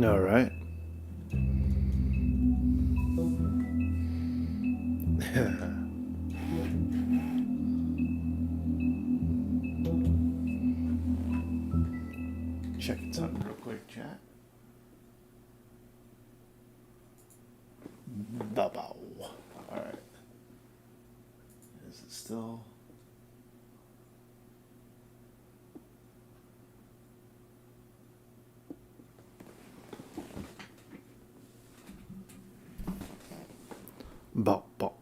All right. Checking something real quick, chat. Bubble. All right. Is it still? Bubble.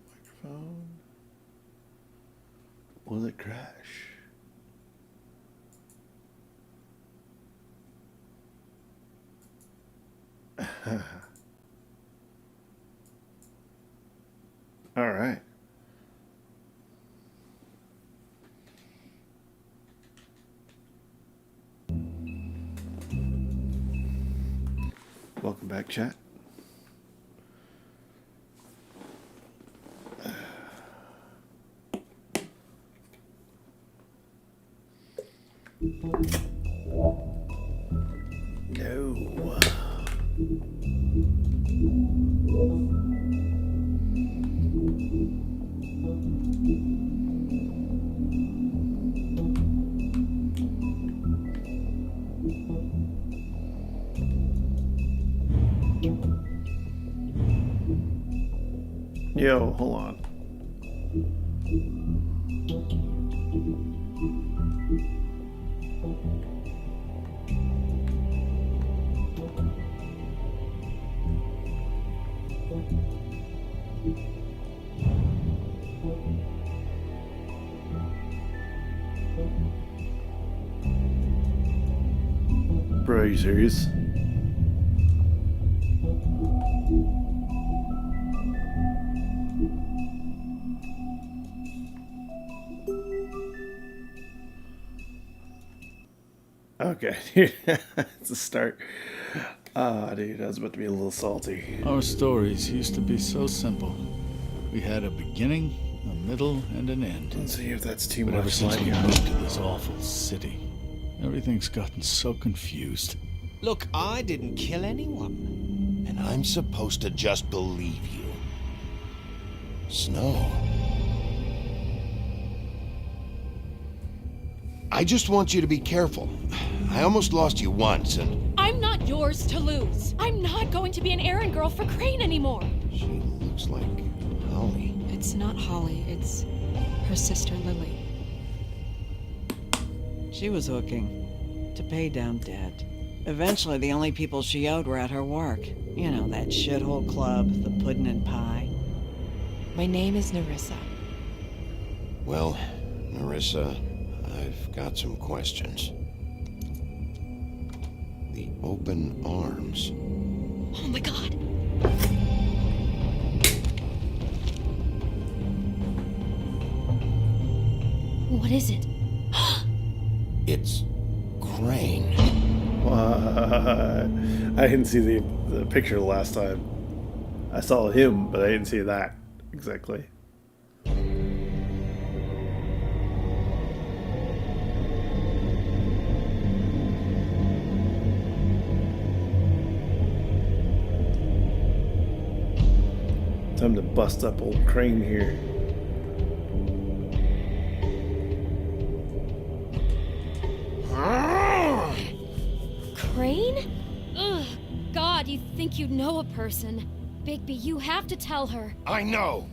Microphone. Will it crash? All right. Welcome back, chat. No. Yo, hold on. Bro, are you serious? Okay, it's a start. Ah, dude, I was about to be a little salty. Our stories used to be so simple. We had a beginning, a middle, and an end. Let's see if that's too But ever much since like we moved to this awful city, everything's gotten so confused. Look, I didn't kill anyone. And I'm supposed to just believe you. Snow. I just want you to be careful. I almost lost you once, and... I'm not yours to lose. I'm not going to be an errand girl for Crane anymore. She looks like Holly. It's not Holly, it's her sister Lily. She was hooking to pay down debt. Eventually, the only people she owed were at her work. You know, that shithole club, the puddin' and pie. My name is Nerissa. Well, Nerissa, I've got some questions. The open arms. Oh my god. What is it? It's Crane. What? I didn't see the picture the last time. I saw him, but I didn't see that exactly. Time to bust up old Crane here. Crane? Ugh. God, you think you know a person. Bigby, you have to tell her. I know!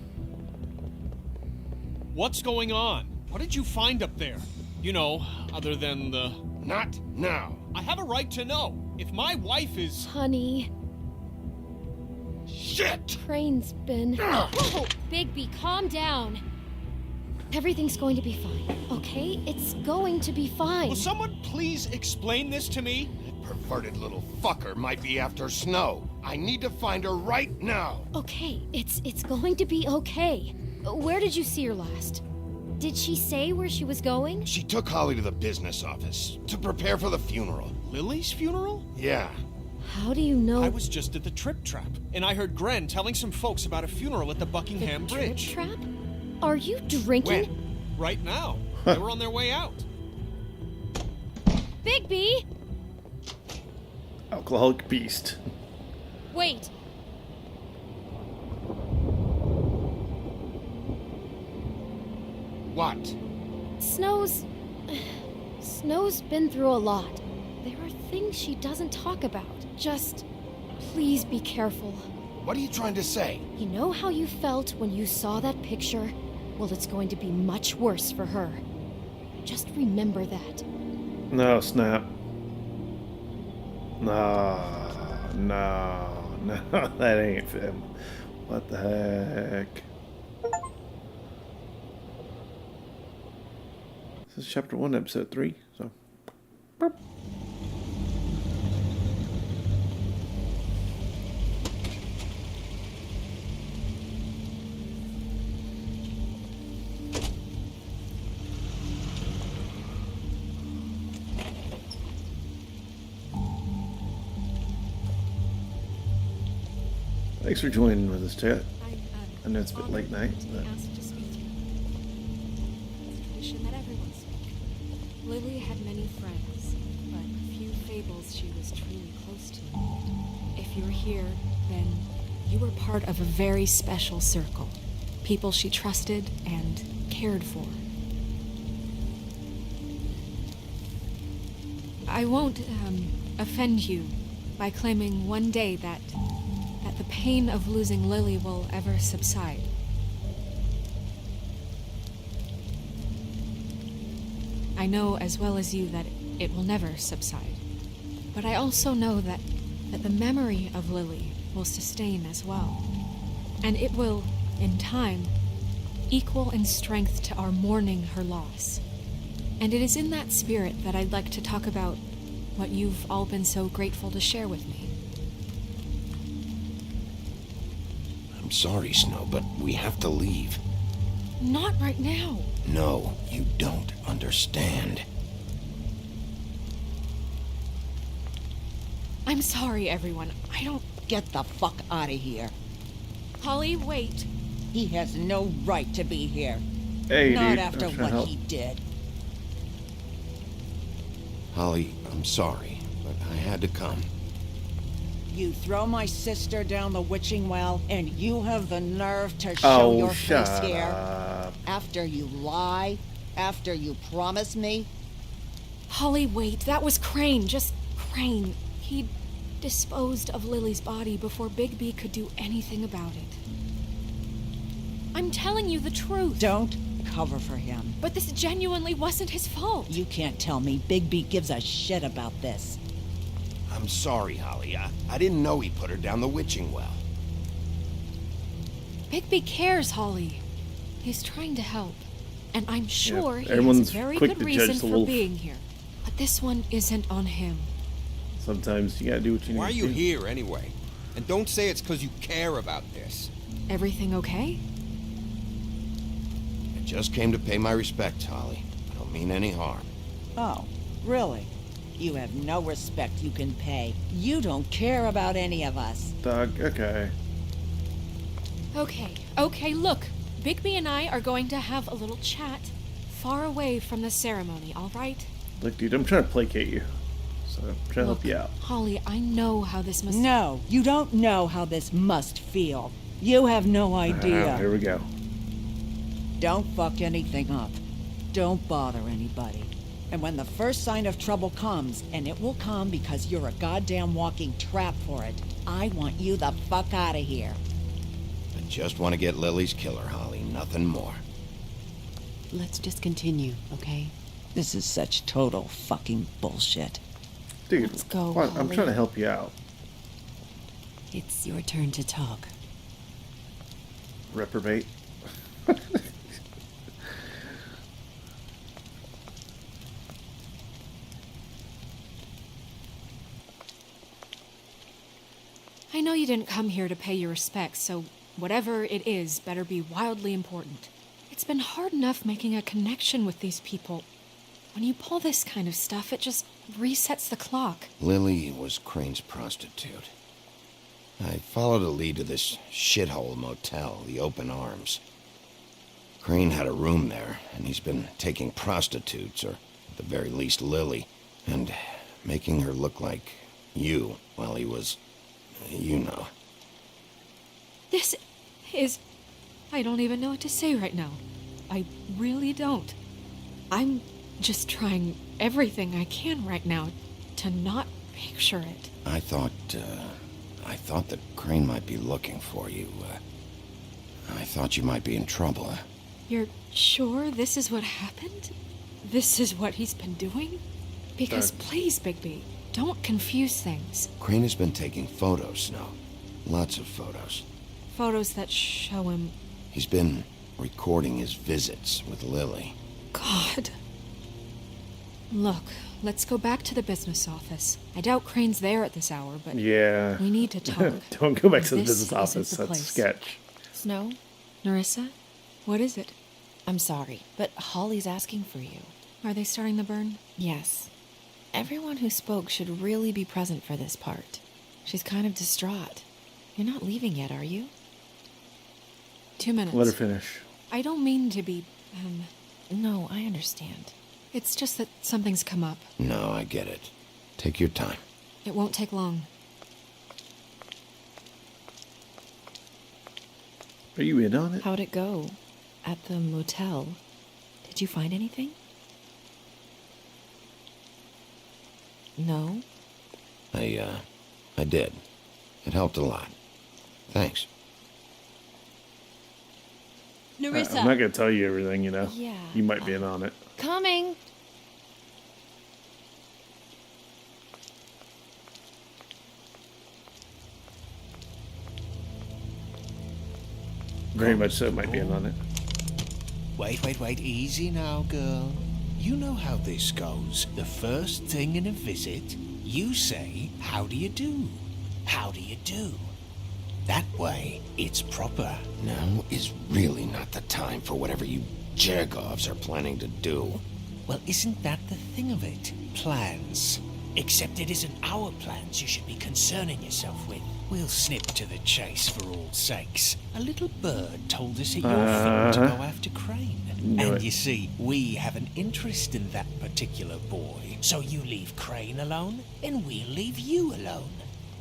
What's going on? What did you find up there? You know, other than the... Not now. I have a right to know. If my wife is... Honey, Shit! Crane's been... Whoa! Bigby, calm down. Everything's going to be fine, okay? It's going to be fine. Will someone please explain this to me? Perverted little fucker might be after Snow. I need to find her right now. Okay, it's going to be okay. Where did you see her last? Did she say where she was going? She took Holly to the business office to prepare for the funeral. Lily's funeral? Yeah. How do you know? I was just at the Trip Trap, and I heard Gren telling some folks about a funeral at the Buckingham the Bridge. Trip trap? Are you drinking? When? Right now. They were on their way out. Bigby! Alcoholic beast. Wait. What? Snow's been through a lot. There are things she doesn't talk about. Just, please be careful. What are you trying to say? You know how you felt when you saw that picture? Well, it's going to be much worse for her. Just remember that. No, snap. No, that ain't him. What the heck? This is chapter 1, episode 3, so. Burp. Thanks for joining with us, chat. I know it's a bit late night, but That everyone spoke. Lily had many friends, but few fables she was truly close to. If you're here, then you were part of a very special circle. People she trusted and cared for. I won't offend you by claiming one day that the pain of losing Lily will ever subside. I know as well as you that it will never subside. But I also know that the memory of Lily will sustain as well. And it will, in time, equal in strength to our mourning her loss. And it is in that spirit that I'd like to talk about what you've all been so grateful to share with me. I'm sorry, Snow, but we have to leave. Not right now. No, you don't understand. I'm sorry, everyone. I don't... Get the fuck out of here. Holly, wait. He has no right to be here. hey, Not dude, after I'm trying what to help. he did. Holly, I'm sorry, but I had to come. You throw my sister down the witching well, and you have the nerve to show Oh, your shut face here? up. After you lie? After you promise me? Holly, wait. That was Crane. Just Crane. He disposed of Lily's body before Bigby could do anything about it. I'm telling you the truth. Don't cover for him. But this genuinely wasn't his fault. You can't tell me Bigby gives a shit about this. I'm sorry, Holly. I didn't know he put her down the witching well. Bigby cares, Holly. He's trying to help. And I'm sure he has everyone's a very quick good to judge reason the for wolf. being here. But this one isn't on him. Sometimes you gotta do what you need Why are to you do. here anyway? And don't say it's because you care about this. Everything okay? I just came to pay my respects, Holly. I don't mean any harm. Oh, really? You have no respect you can pay. You don't care about any of us. Dog, okay. Okay, look. Bigby and I are going to have a little chat far away from the ceremony, all right? Look, dude, I'm trying to placate you. So I'm trying to help you out. Holly, I know how this must... No, you don't know how this must feel. You have no idea. Here we go. Don't fuck anything up. Don't bother anybody. And when the first sign of trouble comes, and it will come because you're a goddamn walking trap for it, I want you the fuck out of here. I just want to get Lily's killer, Holly. Nothing more. Let's just continue, okay? This is such total fucking bullshit. Dude, Let's go, what? I'm Holly. trying to help you out. It's your turn to talk. Reprobate. I know you didn't come here to pay your respects, so whatever it is better be wildly important. It's been hard enough making a connection with these people. When you pull this kind of stuff, it just resets the clock. Lily was Crane's prostitute. I followed a lead to this shithole motel, the Open Arms. Crane had a room there, and he's been taking prostitutes, or at the very least Lily, and making her look like you while he was, you know. This is... I don't even know what to say right now. I really don't. I'm just trying everything I can right now to not picture it. I thought that Crane might be looking for you. I thought you might be in trouble. You're sure this is what happened? This is what he's been doing? Because please, Bigby, don't confuse things. Crane has been taking photos, Snow. Lots of photos. Photos that show him... He's been recording his visits with Lily. God. Look, let's go back to the business office. I doubt Crane's there at this hour, but Yeah. we need to talk. Don't go back to the This business office. isn't the That's place. sketch. Snow, Narissa? What is it? I'm sorry, but Holly's asking for you. Are they starting the burn? Yes. Everyone who spoke should really be present for this part. She's kind of distraught. You're not leaving yet, are you? 2 minutes. Let her finish. I don't mean to be, No, I understand. It's just that something's come up. No, I get it. Take your time. It won't take long. Are you in on it? How'd it go? At the motel? Did you find anything? No? I did. It helped a lot. Thanks. I'm not going to tell you everything, you know. Yeah. You might be in on it. Coming. Very much so, might be in on it. Wait, easy now, girl. You know how this goes. The first thing in a visit, you say, how do you do? How do you do? That way, it's proper. Now is really not the time for whatever you jergovs are planning to do. Well, isn't that the thing of it? Plans. Except it isn't our plans you should be concerning yourself with. We'll snip to the chase for all sakes. A little bird told us at your phone to go after Crane. Knew And it. you see, we have an interest in that particular boy. So you leave Crane alone, and we'll leave you alone.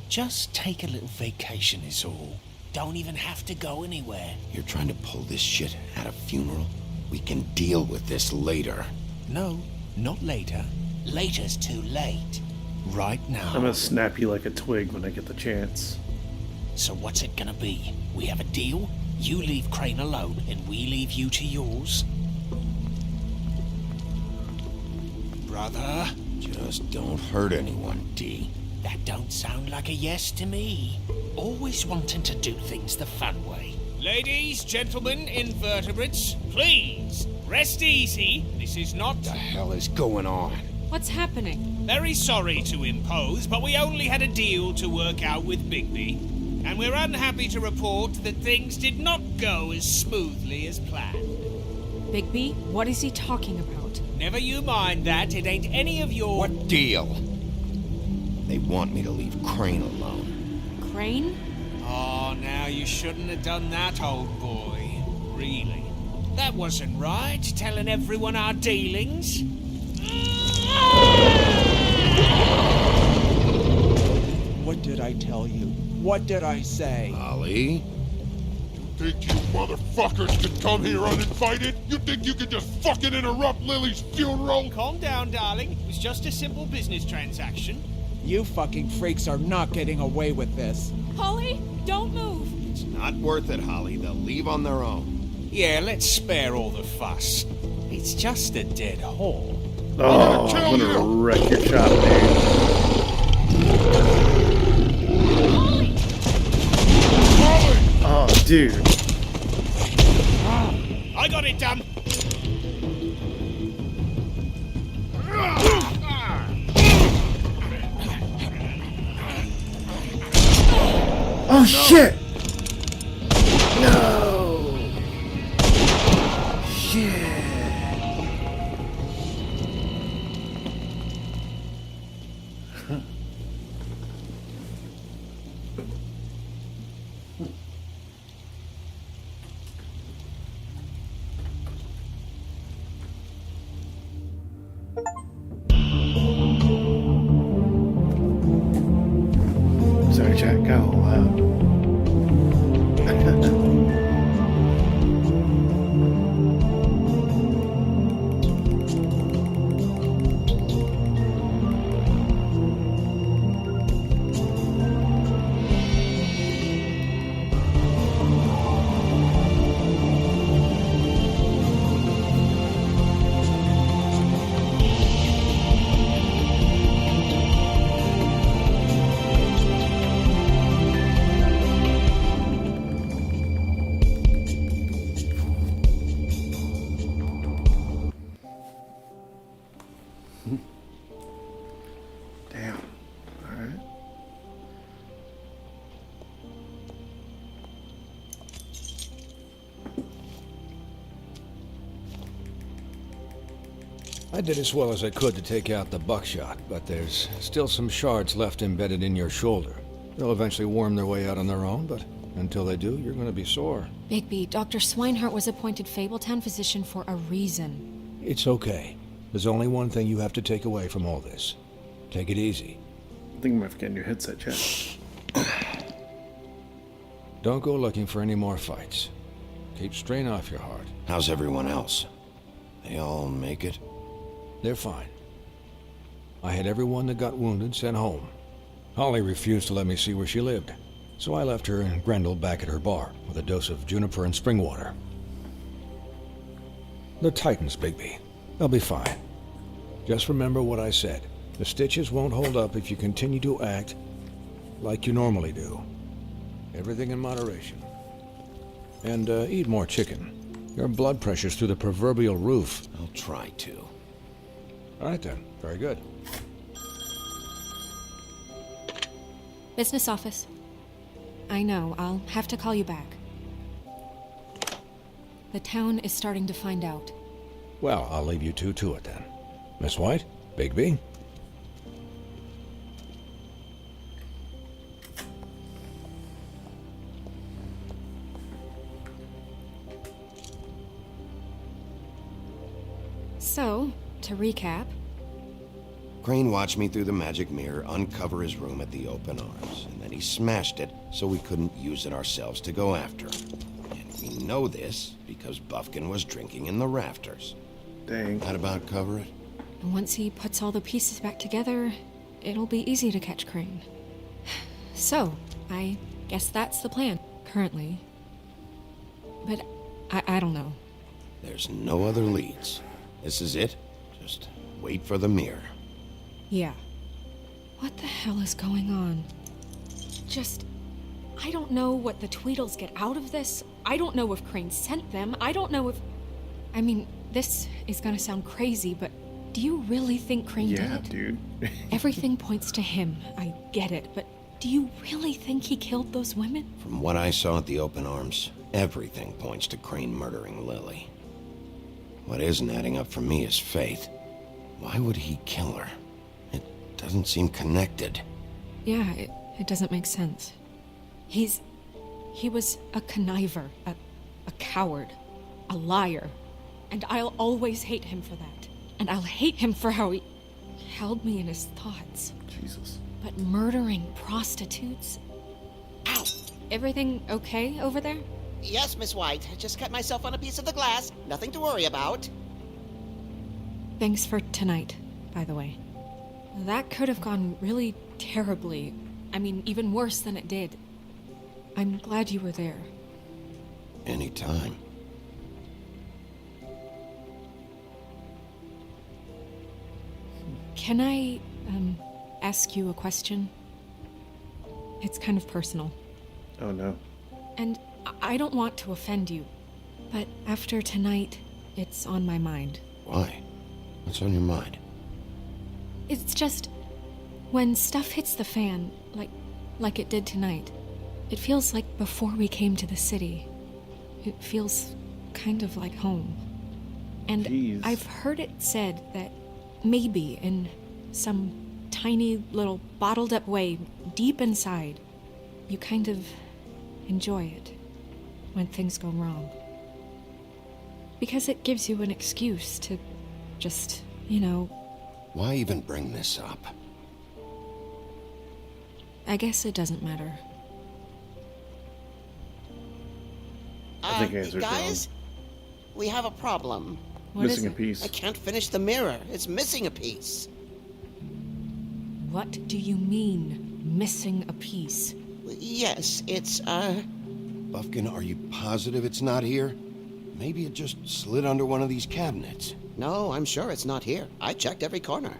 Just take a little vacation is all. Don't even have to go anywhere. You're trying to pull this shit at a funeral? We can deal with this later. No, not later. Later's too late. Right now. I'm going to snap you like a twig when I get the chance. So what's it gonna be? We have a deal? You leave Crane alone, and we leave you to yours? Brother? Just don't hurt anyone, D. That don't sound like a yes to me. Always wanting to do things the fun way. Ladies, gentlemen, invertebrates, please, rest easy. This is not... What the hell is going on? What's happening? Very sorry to impose, but we only had a deal to work out with Bigby. And we're unhappy to report that things did not go as smoothly as planned. Bigby, what is he talking about? Never you mind that, it ain't any of your... What deal? They want me to leave Crane alone. Crane? Oh, now you shouldn't have done that, old boy. Really. That wasn't right, telling everyone our dealings. What did I tell you? What did I say? Holly? Think you motherfuckers could come here uninvited? You think you could just fucking interrupt Lily's funeral? Calm down, darling. It was just a simple business transaction. You fucking freaks are not getting away with this. Holly, don't move. It's not worth it, Holly. They'll leave on their own. Yeah, let's spare all the fuss. It's just a dead hole. Oh, I'm going to wreck your shop, dude. Oh, dude. I got it done. Oh, shit! No! Shit! I did as well as I could to take out the buckshot, but there's still some shards left embedded in your shoulder. They'll eventually worm their way out on their own, but until they do, you're gonna be sore. Bigby, Dr. Swinehart was appointed Fabletown physician for a reason. It's okay. There's only one thing you have to take away from all this. Take it easy. I think I'm gonna get a new headset, chat. Don't go looking for any more fights. Keep strain off your heart. How's everyone else? They all make it? They're fine. I had everyone that got wounded sent home. Holly refused to let me see where she lived, so I left her and Grendel back at her bar with a dose of juniper and spring water. They're Titans, Bigby. They'll be fine. Just remember what I said. The stitches won't hold up if you continue to act like you normally do. Everything in moderation. And eat more chicken. Your blood pressure's through the proverbial roof. I'll try to. All right then. Very good. Business office. I know, I'll have to call you back. The town is starting to find out. Well, I'll leave you two to it then. Miss White? Bigby? So, to recap, Crane watched me through the magic mirror uncover his room at the open arms, and then he smashed it so we couldn't use it ourselves to go after him. And we know this because Buffkin was drinking in the rafters. Dang. That about cover it? once he puts all the pieces back together, it'll be easy to catch Crane. So, I guess that's the plan, currently. But I don't know. There's no other leads. This is it. Just wait for the mirror. Yeah. What the hell is going on? I don't know what the Tweedles get out of this. I don't know if Crane sent them. I don't know if... I mean, this is gonna sound crazy, but do you really think Crane did it? Yeah, dude. Everything points to him. I get it, but do you really think he killed those women? From what I saw at the open arms, everything points to Crane murdering Lily. What isn't adding up for me is Faith. Why would he kill her? It doesn't seem connected. Yeah, it doesn't make sense. He was a conniver, a coward, a liar. And I'll always hate him for that. And I'll hate him for how he held me in his thoughts. Jesus. But murdering prostitutes? Ow! Everything okay over there? Yes, Miss White. Just cut myself on a piece of the glass. Nothing to worry about. Thanks for tonight, by the way. That could have gone really terribly. I mean, even worse than it did. I'm glad you were there. Anytime. Can I, ask you a question? It's kind of personal. Oh no. And I don't want to offend you, but after tonight, it's on my mind. Why? What's on your mind? It's just, when stuff hits the fan, like it did tonight, it feels like before we came to the city. It feels kind of like home. And Jeez. I've heard it said that maybe in some tiny little bottled up way deep inside, you kind of enjoy it when things go wrong. Because it gives you an excuse to just, Why even bring this up? I guess it doesn't matter. I think answer's guys, we have a problem. What is Missing a it? piece. I can't finish the mirror. It's missing a piece. What do you mean, missing a piece? Yes, it's, Buffkin, are you positive it's not here? Maybe it just slid under one of these cabinets. No, I'm sure it's not here. I checked every corner.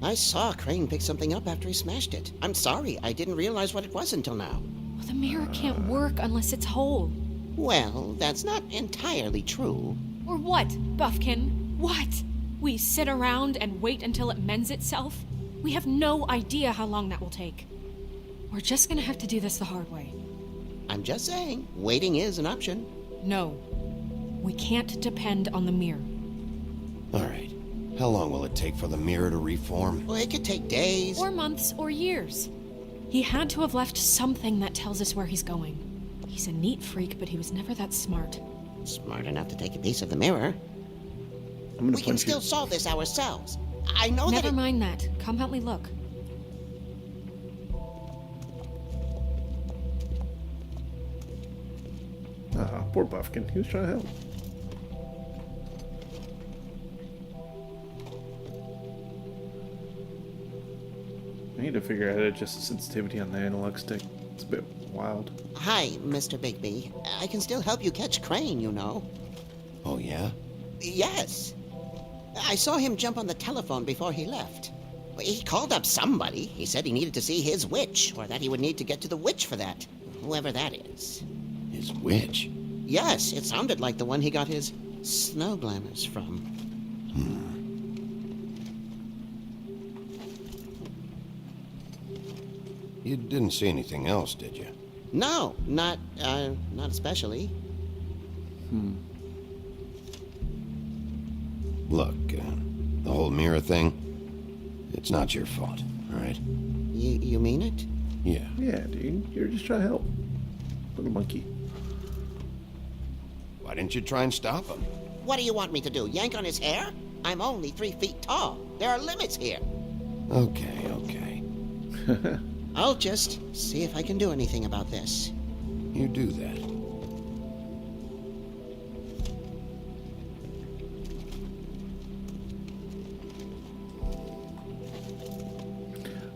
I saw Crane pick something up after he smashed it. I'm sorry, I didn't realize what it was until now. Well, the mirror can't work unless it's whole. Well, that's not entirely true. Or what, Buffkin? What? We sit around and wait until it mends itself? We have no idea how long that will take. We're just gonna have to do this the hard way. I'm just saying, waiting is an option. No. We can't depend on the mirror. All right. How long will it take for the mirror to reform? Well, it could take days. Or months or years. He had to have left something that tells us where he's going. He's a neat freak, but he was never that smart. Smart enough to take a piece of the mirror. We can still solve this ourselves. I know that. Never mind that. Come help me look. Poor Buffkin. He was trying to help. I need to figure out how to adjust the sensitivity on the analog stick. It's a bit wild. Hi, Mr. Bigby. I can still help you catch Crane, you know. Oh, yeah? Yes. I saw him jump on the telephone before he left. He called up somebody. He said he needed to see his witch, or that he would need to get to the witch for that. Whoever that is. His witch? Yes, it sounded like the one he got his snow glamours from. You didn't see anything else, did you? No, not especially. Look, the whole mirror thing, it's not your fault, all right? You mean it? Yeah. Yeah, dude. You're just trying to help. Little monkey. Why didn't you try and stop him? What do you want me to do, yank on his hair? I'm only 3 feet tall. There are limits here. Okay. I'll just see if I can do anything about this. You do that.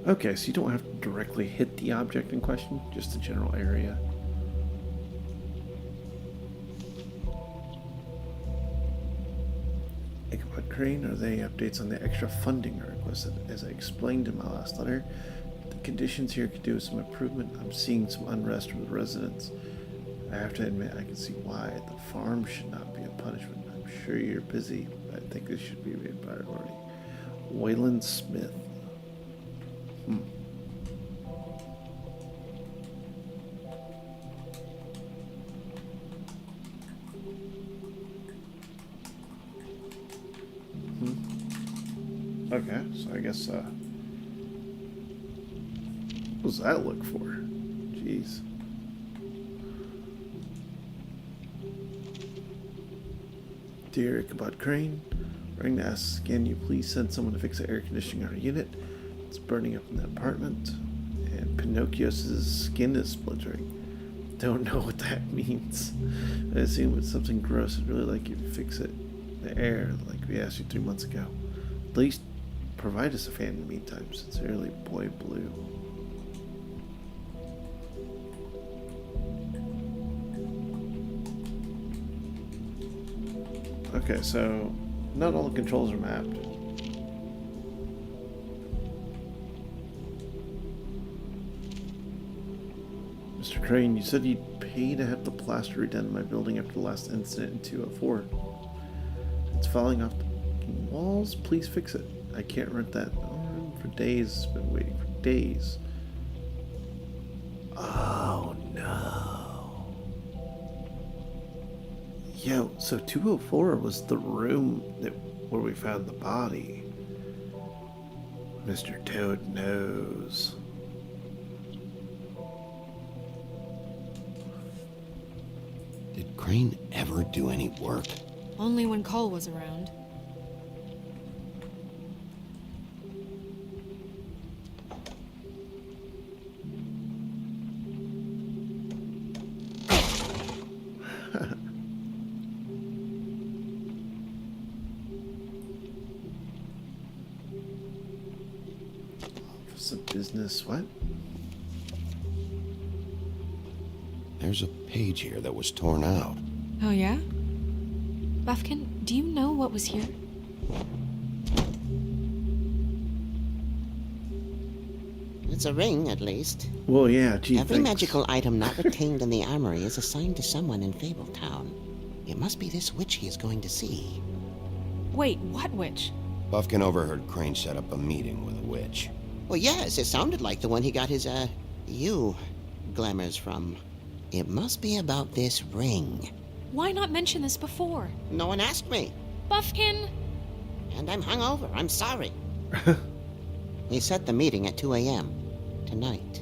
Okay, so you don't have to directly hit the object in question, just the general area. Ichabod Crane, are they updates on the extra funding I requested? As I explained in my last letter, the conditions here could do with some improvement. I'm seeing some unrest with residents. I have to admit, I can see why. The farm should not be a punishment. I'm sure you're busy, but I think this should be a priority. Wayland Smith. Okay, so I guess, what does that look for? Jeez. Dear Ichabod Crane, writing to ask, can you please send someone to fix the air conditioning on our unit? It's burning up in the apartment, and Pinocchio's skin is splintering. Don't know what that means. I assume it's something gross. I'd really like you to fix it. The air, like we asked you 3 months ago. At least provide us a fan in the meantime. Sincerely, Boy Blue. Okay, so not all the controls are mapped. Mr. Crane, you said you'd pay to have the plaster redone in my building after the last incident in 204. It's falling off the walls. Please fix it. I can't rent that room for days. I've been waiting for days. Oh no. Yo, so 204 was the room where we found the body. Mr. Toad knows. Did Crane ever do any work? Only when Cole was around. Office of Business, what? There's a page here that was torn out. Oh, yeah? Buffkin, do you know what was here? It's a ring, at least. Well, yeah, gee, Every thanks. magical item not retained in the armory is assigned to someone in Fabletown. It must be this witch he is going to see. Wait, what witch? Buffkin overheard Crane set up a meeting with a witch. Well, yes, it sounded like the one he got his, glamours from. It must be about this ring. Why not mention this before? No one asked me. Buffkin! And I'm hungover. I'm sorry. He set the meeting at 2 a.m. tonight.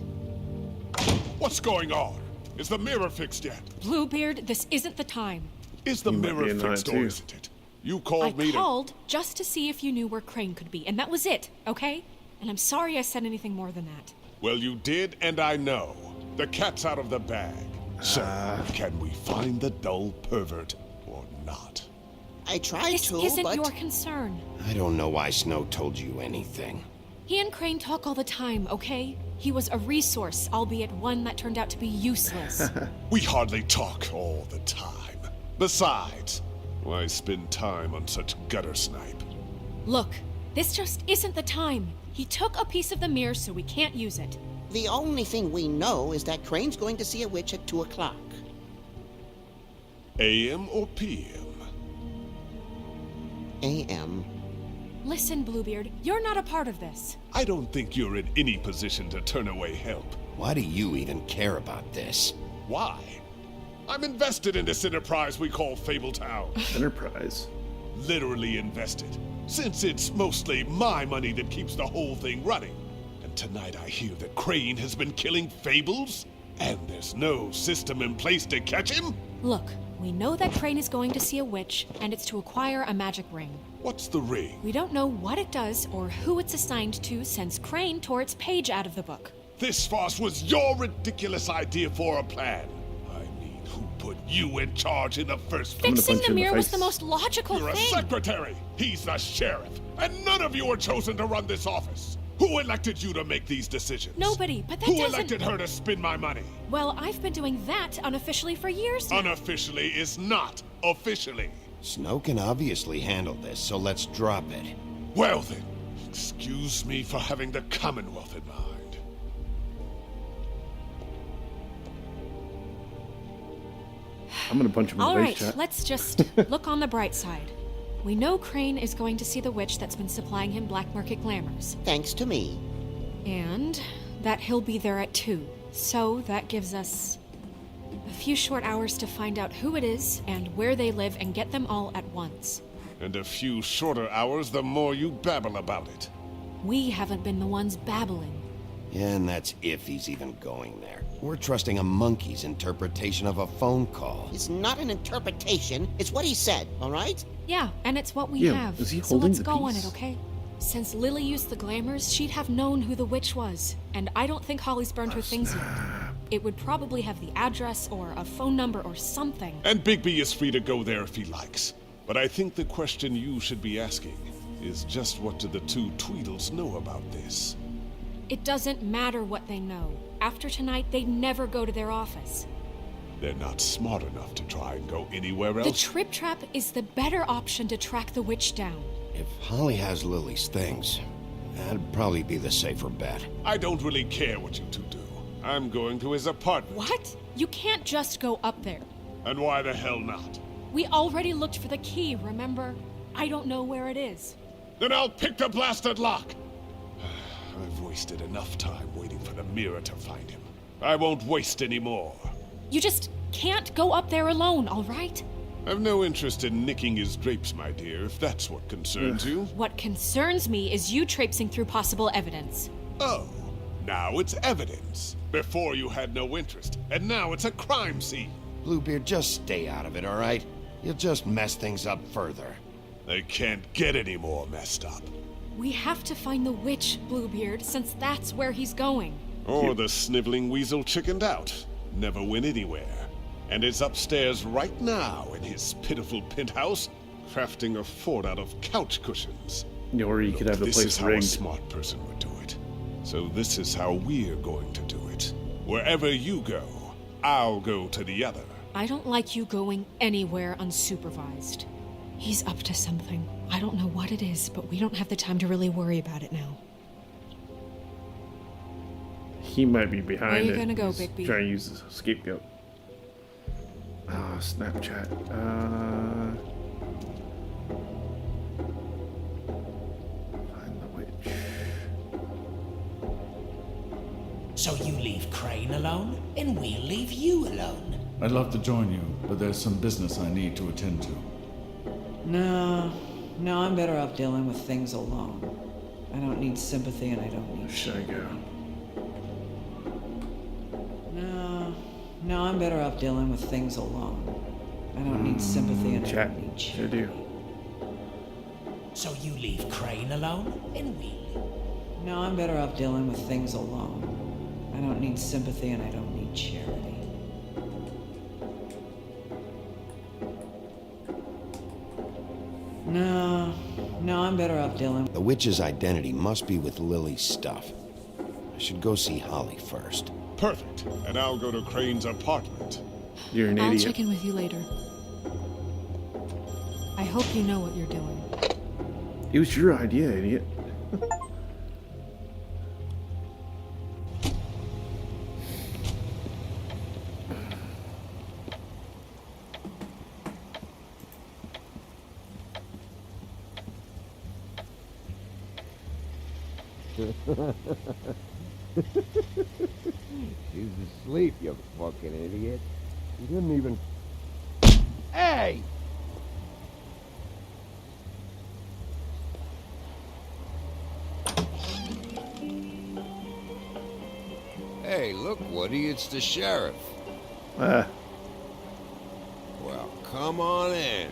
What's going on? Is the mirror fixed yet? Bluebeard, this isn't the time. Is the You might mirror be annoyed fixed or too. isn't it? You called I me to... called just to see if you knew where Crane could be, and that was it, okay? And I'm sorry I said anything more than that. Well, you did, and I know. The cat's out of the bag. So, can we find the dull pervert or not? I tried This to, isn't but... your concern. I don't know why Snow told you anything. He and Crane talk all the time, okay? He was a resource, albeit one that turned out to be useless. We hardly talk all the time. Besides, why spend time on such gutter snipe? Look, this just isn't the time. He took a piece of the mirror, so we can't use it. The only thing we know is that Crane's going to see a witch at 2 o'clock. AM or PM? AM. Listen, Bluebeard, you're not a part of this. I don't think you're in any position to turn away help. Why do you even care about this? Why? I'm invested in this enterprise we call Fabletown. Enterprise. Literally invested. Since it's mostly my money that keeps the whole thing running. And tonight I hear that Crane has been killing fables? And there's no system in place to catch him? Look, we know that Crane is going to see a witch, and it's to acquire a magic ring. What's the ring? We don't know what it does or who it's assigned to since Crane tore its page out of the book. This farce was your ridiculous idea for a plan. I mean, who put you in charge in the first place? Fixing punch the you in the mirror was face. the most logical You're a thing. secretary. He's the sheriff. And none of you were chosen to run this office. Who elected you to make these decisions? Nobody, but that Who doesn't... elected her to spend my money? Well, I've been doing that unofficially for years now. Unofficially is not officially. Snow can obviously handle this, so let's drop it. Well then, excuse me for having the Commonwealth in mind. I'm gonna punch him in All the right, face, chat. let's just look on the bright side. We know Crane is going to see the witch that's been supplying him black market glamours. Thanks to me. And that he'll be there at 2. So that gives us a few short hours to find out who it is and where they live and get them all at once. And a few shorter hours the more you babble about it. We haven't been the ones babbling. Yeah, and that's if he's even going there. We're trusting a monkey's interpretation of a phone call. It's not an interpretation. It's what he said, all right? Yeah, and it's what we Yeah, have. is he So holding let's the go on piece? it, okay? Since Lily used the glamours, she'd have known who the witch was. And I don't think Holly's burned her things yet. It would probably have the address or a phone number or something. And Bigby is free to go there if he likes. But I think the question you should be asking is just what do the two Tweedles know about this? It doesn't matter what they know. After tonight, they'd never go to their office. They're not smart enough to try and go anywhere The else. Trip Trap is the better option to track the witch down. If Holly has Lily's things, that'd probably be the safer bet. I don't really care what you two do. I'm going to his apartment. What? You can't just go up there. And why the hell not? We already looked for the key, remember? I don't know where it is. Then I'll pick the blasted lock. I've wasted enough time waiting for the mirror to find him. I won't waste any more. You just can't go up there alone, all right? I've no interest in nicking his drapes, my dear, if that's what concerns you. What concerns me is you traipsing through possible evidence. Oh, now it's evidence. Before you had no interest, and now it's a crime scene. Bluebeard, just stay out of it, all right? You'll just mess things up further. They can't get any more messed up. We have to find the witch, Bluebeard, since that's where he's going. Or the sniveling weasel chickened out. Never went anywhere. And is upstairs right now in his pitiful penthouse, crafting a fort out of couch cushions. Yeah, or you could have the This place is how a rigged. smart person would do it. So this is how we're going to do it. Wherever you go, I'll go to the other. I don't like you going anywhere unsupervised. He's up to something. I don't know what it is, but we don't have the time to really worry about it now. He might be behind Where are you it. gonna go, He's Bigby? Trying to use the scapegoat. Ah, Snapchat. Find the witch. So you leave Crane alone, and we'll leave you alone. I'd love to join you, but there's some business I need to attend to. No, No, I'm better off dealing with things alone. I don't need sympathy and I don't need Should I go? No, I'm better off dealing with things alone. I don't need sympathy and I Chat. don't need Should I do? So you leave Crane alone, and we. No, I'm better off dealing with things alone. I don't need sympathy and I don't need charity. No, I'm better off dealing. The witch's identity must be with Lily's stuff. I should go see Holly first. Perfect. And I'll go to Crane's apartment. You're an I'll idiot. check in with you later. I hope you know what you're doing. It was your idea, idiot. He's asleep, you fucking idiot. He didn't even... Hey! Hey, look, Woody, it's the sheriff. Ah, Well, come on in,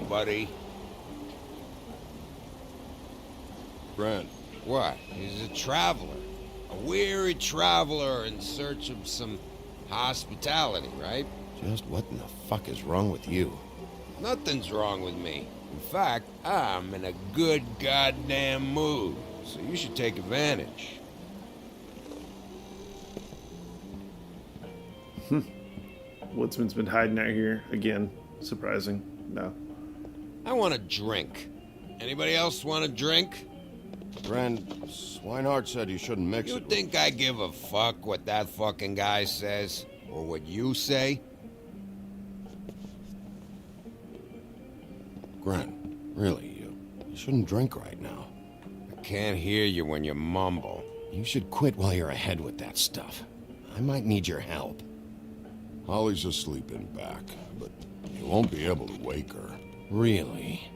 buddy. Brent. What? He's a traveler. A weary traveler in search of some hospitality, right? Just what in the fuck is wrong with you? Nothing's wrong with me. In fact, I'm in a good goddamn mood, so you should take advantage. Woodsman's been hiding out here again. Surprising. No. I want a drink. Anybody else want a drink? Brent, Swinehart said you shouldn't mix You it. think I give a fuck what that fucking guy says? Or what you say? Brent, really, you shouldn't drink right now. I can't hear you when you mumble. You should quit while you're ahead with that stuff. I might need your help. Holly's asleep in back, but you won't be able to wake her. Really?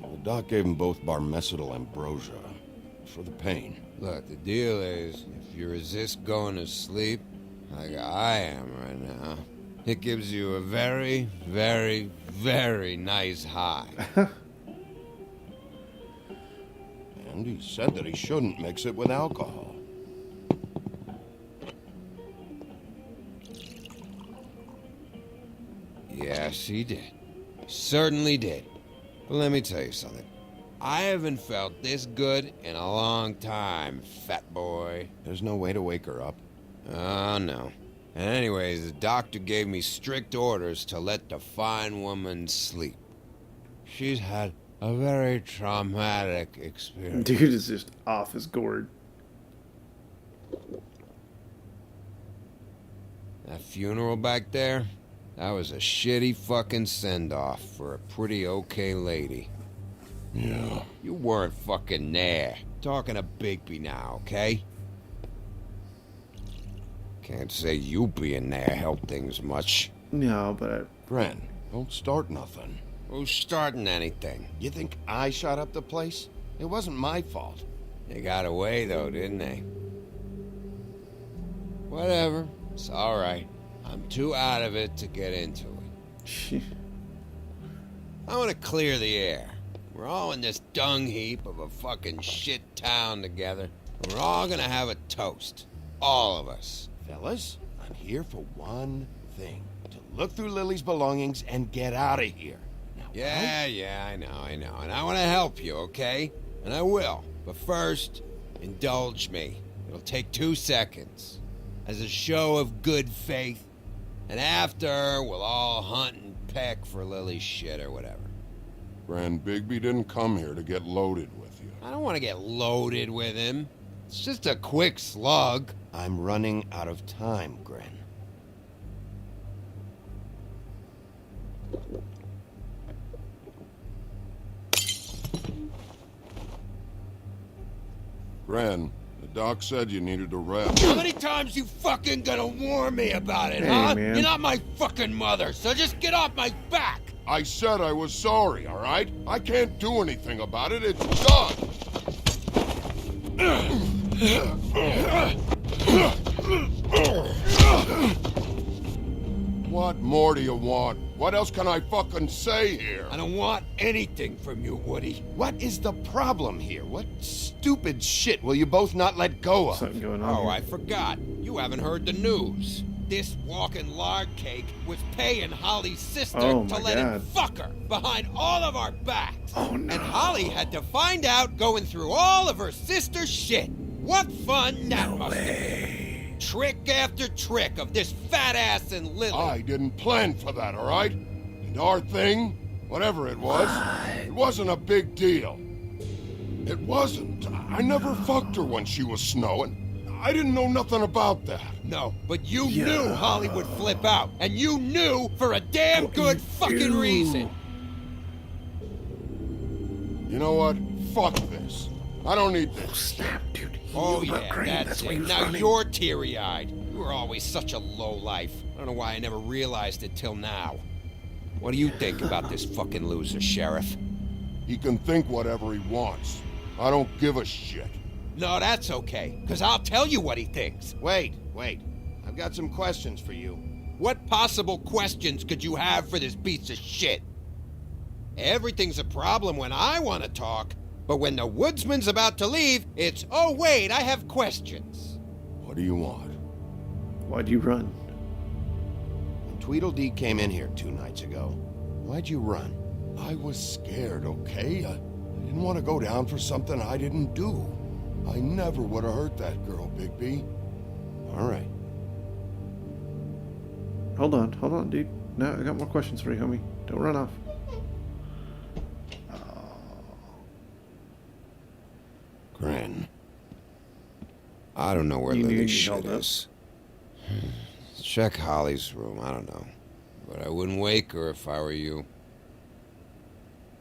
The doc gave them both Barmecidal ambrosia for the pain. Look, the deal is, if you resist going to sleep, like I am right now, it gives you a very, very, very nice high. And he said that he shouldn't mix it with alcohol. Yes, he did. Certainly did. But let me tell you something. I haven't felt this good in a long time, fat boy. There's no way to wake her up. Oh, no. And anyways, the doctor gave me strict orders to let the fine woman sleep. She's had a very traumatic experience. Dude is just off his gourd. That funeral back there, that was a shitty fucking send-off for a pretty okay lady. Yeah. You weren't fucking there. Talking to Bigby now, okay? Can't say you being there helped things much. No, but Brent, don't start nothing. Who's starting anything? You think I shot up the place? It wasn't my fault. They got away, though, didn't they? Whatever. It's all right. I'm too out of it to get into it. I want to clear the air. We're all in this dung heap of a fucking shit town together. And we're all gonna have a toast. All of us. Fellas, I'm here for one thing. To look through Lily's belongings and get out of here. Now, Yeah, I know. And I want to help you, okay? And I will. But first, indulge me. It'll take 2 seconds. As a show of good faith. And after, we'll all hunt and peck for Lily's shit or whatever. Brent, Bigby didn't come here to get loaded with you. I don't want to get loaded with him. It's just a quick slug. I'm running out of time, Gren. Gren, the doc said you needed a rest. How many times you fucking gonna warn me about it, Hey, huh? man. You're not my fucking mother, so just get off my back! I said I was sorry, all right? I can't do anything about it. It's done. What more do you want? What else can I fucking say here? I don't want anything from you, Woody. What is the problem here? What stupid shit will you both not let go of? Something going on Oh, here. I forgot. You haven't heard the news. This walking lard cake was paying Holly's sister Oh, to my let him God. fuck her behind all of our backs. Oh, no. And Holly had to find out going through all of her sister's shit. What fun that must have been. Trick after trick of this fat ass and Lily. I didn't plan for that, all right? And our thing, whatever it was, it wasn't a big deal. It wasn't. I never fucked her when she was snowing. I didn't know nothing about that. No, but you knew Holly would flip out. And you knew for a damn good fucking reason. You know what? Fuck this. I don't need this. Snap, dude. He Oh knew about yeah, Crane. that's why it. he was Now running. you're teary-eyed. You were always such a lowlife. I don't know why I never realized it till now. What do you think about this fucking loser, Sheriff? He can think whatever he wants. I don't give a shit. No, that's okay, because I'll tell you what he thinks. Wait. I've got some questions for you. What possible questions could you have for this piece of shit? Everything's a problem when I want to talk, but when the woodsman's about to leave, it's, oh wait, I have questions. What do you want? Why'd you run? When Tweedledee came in here 2 nights ago, why'd you run? I was scared, okay? I didn't want to go down for something I didn't do. I never would have hurt that girl, Bigby. All right. Hold on, dude. No, I got more questions for you, homie. Don't run off. Grin. I don't know where You knew Lily's you shit held up. is. Check Holly's room, I don't know. But I wouldn't wake her if I were you.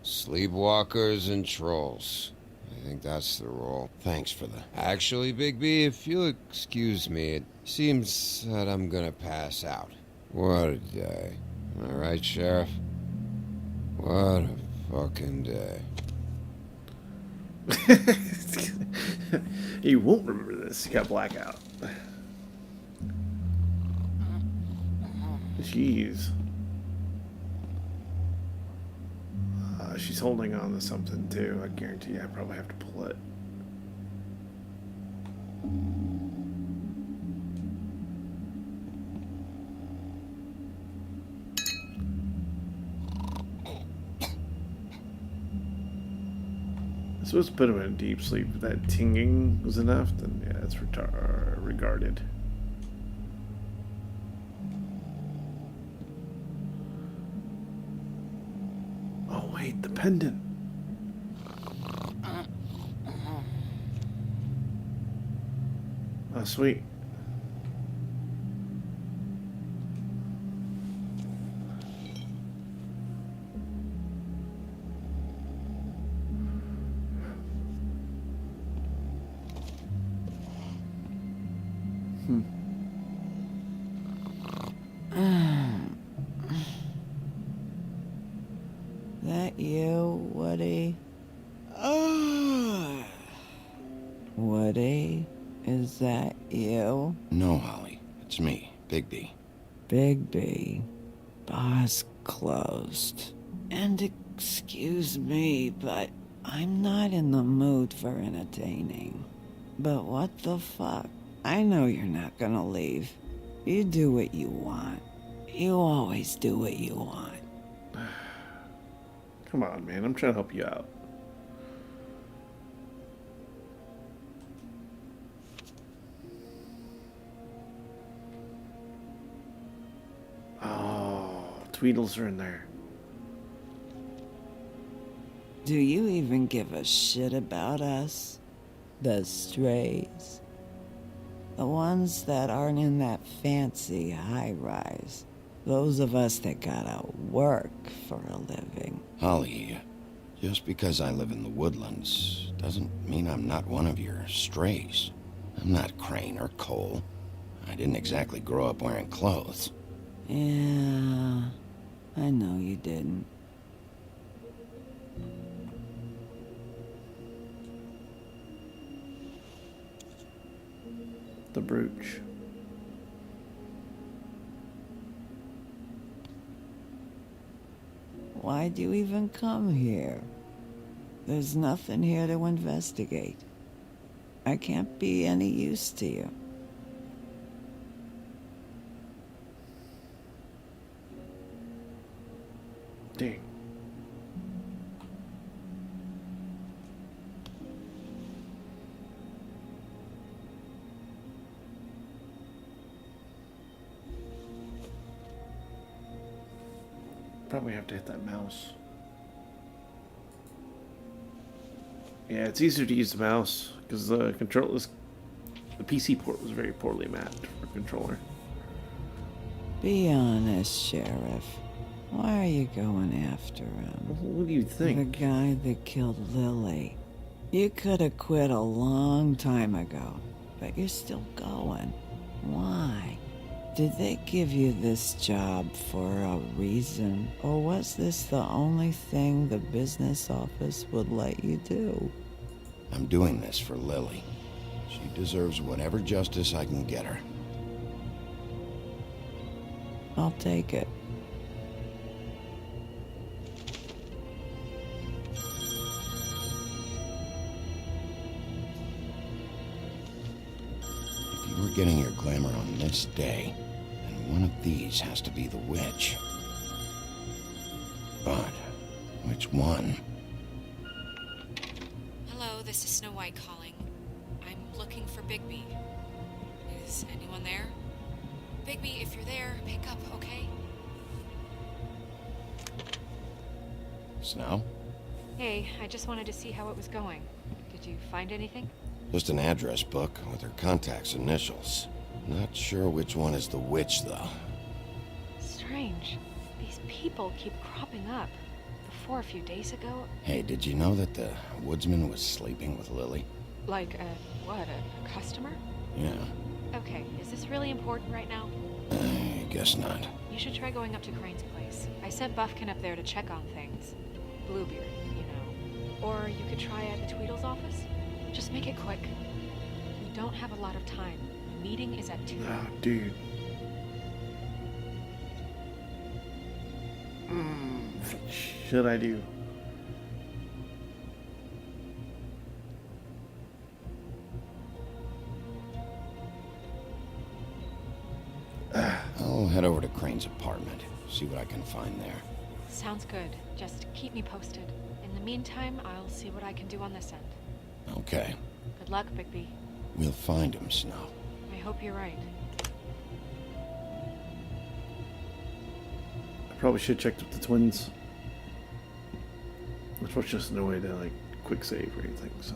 Sleepwalkers and trolls. I think that's the rule. Thanks for the... Actually, Bigby, if you'll excuse me, it seems that I'm gonna pass out. What a day. Am I right, Sheriff? What a fucking day. You won't remember this. You got blackout. Jeez. She's holding on to something too. I guarantee you I probably have to pull it. I suppose to put him in deep sleep, if that tinging was enough, then yeah, it's regarded. Oh wait, the pendant. Oh sweet. That you, Woody? Woody? Is that you? No, Holly. It's me, Bigby. Bigby. Bar's closed. And excuse me, but I'm not in the mood for entertaining. But what the fuck? I know you're not gonna leave. You do what you want. You always do what you want. Come on, man. I'm trying to help you out. Oh, Tweedles are in there. Do you even give a shit about us? The strays? The ones that aren't in that fancy high-rise. Those of us that gotta work for a living. Holly, just because I live in the woodlands doesn't mean I'm not one of your strays. I'm not Crane or Cole. I didn't exactly grow up wearing clothes. Yeah, I know you didn't. The brooch. Why'd you even come here? There's nothing here to investigate. I can't be any use to you. Dang. Probably have to hit that mouse. Yeah, it's easier to use the mouse because the PC port was very poorly mapped for controller. Be honest, Sheriff. Why are you going after him? What do you think? The guy that killed Lily. You could have quit a long time ago, but you're still going. Why? Did they give you this job for a reason? Or was this the only thing the business office would let you do? I'm doing this for Lily. She deserves whatever justice I can get her. I'll take it. If you were getting your glamour on this day, then one of these has to be the witch. But which one? Hello, this is Snow White calling. I'm looking for Bigby. Is anyone there? Bigby, if you're there, pick up, okay? Snow? Hey, I just wanted to see how it was going. Did you find anything? Just an address book with her contact's initials. Not sure which one is the witch, though. Strange. These people keep cropping up. Before a few days ago... Hey, did you know that the woodsman was sleeping with Lily? Like a customer? Yeah. Okay, is this really important right now? I guess not. You should try going up to Crane's place. I sent Buffkin up there to check on things. Bluebeard, you know. Or you could try at the Tweedle's office. Just make it quick. We don't have a lot of time. The meeting is at 2. Oh, dude. What should I do? I'll head over to Crane's apartment, see what I can find there. Sounds good. Just keep me posted. In the meantime, I'll see what I can do on this end. Okay. Good luck, Bigby. We'll find him, Snow. I hope you're right. I probably should have checked with the twins. There's just no way to like quick save or anything, so.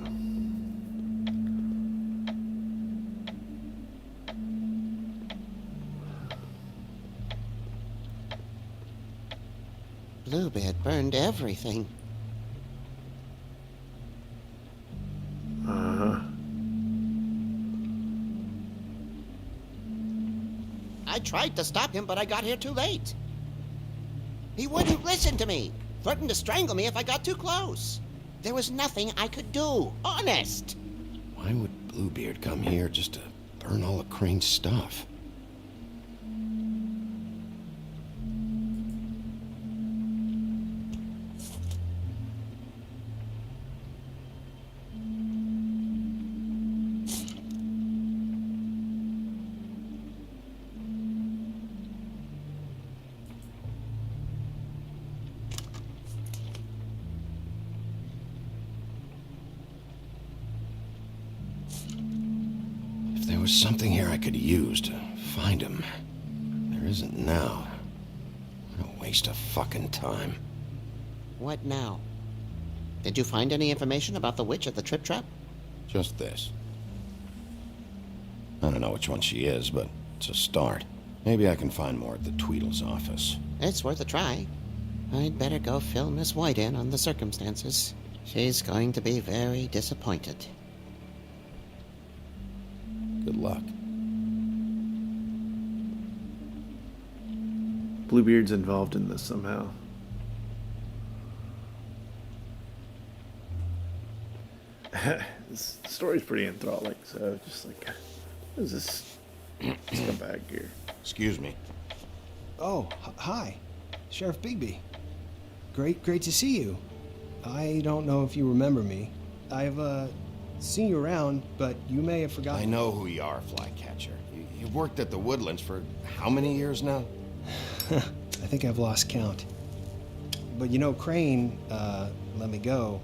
Bluebeard burned everything. Uh-huh. I tried to stop him, but I got here too late. He wouldn't listen to me. Threatened to strangle me if I got too close. There was nothing I could do. Honest. Why would Bluebeard come here just to burn all of Crane's stuff? There was something here I could use to find him. There isn't now. What a waste of fucking time. What now? Did you find any information about the witch at the Trip Trap? Just this. I don't know which one she is, but it's a start. Maybe I can find more at the Tweedle's office. It's worth a try. I'd better go fill Miss White in on the circumstances. She's going to be very disappointed. Good luck. Bluebeard's involved in this somehow. This story's pretty enthralling, so just like, what is this scumbag here? Excuse me. Oh, hi. Sheriff Bigby. Great to see you. I don't know if you remember me. I've, seen you around, but you may have forgotten. I know who you are, Flycatcher. You've worked at the Woodlands for how many years now? I think I've lost count. But you know, Crane, let me go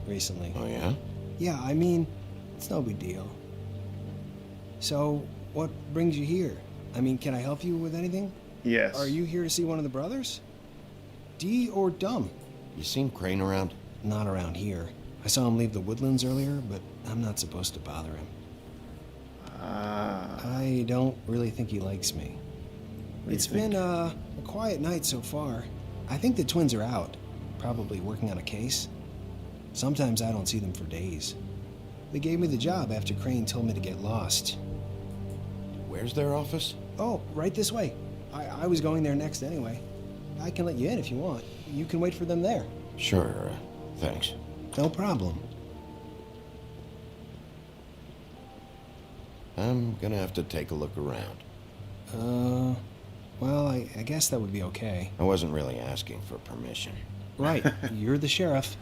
recently. Oh, yeah? Yeah, I mean, it's no big deal. So, what brings you here? I mean, can I help you with anything? Yes. Are you here to see one of the brothers? D or Dumb? You seen Crane around? Not around here. I saw him leave the Woodlands earlier, but I'm not supposed to bother him. I don't really think he likes me. It's been a quiet night so far. I think the twins are out, probably working on a case. Sometimes I don't see them for days. They gave me the job after Crane told me to get lost. Where's their office? Oh, right this way. I was going there next anyway. I can let you in if you want. You can wait for them there. Sure, thanks. No problem. I'm gonna have to take a look around. Well, I guess that would be okay. I wasn't really asking for permission. Right, you're the sheriff.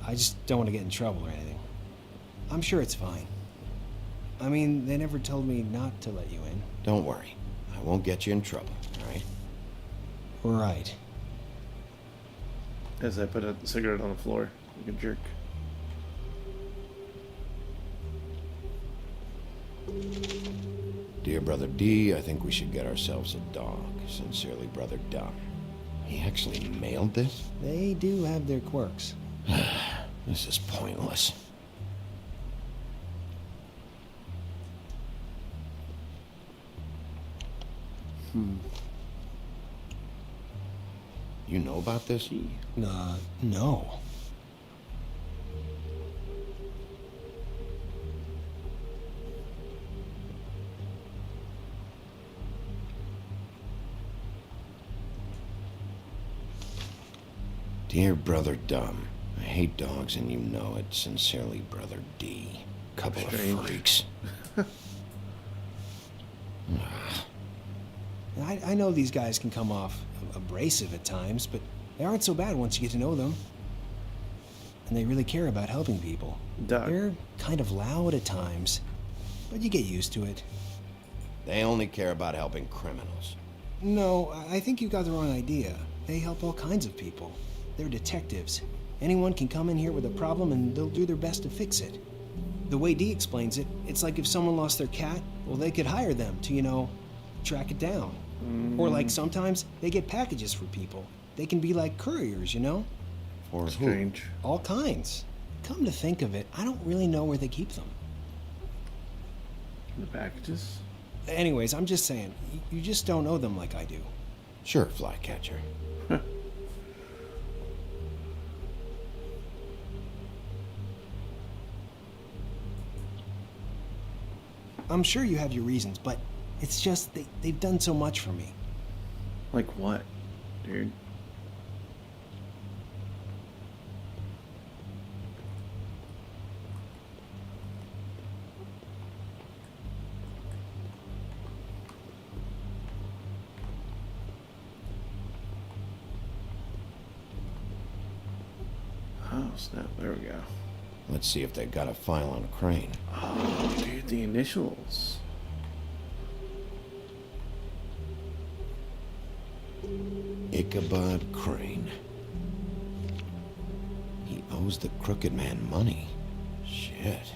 I just don't want to get in trouble or anything. I'm sure it's fine. I mean, they never told me not to let you in. Don't worry. I won't get you in trouble, all right? Right. As I put a cigarette on the floor, like a jerk. Dear Brother D, I think we should get ourselves a dog. Sincerely, Brother Dumb. He actually mailed this? They do have their quirks. This is pointless. You know about this? No. Dear Brother Dumb, I hate dogs and you know it. Sincerely, Brother D. Couple of freaks. I know these guys can come off abrasive at times, but they aren't so bad once you get to know them. And they really care about helping people. They're kind of loud at times, but you get used to it. They only care about helping criminals. No, I think you got the wrong idea. They help all kinds of people. They're detectives. Anyone can come in here with a problem and they'll do their best to fix it. The way Dee explains it, it's like if someone lost their cat, well, they could hire them to, track it down. Or like sometimes they get packages for people. They can be like couriers, For Strange. All kinds. Come to think of it, I don't really know where they keep them. The packages? Anyways, I'm just saying, you just don't know them like I do. Sure, Flycatcher. I'm sure you have your reasons, but it's just they've done so much for me. Like what, dude? Oh, snap. There we go. Let's see if they got a file on Crane. Oh, dude, the initials. Ichabod Crane. He owes the crooked man money. Shit.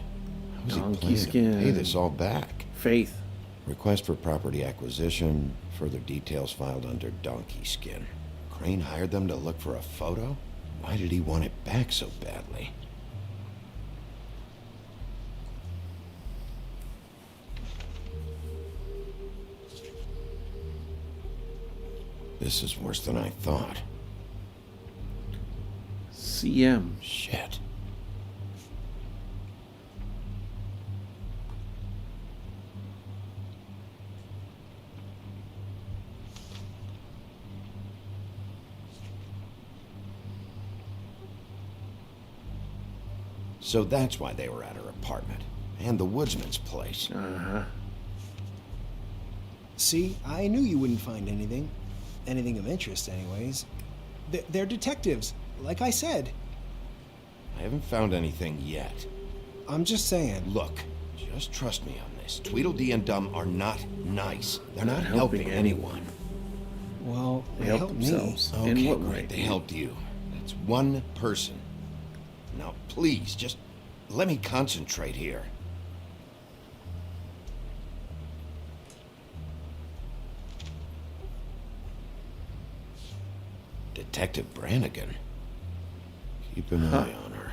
How was he Donkey planning skin. to pay this all back? Faith. Request for property acquisition. Further details filed under donkey skin. Crane hired them to look for a photo? Why did he want it back so badly? This is worse than I thought. CM. Shit. So that's why they were at her apartment. And the woodsman's place. Uh-huh. See, I knew you wouldn't find anything. Anything of interest, anyways. They're detectives, like I said. I haven't found anything yet. I'm just saying. Look, just trust me on this. Tweedledee and Dum are not nice. They're not helping anyone. Well, They they help helped themselves. me. In Okay, what great. way? They helped you. That's one person. Now, please, just let me concentrate here. Detective Brannigan. Keep an eye on her.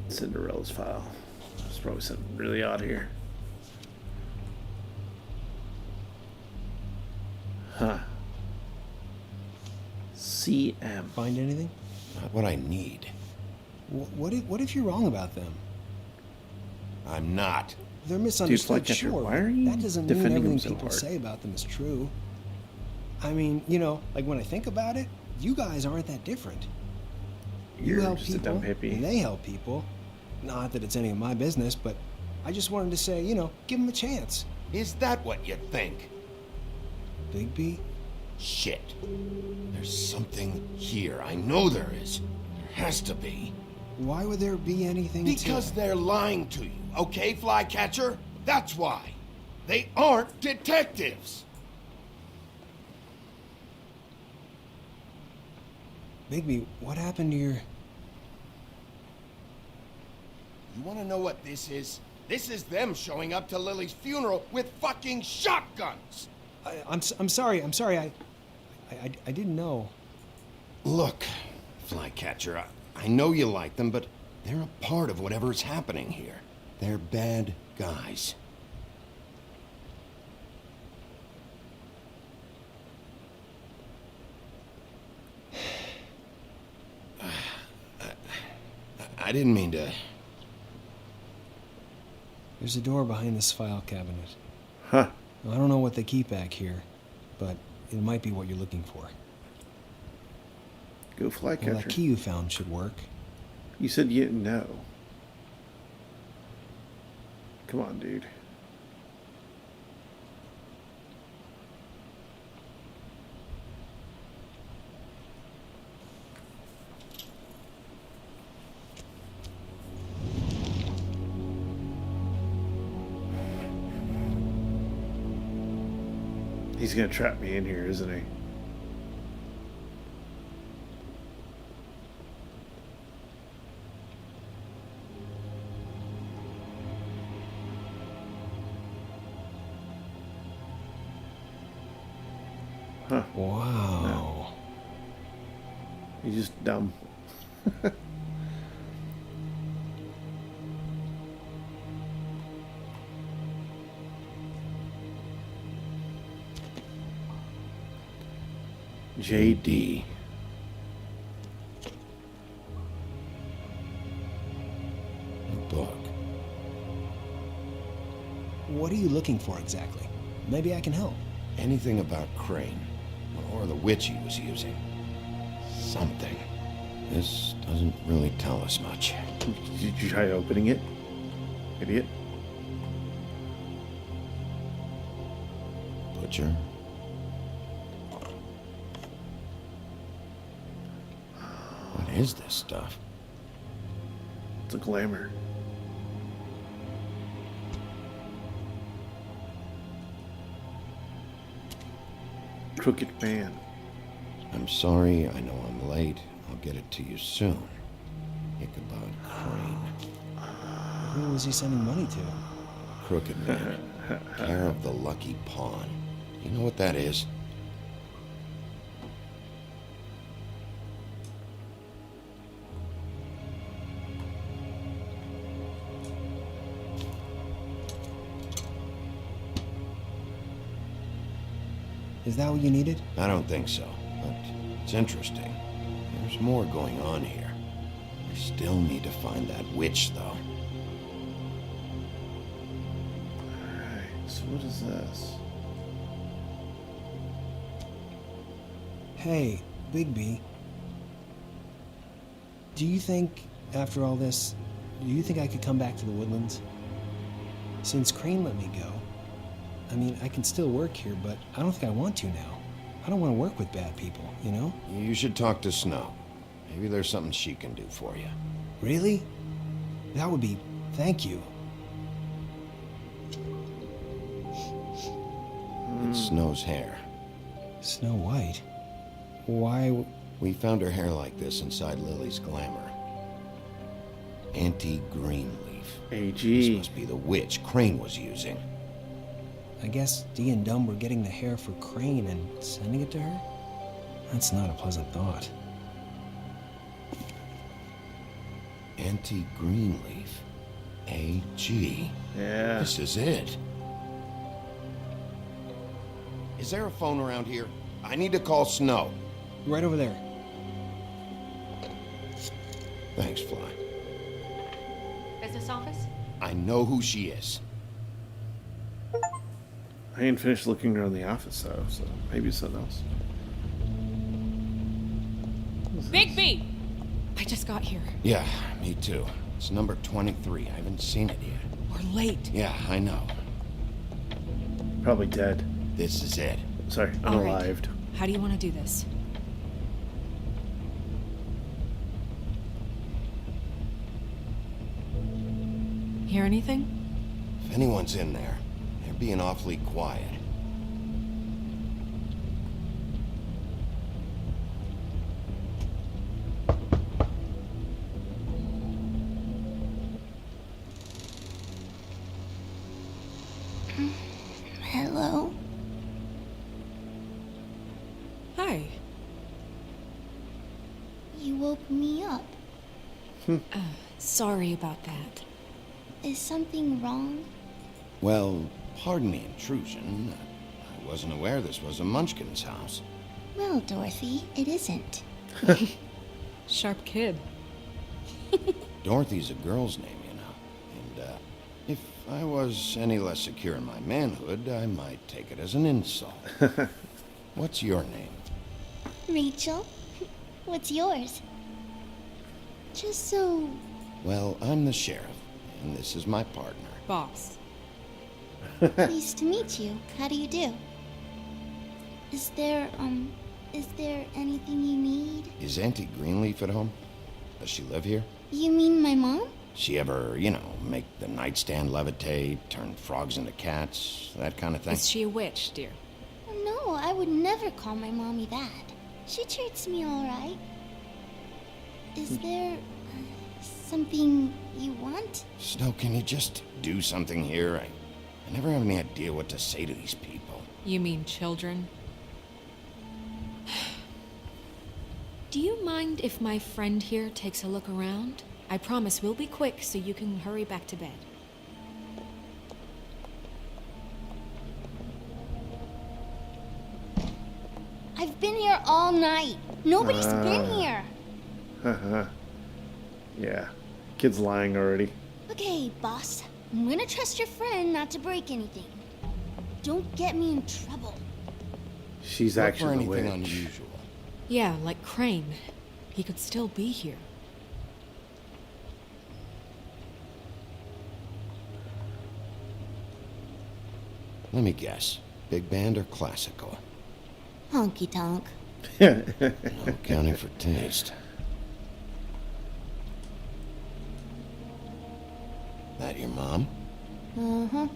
Cinderella's file. There's probably something really odd here. Huh. CM. Find anything? Not what I need. What if you're wrong about them? I'm not. They're misunderstood, Flycatcher, sure. why are but you that doesn't mean defending everything them so people hard? say about them is true. I mean, you know, like when I think about it, you guys aren't that different. You You're help just a people, dumb hippie. and they help people. Not that it's any of my business, but I just wanted to say, you know, give them a chance. Is that what you think? Bigby? Shit. There's something here. I know there is. There has to be. Why would there be anything Because they're lying to you, okay, Flycatcher? That's why. They aren't detectives. Bigby, what happened to your... You want to know what this is? This is them showing up to Lily's funeral with fucking shotguns. I'm sorry. I didn't know. Look, Flycatcher, I know you like them, but they're a part of whatever's happening here. They're bad guys. I didn't mean to... There's a door behind this file cabinet. Huh. I don't know what they keep back here, but it might be what you're looking for. Go Flycatcher. Well, that key you found should work. You said you didn't know. Come on, dude. He's gonna trap me in here, isn't he? Huh. Wow. No. He's just dumb. JD. A book. What are you looking for exactly? Maybe I can help. Anything about Crane, or the witch he was using. Something. This doesn't really tell us much. Did you try opening it? Idiot. Butcher. What is this stuff? It's a glamour. Crooked man. I'm sorry, I know I'm late. I'll get it to you soon. Ichabod Crane. Who was he sending money to? Crooked man. Care of the Lucky Pawn. You know what that is? Is that what you needed? I don't think so, but it's interesting. There's more going on here. I still need to find that witch, though. Alright, so what is this? Hey, Bigby, do you think, after all this, do you think I could come back to the Woodlands? Since Crane let me go, I mean, I can still work here, but I don't think I want to now. I don't want to work with bad people, you know? You should talk to Snow. Maybe there's something she can do for you. Really? That would be... Thank you. It's Snow's hair. Snow White? Why... We found her hair like this inside Lily's glamour. Anti-Greenleaf. AG. This must be the witch Crane was using. I guess Dee and Dumb were getting the hair for Crane and sending it to her? That's not a pleasant thought. Anti-Greenleaf. AG. Yeah. This is it. Is there a phone around here? I need to call Snow. Right over there. Thanks, Fly. Business office? I know who she is. I ain't finished looking around the office, though, so maybe it's something else. Bigby! I just got here. Yeah, me too. It's number 23. I haven't seen it yet. We're late. Yeah, I know. Probably dead. This is it. Sorry, All right. unalived. How do you want to do this? Hear anything? If anyone's in there, they're being awfully quiet. Hello? Hi. You woke me up. Sorry about that. Is something wrong? Well, pardon the intrusion. I wasn't aware this was a Munchkin's house. Well, Dorothy, it isn't. Sharp kid. Dorothy's a girl's name, you know. And, if I was any less secure in my manhood, I might take it as an insult. What's your name? Rachel? What's yours? Just so... Well, I'm the sheriff, and this is my partner. Boss. Pleased to meet you. How do you do? Is there anything you need? Is Auntie Greenleaf at home? Does she live here? You mean my mom? She ever, make the nightstand levitate, turn frogs into cats, that kind of thing? Is she a witch, dear? No, I would never call my mommy that. She treats me all right. Is there something you want? Snow, can you just do something here? I never have any idea what to say to these people. You mean children? Do you mind if my friend here takes a look around? I promise we'll be quick so you can hurry back to bed. I've been here all night. Nobody's been here. Haha. Yeah. Kid's lying already. Okay, boss. I'm gonna trust your friend not to break anything. Don't get me in trouble. She's Look for actually the anything witch. unusual. Yeah, like Crane. He could still be here. Let me guess. Big band or classical? Honky tonk. No accounting for taste. That your mom? Uh-huh.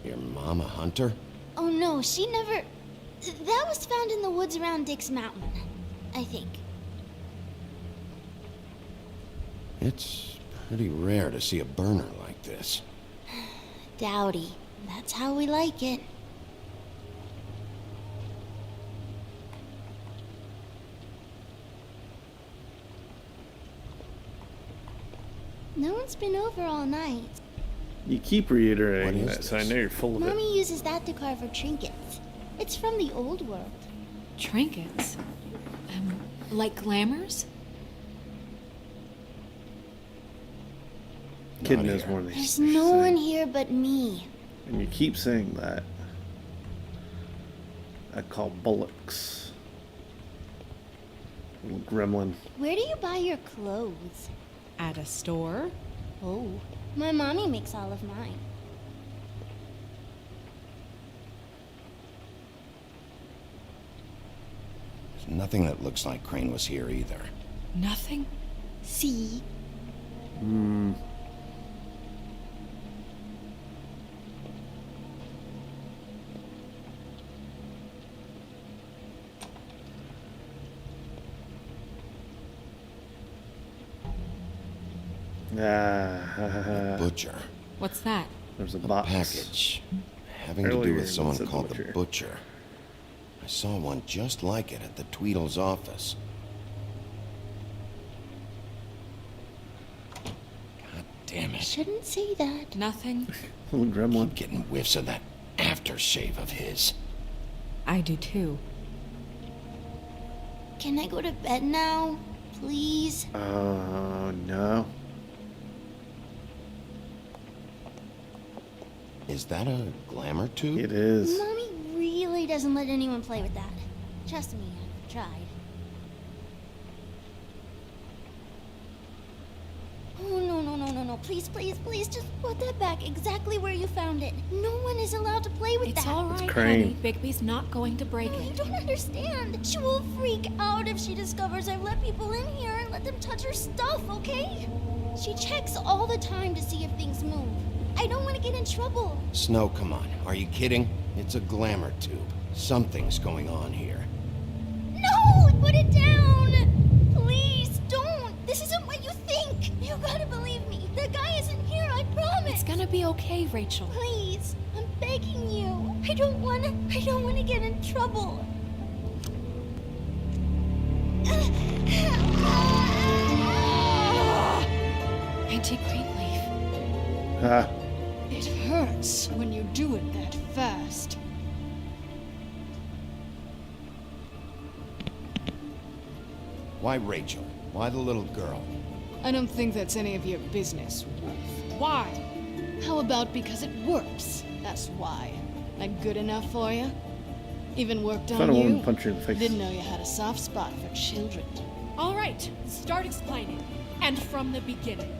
Your mom a hunter? Oh no, she never... That was found in the woods around Dick's Mountain, I think. It's pretty rare to see a burner like this. Dowdy. That's how we like it. No one's been over all night. You keep reiterating What is that, so I this? know you're full of it. Mommy uses that to carve her trinkets. It's from the old world. Trinkets? Like glamours? Kid Not knows here. more than There's she's no saying. one here but me. And you keep saying that. I call bullocks. Little gremlin. Where do you buy your clothes? At a store? Oh, my mommy makes all of mine. There's nothing that looks like Crane was here either. Nothing? See? Hmm. Butcher. What's that? There's a box. Package. Having to do Earlier, with someone it's a called the butcher. Butcher. I saw one just like it at the Tweedle's office. God damn I it. shouldn't say that. Nothing? Little gremlin. Keep getting whiffs of that aftershave of his. I do too. Can I go to bed now? Please? Oh, no. Is that a glamour tube? It is. Mommy really doesn't let anyone play with that. Trust me, I've tried. Oh, no. Please, just put that back exactly where you found it. No one is allowed to play with It's that. all right, Crane. honey. Bigby's not going to break You it. don't understand. She will freak out if she discovers I've let people in here and let them touch her stuff, okay? She checks all the time to see if things move. I don't want to get in trouble. Snow, come on. Are you kidding? It's a glamour tube. Something's going on here. No! Put it down! Please, don't! This isn't what you think! You gotta believe me. The guy isn't here, I promise! It's gonna be okay, Rachel. Please, I'm begging you. I don't wanna get in trouble. Auntie Greenleaf. Ah. It hurts when you do it that fast. Why Rachel? Why the little girl? I don't think that's any of your business, Wolf. Why? How about because it works? That's why. That good enough for you? Even worked Found on a you? woman punch her in the face. Didn't know you had a soft spot for children. All right, start explaining. And from the beginning.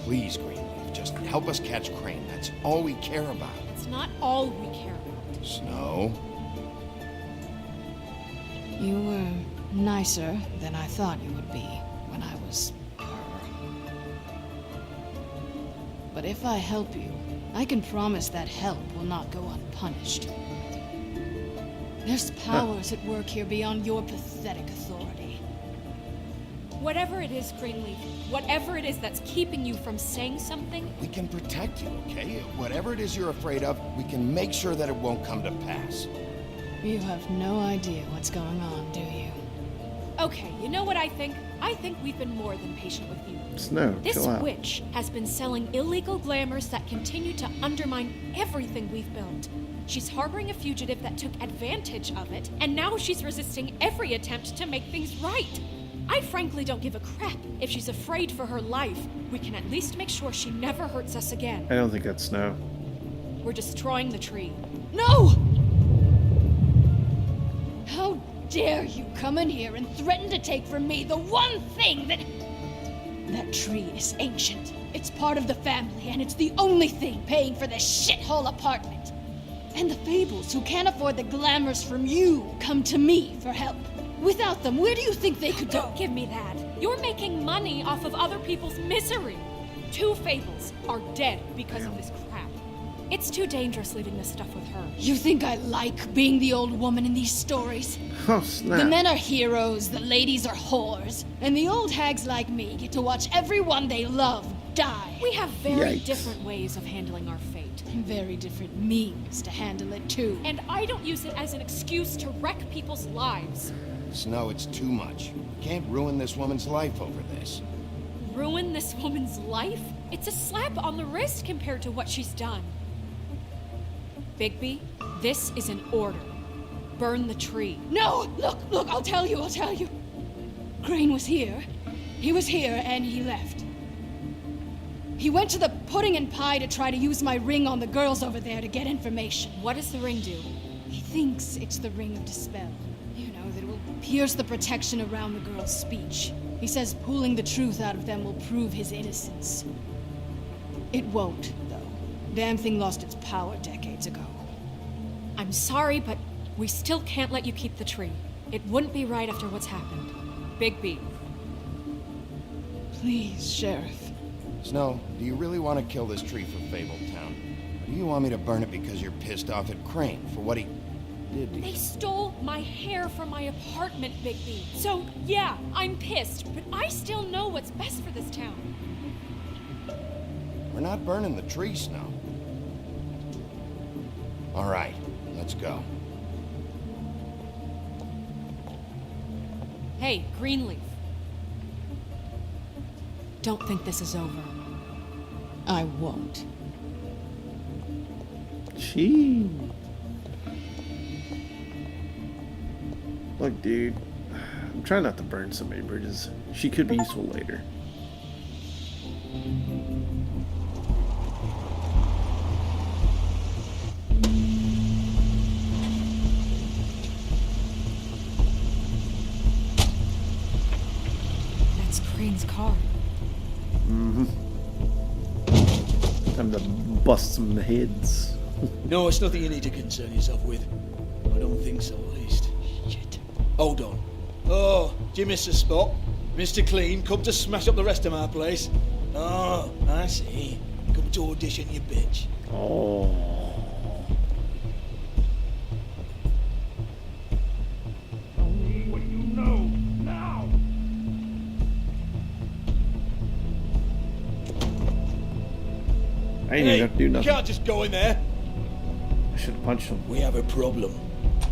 Please, Greenleaf, just help us catch Crane. That's all we care about. It's not all we care about. Snow? You were nicer than I thought you would be when I was her. But if I help you, I can promise that help will not go unpunished. There's powers at work here beyond your pathetic authority. Whatever it is, Greenleaf, whatever it is that's keeping you from saying something, We can protect you, okay? Whatever it is you're afraid of, we can make sure that it won't come to pass. You have no idea what's going on, do you? okay, you know what I think? I think we've been more than patient with you. Snow, This chill out. witch has been selling illegal glamours that continue to undermine everything we've built. She's harboring a fugitive that took advantage of it, and now she's resisting every attempt to make things right. I frankly don't give a crap if she's afraid for her life. We can at least make sure she never hurts us again. I don't think that's Snow. We're destroying the tree. No! How dare you come in here and threaten to take from me the one thing that... That tree is ancient. It's part of the family, and it's the only thing paying for this shithole apartment. And the Fables, who can't afford the glamours from you, come to me for help. Without them, where do you think they could go? Don't give me that. You're making money off of other people's misery. 2 Fables are dead because of this crap. It's too dangerous leaving this stuff with her. You think I like being the old woman in these stories? Oh, snap. The men are heroes, the ladies are whores, and the old hags like me get to watch everyone they love die. We have very Yikes. different ways of handling our fate. Very different means to handle it, too. And I don't use it as an excuse to wreck people's lives. Snow, it's too much. We can't ruin this woman's life over this. Ruin this woman's life? It's a slap on the wrist compared to what she's done. Bigby, this is an order. Burn the tree. No! Look, I'll tell you. Crane was here. He was here, and he left. He went to the pudding and pie to try to use my ring on the girls over there to get information. What does the ring do? He thinks it's the Ring of Dispel. You know, that it will pierce the protection around the girl's speech. He says pulling the truth out of them will prove his innocence. It won't, though. Damn thing lost its power decades ago. I'm sorry, but we still can't let you keep the tree. It wouldn't be right after what's happened. Bigby. Please, Sheriff. Snow, do you really want to kill this tree for Fabletown? Or do you want me to burn it because you're pissed off at Crane for what he did to you? They stole my hair from my apartment, Bigby. So, yeah, I'm pissed, but I still know what's best for this town. We're not burning the tree, Snow. All right, let's go. Hey, Greenleaf. Don't think this is over. I won't. Gee. Look, dude. I'm trying not to burn so many bridges. She could be useful later. That's Crane's car. Mm-hmm. Time to bust some heads. No, it's nothing you need to concern yourself with. I don't think so, at least. Shit. Hold on. Oh, do you miss a spot? Mr. Clean, come to smash up the rest of my place. Oh, I see. Come to audition, you bitch. Oh. Tell me what you know, now! I ain't even have to do You nothing. can't just go in there. I should have punched him. We have a problem.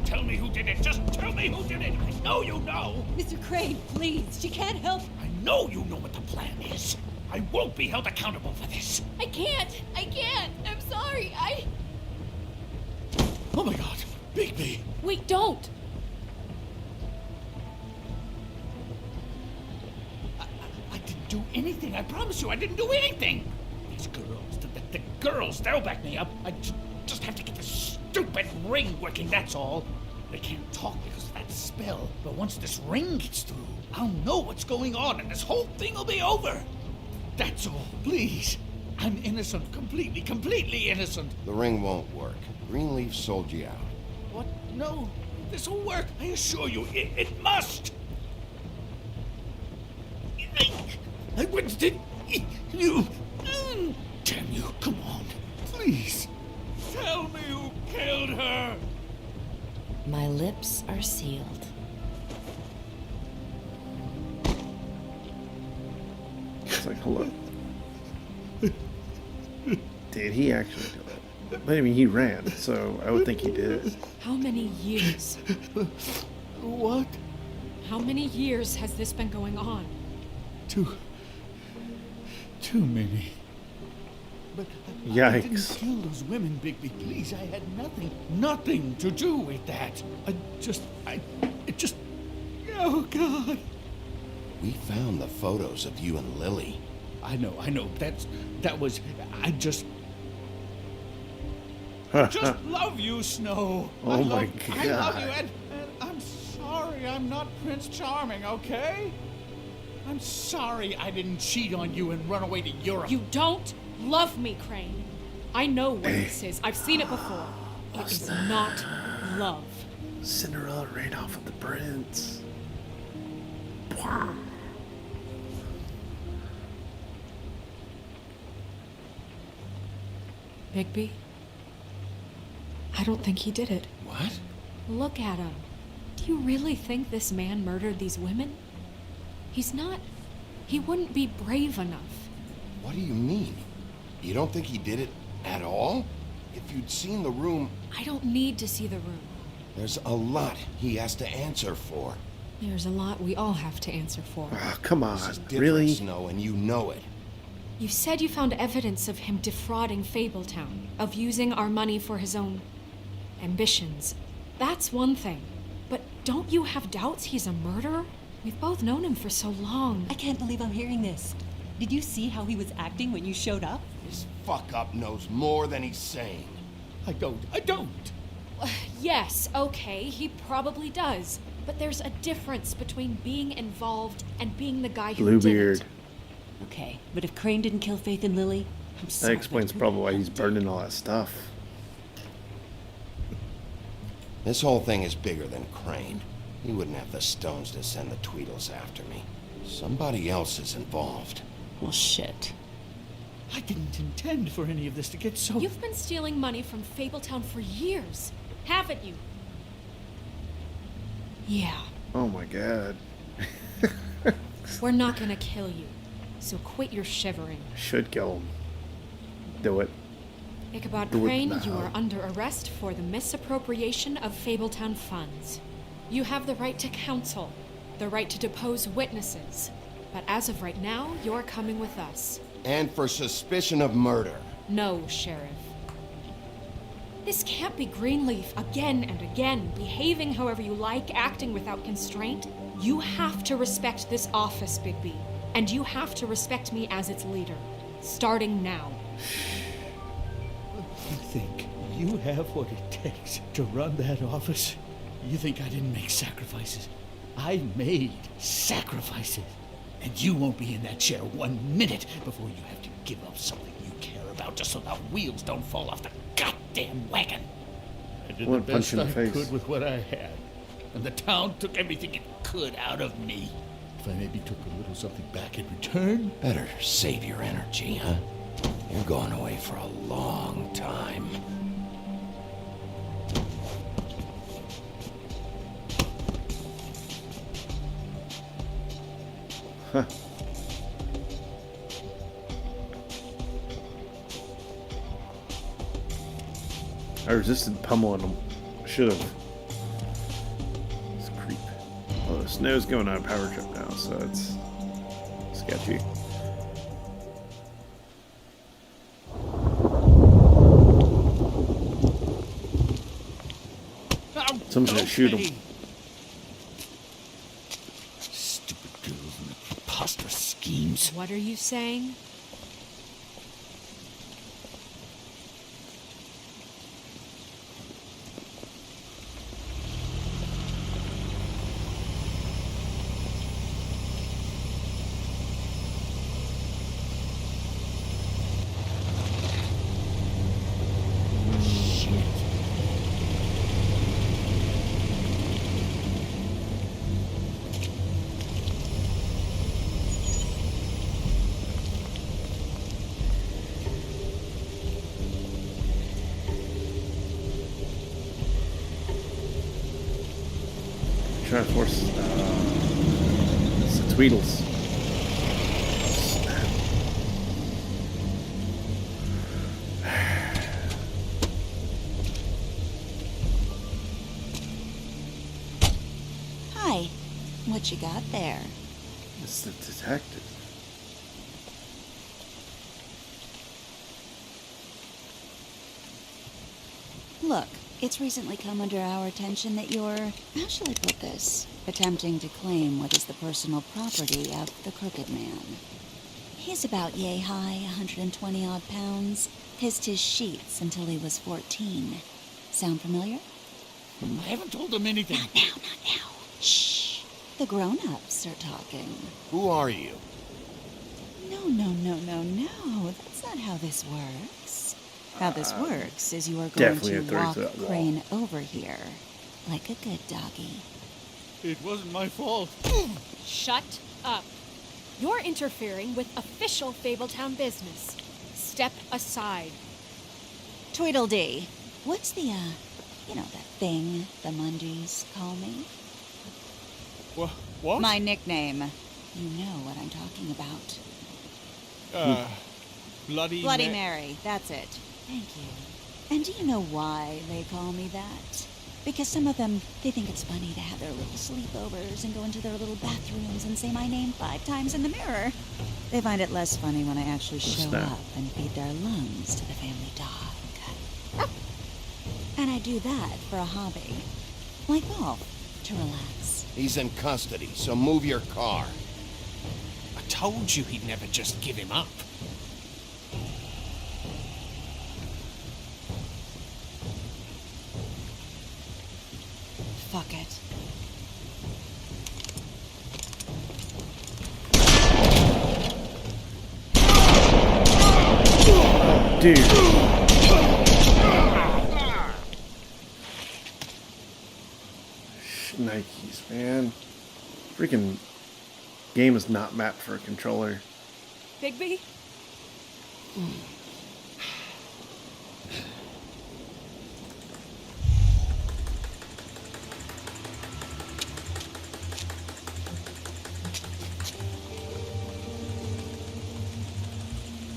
Tell me who did it. Just tell me who did it. I know you know. Mr. Crane, please. She can't help. I know you know what the plan is. I won't be held accountable for this. I can't. I'm sorry. Oh my god, Bigby. Wait, don't! I didn't do anything. I promise you, I didn't do anything. These girls, the girls, they'll back me up. I just have to get this stupid ring working, that's all. They can't talk because of that spell. But once this ring gets through, I'll know what's going on and this whole thing will be over. That's all, please. I'm innocent, completely innocent. The ring won't work. Greenleaf sold you out. What? No, this will work. I assure you, it must. I wouldn't did you. Damn you, come on. Please. Tell me who killed her. My lips are sealed. It's like, hello. Did he actually do it? But I mean, he ran, so I would think he did. How many years? What? How many years has this been going on? Too many. But I Yikes. didn't kill those women, Bigby. Please, I had nothing to do with that. Oh, God. We found the photos of you and Lily. I know. That was. I just love you, Snow. Oh I my love you, God. and I'm sorry I'm not Prince Charming, okay? I'm sorry I didn't cheat on you and run away to Europe. You don't love me, Crane. I know what this is. I've seen it before. It is not love. Cinderella ran off with the prince. Bigby? I don't think he did it. What? Look at him. Do you really think this man murdered these women? He's not. He wouldn't be brave enough. What do you mean? You don't think he did it at all? If you'd seen the room... I don't need to see the room. There's a lot he has to answer for. There's a lot we all have to answer for. Oh, come on, This is different, really? Snow, and you know it. You said you found evidence of him defrauding Fabletown, of using our money for his own ambitions. That's one thing. But don't you have doubts he's a murderer? We've both known him for so long. I can't believe I'm hearing this. Did you see how he was acting when you showed up? This fuck-up knows more than he's saying. I don't. Yes, okay, he probably does. But there's a difference between being involved and being the guy who Bluebeard. did it. Okay, but if Crane didn't kill Faith and Lily, I'm That sorry. explains probably why he's burning all that stuff. This whole thing is bigger than Crane. He wouldn't have the stones to send the Tweedles after me. Somebody else is involved. Well, shit. I didn't intend for any of this to get so... You've been stealing money from Fabletown for years, haven't you? Yeah. Oh my god. We're not gonna kill you, so quit your shivering. Should kill him. Do it. Ichabod Do it Crane, now. you are under arrest for the misappropriation of Fabletown funds. You have the right to counsel, the right to depose witnesses, but as of right now, you're coming with us. And for suspicion of murder. No, Sheriff. This can't be Greenleaf again and again, behaving however you like, acting without constraint. You have to respect this office, Bigby, and you have to respect me as its leader, starting now. You think you have what it takes to run that office? You think I didn't make sacrifices? I made sacrifices. And you won't be in that chair 1 minute before you have to give up something you care about just so the wheels don't fall off the goddamn wagon. I did One the punch best in the I face. could with what I had. And the town took everything it could out of me. If I maybe took a little something back in return... Better save your energy, huh? You're going away for a long time. Huh. I resisted pummeling him. I should have. This creep. Well, the snow's going on a power trip now, so it's sketchy. Someone's gonna shoot him. Stupid girls and their preposterous schemes. What are you saying? Trying to force it's the Tweedles. Hi. What you got there? It's the detective. Look, it's recently come under our attention that you're, how shall I put this, attempting to claim what is the personal property of the Crooked Man. He's about yay high, 120 odd pounds, pissed his sheets until he was 14. Sound familiar? I haven't told them anything. Not now, not now. Shh. The grown-ups are talking. Who are you? No. That's not how this works. How this works is you are going Definitely to have to reach walk that wall. Crane over here, like a good doggy. It wasn't my fault. Shut up. You're interfering with official Fabletown business. Step aside. Tweedledee, what's the, that thing the Mundies call me? What? My nickname. You know what I'm talking about. Bloody Mary, that's it. Thank you. And do you know why they call me that? Because some of them, they think it's funny to have their little sleepovers and go into their little bathrooms and say my name 5 times in the mirror. They find it less funny when I actually show up and feed their lungs to the family dog. And I do that for a hobby. Like golf, to relax. He's in custody, so move your car. I told you he'd never just give him up. Fuck it. Dude. Nikes, man. Freaking game is not mapped for a controller. Bigby?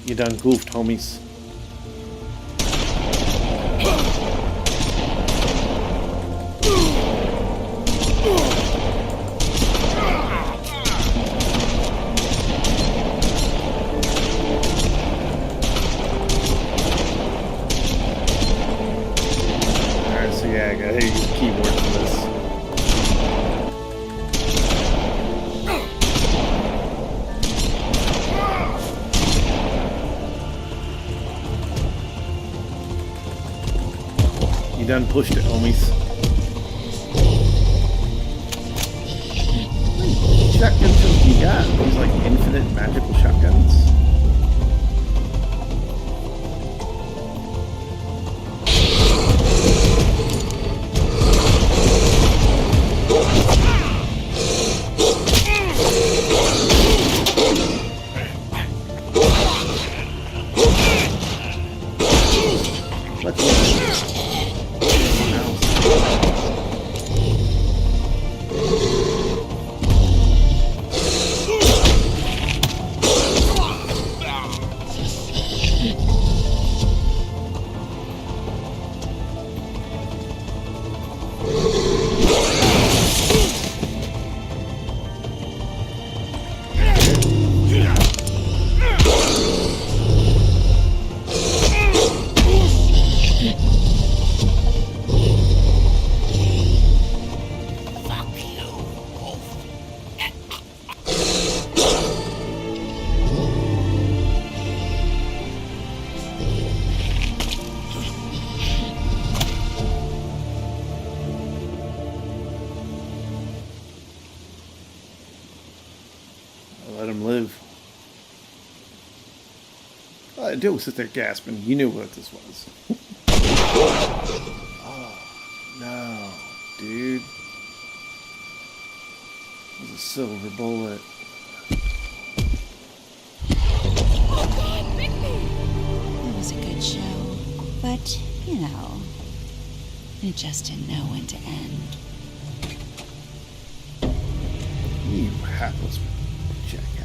You done goofed, homies. Alright, so yeah, I gotta use the keyboard for this. You done pushed it, homies. Shotguns have you got? These like infinite magical shotguns? Let him live. I do sit there gasping. You knew what this was. Oh, no, dude. It was a silver bullet. Oh God, Bigby! It was a good show, but, you know, it just didn't know when to end. You hapless jackass.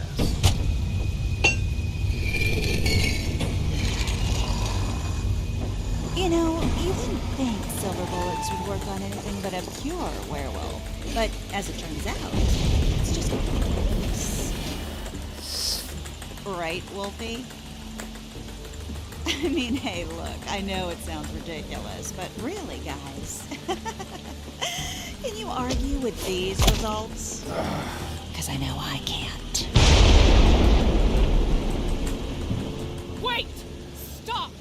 You know, you wouldn't think silver bullets would work on anything but a pure werewolf. But as it turns out, it's just right, Wolfie? I mean, hey, look, I know it sounds ridiculous, but really, guys, can you argue with these results? Because I know I can't. Wait! Stop!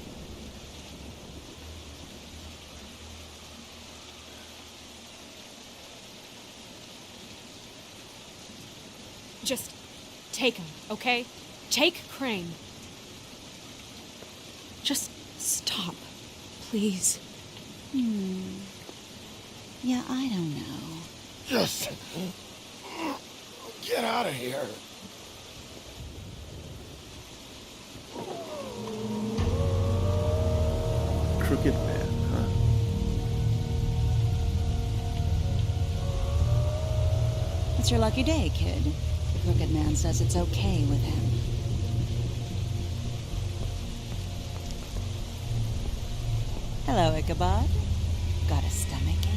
Just take him, okay? Take Crane. Just stop, please. Yeah, I don't know. Just get out of here. Crooked man, huh? It's your lucky day, kid. The crooked man says it's okay with him. Hello, Ichabod. Got a stomachache?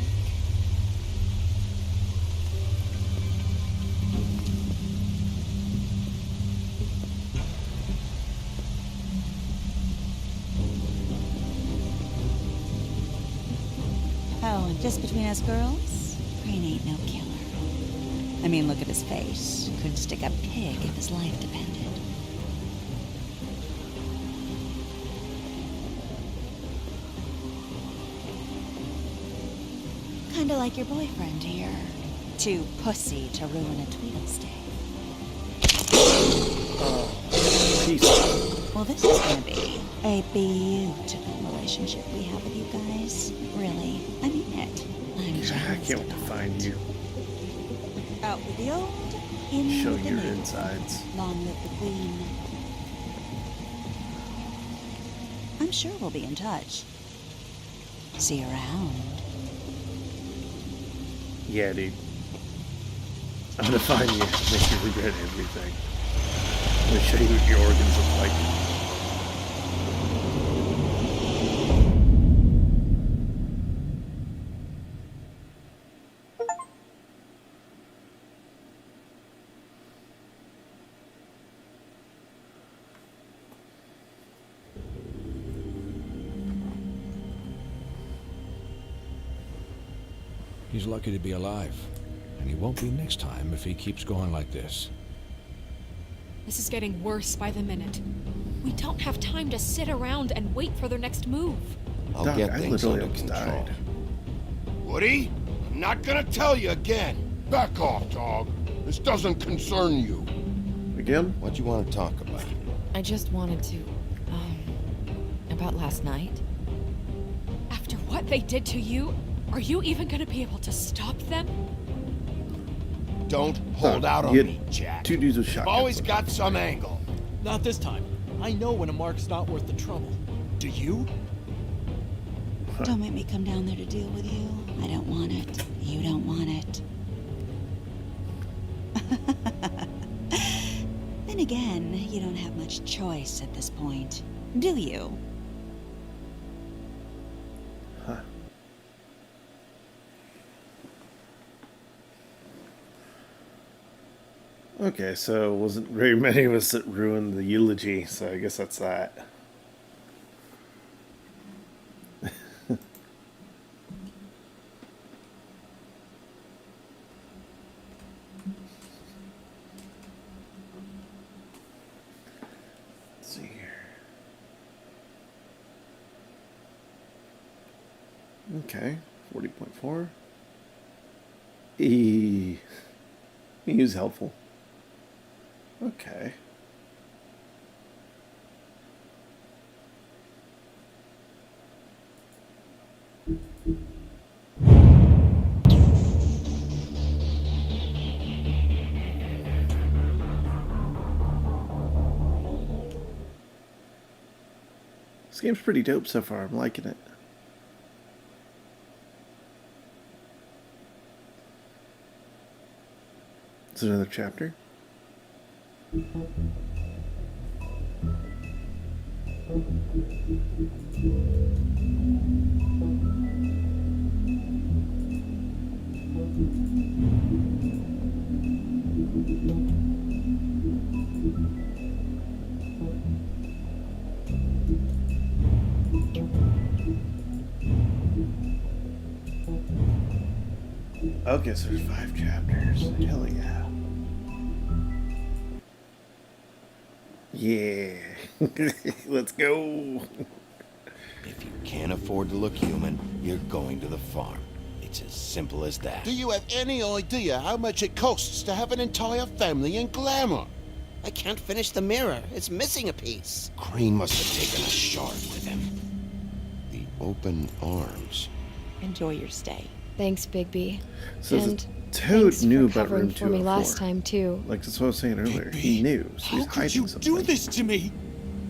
Oh, and just between us girls, Crane ain't no killer. I mean, look at his face. Could stick a pig if his life depended. Kinda like your boyfriend here. Too pussy to ruin a Tweedle stay. Well, this is gonna be a beautiful relationship we have with you guys. Really, I mean it. I'm I can't wait to find you. out with the old, in Show with the your new. insides. Long live the queen. I'm sure we'll be in touch. See you around. Yeah, dude. I'm gonna find you, make you regret everything. I'm gonna show you what your organs look like. He's lucky to be alive. And he won't be next time if he keeps going like this. This is getting worse by the minute. We don't have time to sit around and wait for their next move. I'll Doc, get I things literally under almost control. died. Woody, I'm not gonna tell you again. Back off, dog. This doesn't concern you. Again? What do you want to talk about? I just wanted to, about last night. After what they did to you, are you even gonna be able to stop them? Don't hold out on you me, Jack. Two dudes with You've shotguns. always got some angle. Not this time. I know when a mark's not worth the trouble. Do you? Don't make me come down there to deal with you. I don't want it. You don't want it. Then again, you don't have much choice at this point, do you? Huh. Okay, so it wasn't very many of us that ruined the eulogy, so I guess that's that. Let's see here. Okay, 40.4. He was helpful. Okay. This game's pretty dope so far. I'm liking it. It's another chapter. Okay, so there's 5 chapters. Hell yeah. Yeah. Let's go. If you can't afford to look human, you're going to the farm. It's as simple as that. Do you have any idea how much it costs to have an entire family in glamour? I can't finish the mirror. It's missing a piece. Crane must have taken a shard with him. The open arms. Enjoy your stay. Thanks, Bigby. So and Toad thanks knew for about covering room for me 204. last time too. Like that's what I was saying earlier. He knew. So How he's could hiding you something. do this to me?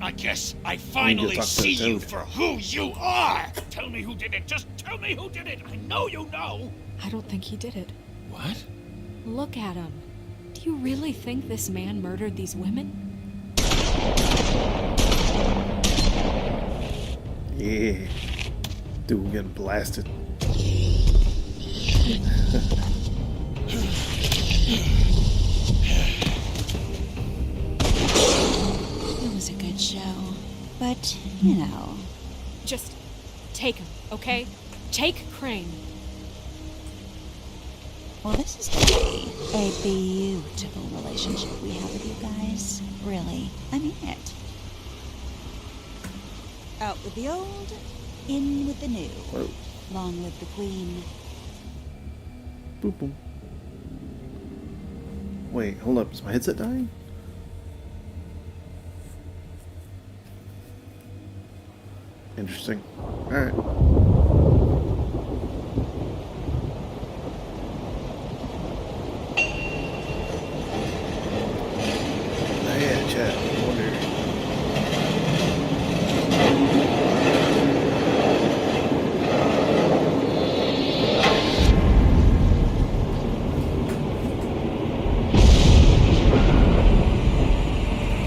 I guess I You finally go talk to see you Toad. for who you are. Tell me who did it. Just tell me who did it. I know you know. I don't think he did it. What? Look at him. Do you really think this man murdered these women? Yeah. Dude getting blasted. It was a good show. But, you know. Just take him, okay? Take Crane. Well, this is gonna be a beautiful relationship we have with you guys. Really, I mean it. Out with the old, in with the new. Whoa. Long live the queen. Boop boom. Wait, hold up. Is my headset dying? Interesting. Alright. Yeah, chat. I wonder.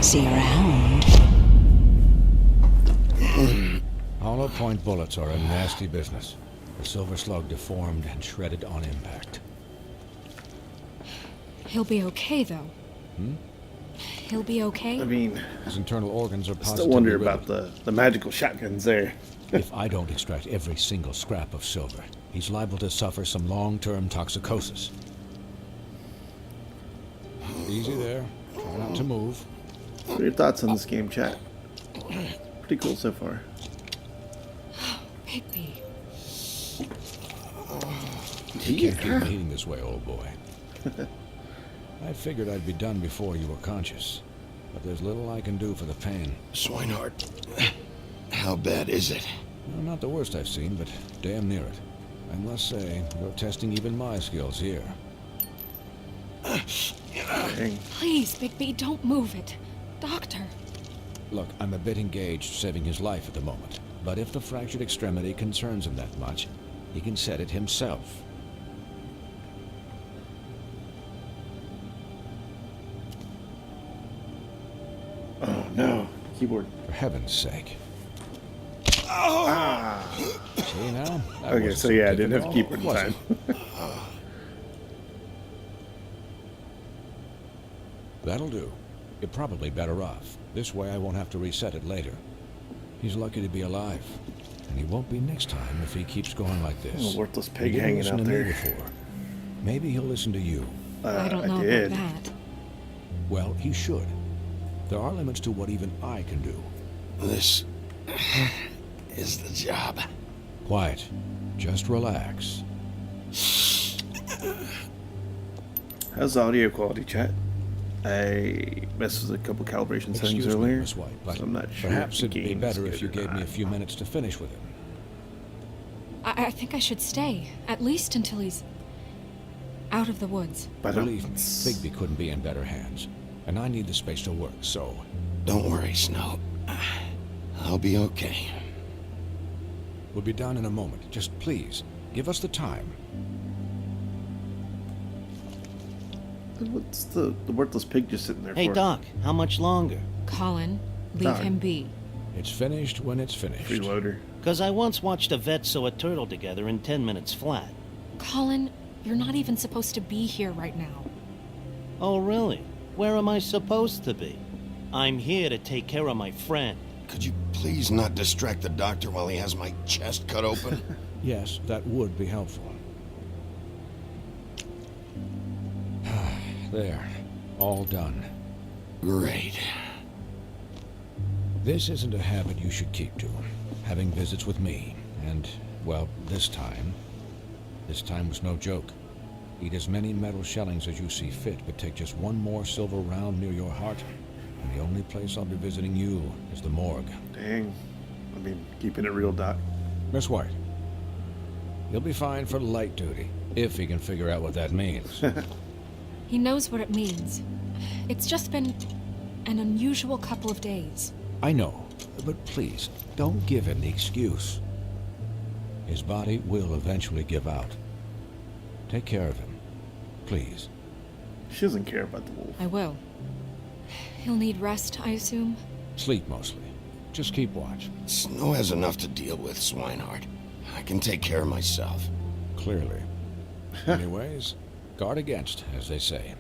See you around. Hollow point bullets are a nasty business. The silver slug deformed and shredded on impact. He'll be okay, though. Hmm? He'll be okay? I mean, his internal organs are I positively still wonder riddled. about the magical shotguns there. If I don't extract every single scrap of silver, he's liable to suffer some long-term toxicosis. Easy there. Try not to move. What are your thoughts on this game, chat? Pretty cool so far. Bigby. You can't keep eating this way, old boy. I figured I'd be done before you were conscious, but there's little I can do for the pain. Swinehart, how bad is it? Well, not the worst I've seen, but damn near it. I must say, you're testing even my skills here. Please, Bigby, don't move it. Doctor. Look, I'm a bit engaged saving his life at the moment, but if the fractured extremity concerns him that much, he can set it himself. Oh no, keyboard. For heaven's sake. Ah. See now? That Okay, wasn't so yeah, I didn't difficult, have keyboard in was time. it? That'll do. You're probably better off. This way I won't have to reset it later. He's lucky to be alive. And he won't be next time if he keeps going like this. A worthless He pig didn't hanging listen out to me there. before. Maybe he'll listen to you. I don't know did. about that. Well, he should. There are limits to what even I can do. This is the job. Quiet. Just relax. How's the audio quality, chat? I messed with a couple calibration settings Excuse me, earlier, Miss White, but so I'm not sure. perhaps if it'd the be game's better good if you or gave me not. a few minutes to finish with him. I think I should stay, at least until he's out of the woods. Believe me, Bigby couldn't be in better hands. And I need the space to work, so... Don't worry, Snow. I'll be okay. We'll be done in a moment. Just please, give us the time. What's the worthless pig just sitting there Hey, for? Doc, how much longer? Colin, leave Doc. him be. It's finished when it's finished. Freeloader. Because I once watched a vet sew a turtle together in 10 minutes flat. Colin, you're not even supposed to be here right now. Oh, really? Where am I supposed to be? I'm here to take care of my friend. Could you please not distract the doctor while he has my chest cut open? Yes, that would be helpful. There. All done. Great. This isn't a habit you should keep to. Having visits with me. And, well, this time was no joke. Eat as many metal shellings as you see fit, but take just one more silver round near your heart, and the only place I'll be visiting you is the morgue. Dang. I mean, keeping it real, Doc. Miss White, you'll be fine for light duty, if he can figure out what that means. He knows what it means. It's just been an unusual couple of days. I know, but please, don't give him the excuse. His body will eventually give out. Take care of him, please. She doesn't care about the wolf. I will. He'll need rest, I assume? Sleep mostly. Just keep watch. Snow has enough to deal with, Swinehart. I can take care of myself. Clearly. Anyways, guard against, as they say.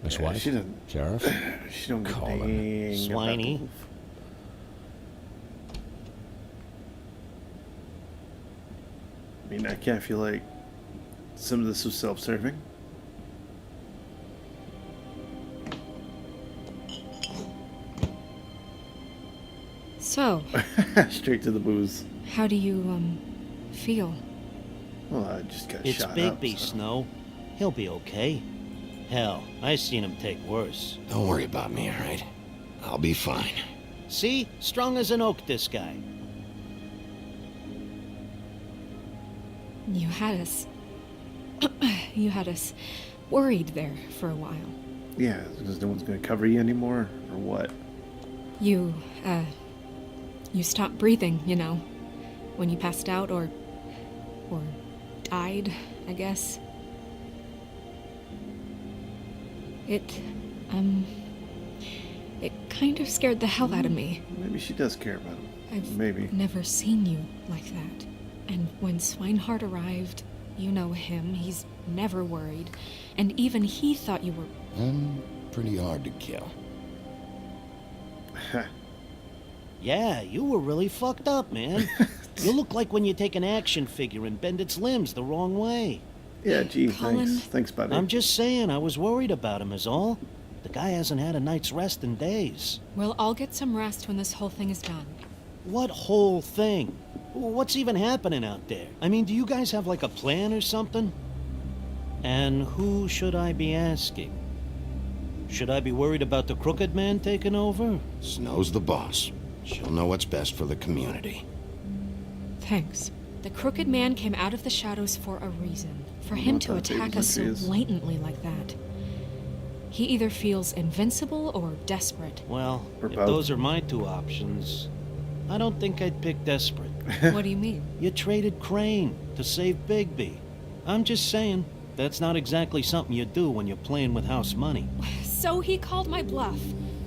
Miss Yeah, White, she doesn't- Sheriff, She don't give a call him. dang about the Swiney. wolf. I mean, I kind of feel like some of this was self-serving. So, Straight to the booze. how do you, feel? Well, I just got It's shot Bigby, up, so. Snow. He'll be okay. Hell, I seen him take worse. Don't worry about me, all right? I'll be fine. See? Strong as an oak, this guy. You had us... you had us worried there for a while. Yeah, because no one's going to cover you anymore, or what? You stopped breathing, you know, when you passed out or died, I guess. It kind of scared the hell out of me. Maybe she does care about him. I've never seen you like that. And when Swinehart arrived, you know him, he's never worried. And even he thought you were... I'm pretty hard to kill. Yeah, you were really fucked up, man. You look like when you take an action figure and bend its limbs the wrong way. Yeah, gee, Colin. thanks. Thanks, buddy. I'm just saying, I was worried about him is all. The guy hasn't had a night's rest in days. We'll all get some rest when this whole thing is done. What whole thing? What's even happening out there? I mean, do you guys have like a plan or something? And who should I be asking? Should I be worried about the Crooked Man taking over? Snow's the boss. She'll know what's best for the community. Thanks. The Crooked Man came out of the shadows for a reason. For him to attack us so blatantly like that. He either feels invincible or desperate. Well, if those are my two options, I don't think I'd pick desperate. What do you mean? You traded Crane to save Bigby. I'm just saying, that's not exactly something you do when you're playing with house money. So he called my bluff.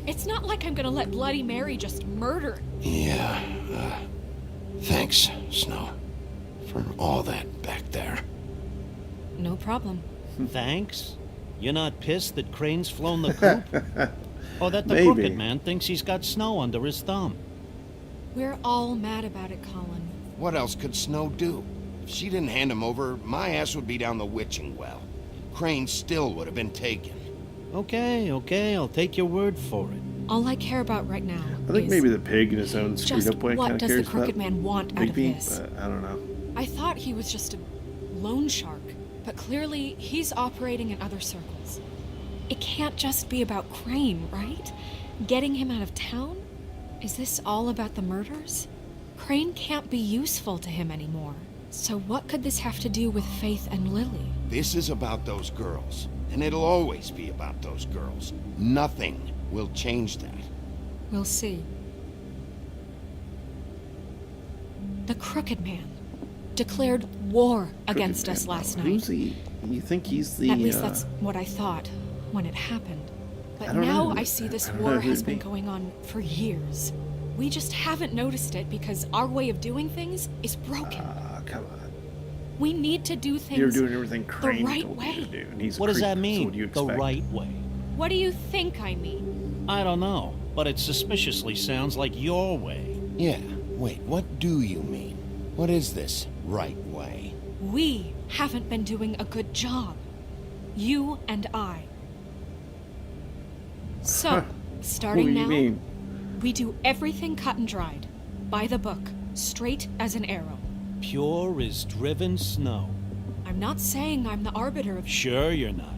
It's not like I'm gonna let Bloody Mary just murder. Yeah, thanks, Snow, for all that back there. No problem. Thanks? You're not pissed that Crane's flown the coop? Or that the Maybe. Crooked Man thinks he's got Snow under his thumb? We're all mad about it, Colin. What else could Snow do? If she didn't hand him over, my ass would be down the witching well. Crane still would have been taken. Okay, I'll take your word for it. All I care about right now I think is maybe the pig in his own screwed just up way what kind of does the cares Crooked about Man want out of Bigby, this? but I don't know. I thought he was just a loan shark, but clearly he's operating in other circles. It can't just be about Crane, right? Getting him out of town? Is this all about the murders? Crane can't be useful to him anymore. So what could this have to do with Faith and Lily? This is about those girls, and it'll always be about those girls. Nothing will change that. We'll see. The Crooked Man declared war against us last night. Who's he? You think he's the... At least that's what I thought when it happened. But I don't now know. I see this I don't know war who has it'd been be. going on for years. We just haven't noticed it because our way of doing things is broken. Come on. We need to do things You're doing everything the Crane right told way. you to do, and he's a What does creep, that so mean, what do you the expect? right way? What do you think I mean? I don't know, but it suspiciously sounds like your way. Yeah, wait, what do you mean? What is this right way? We haven't been doing a good job. You and I. So, starting What do you now, mean? we do everything cut and dried. By the book. Straight as an arrow. Pure as driven snow. I'm not saying I'm the arbiter of... Sure you're not.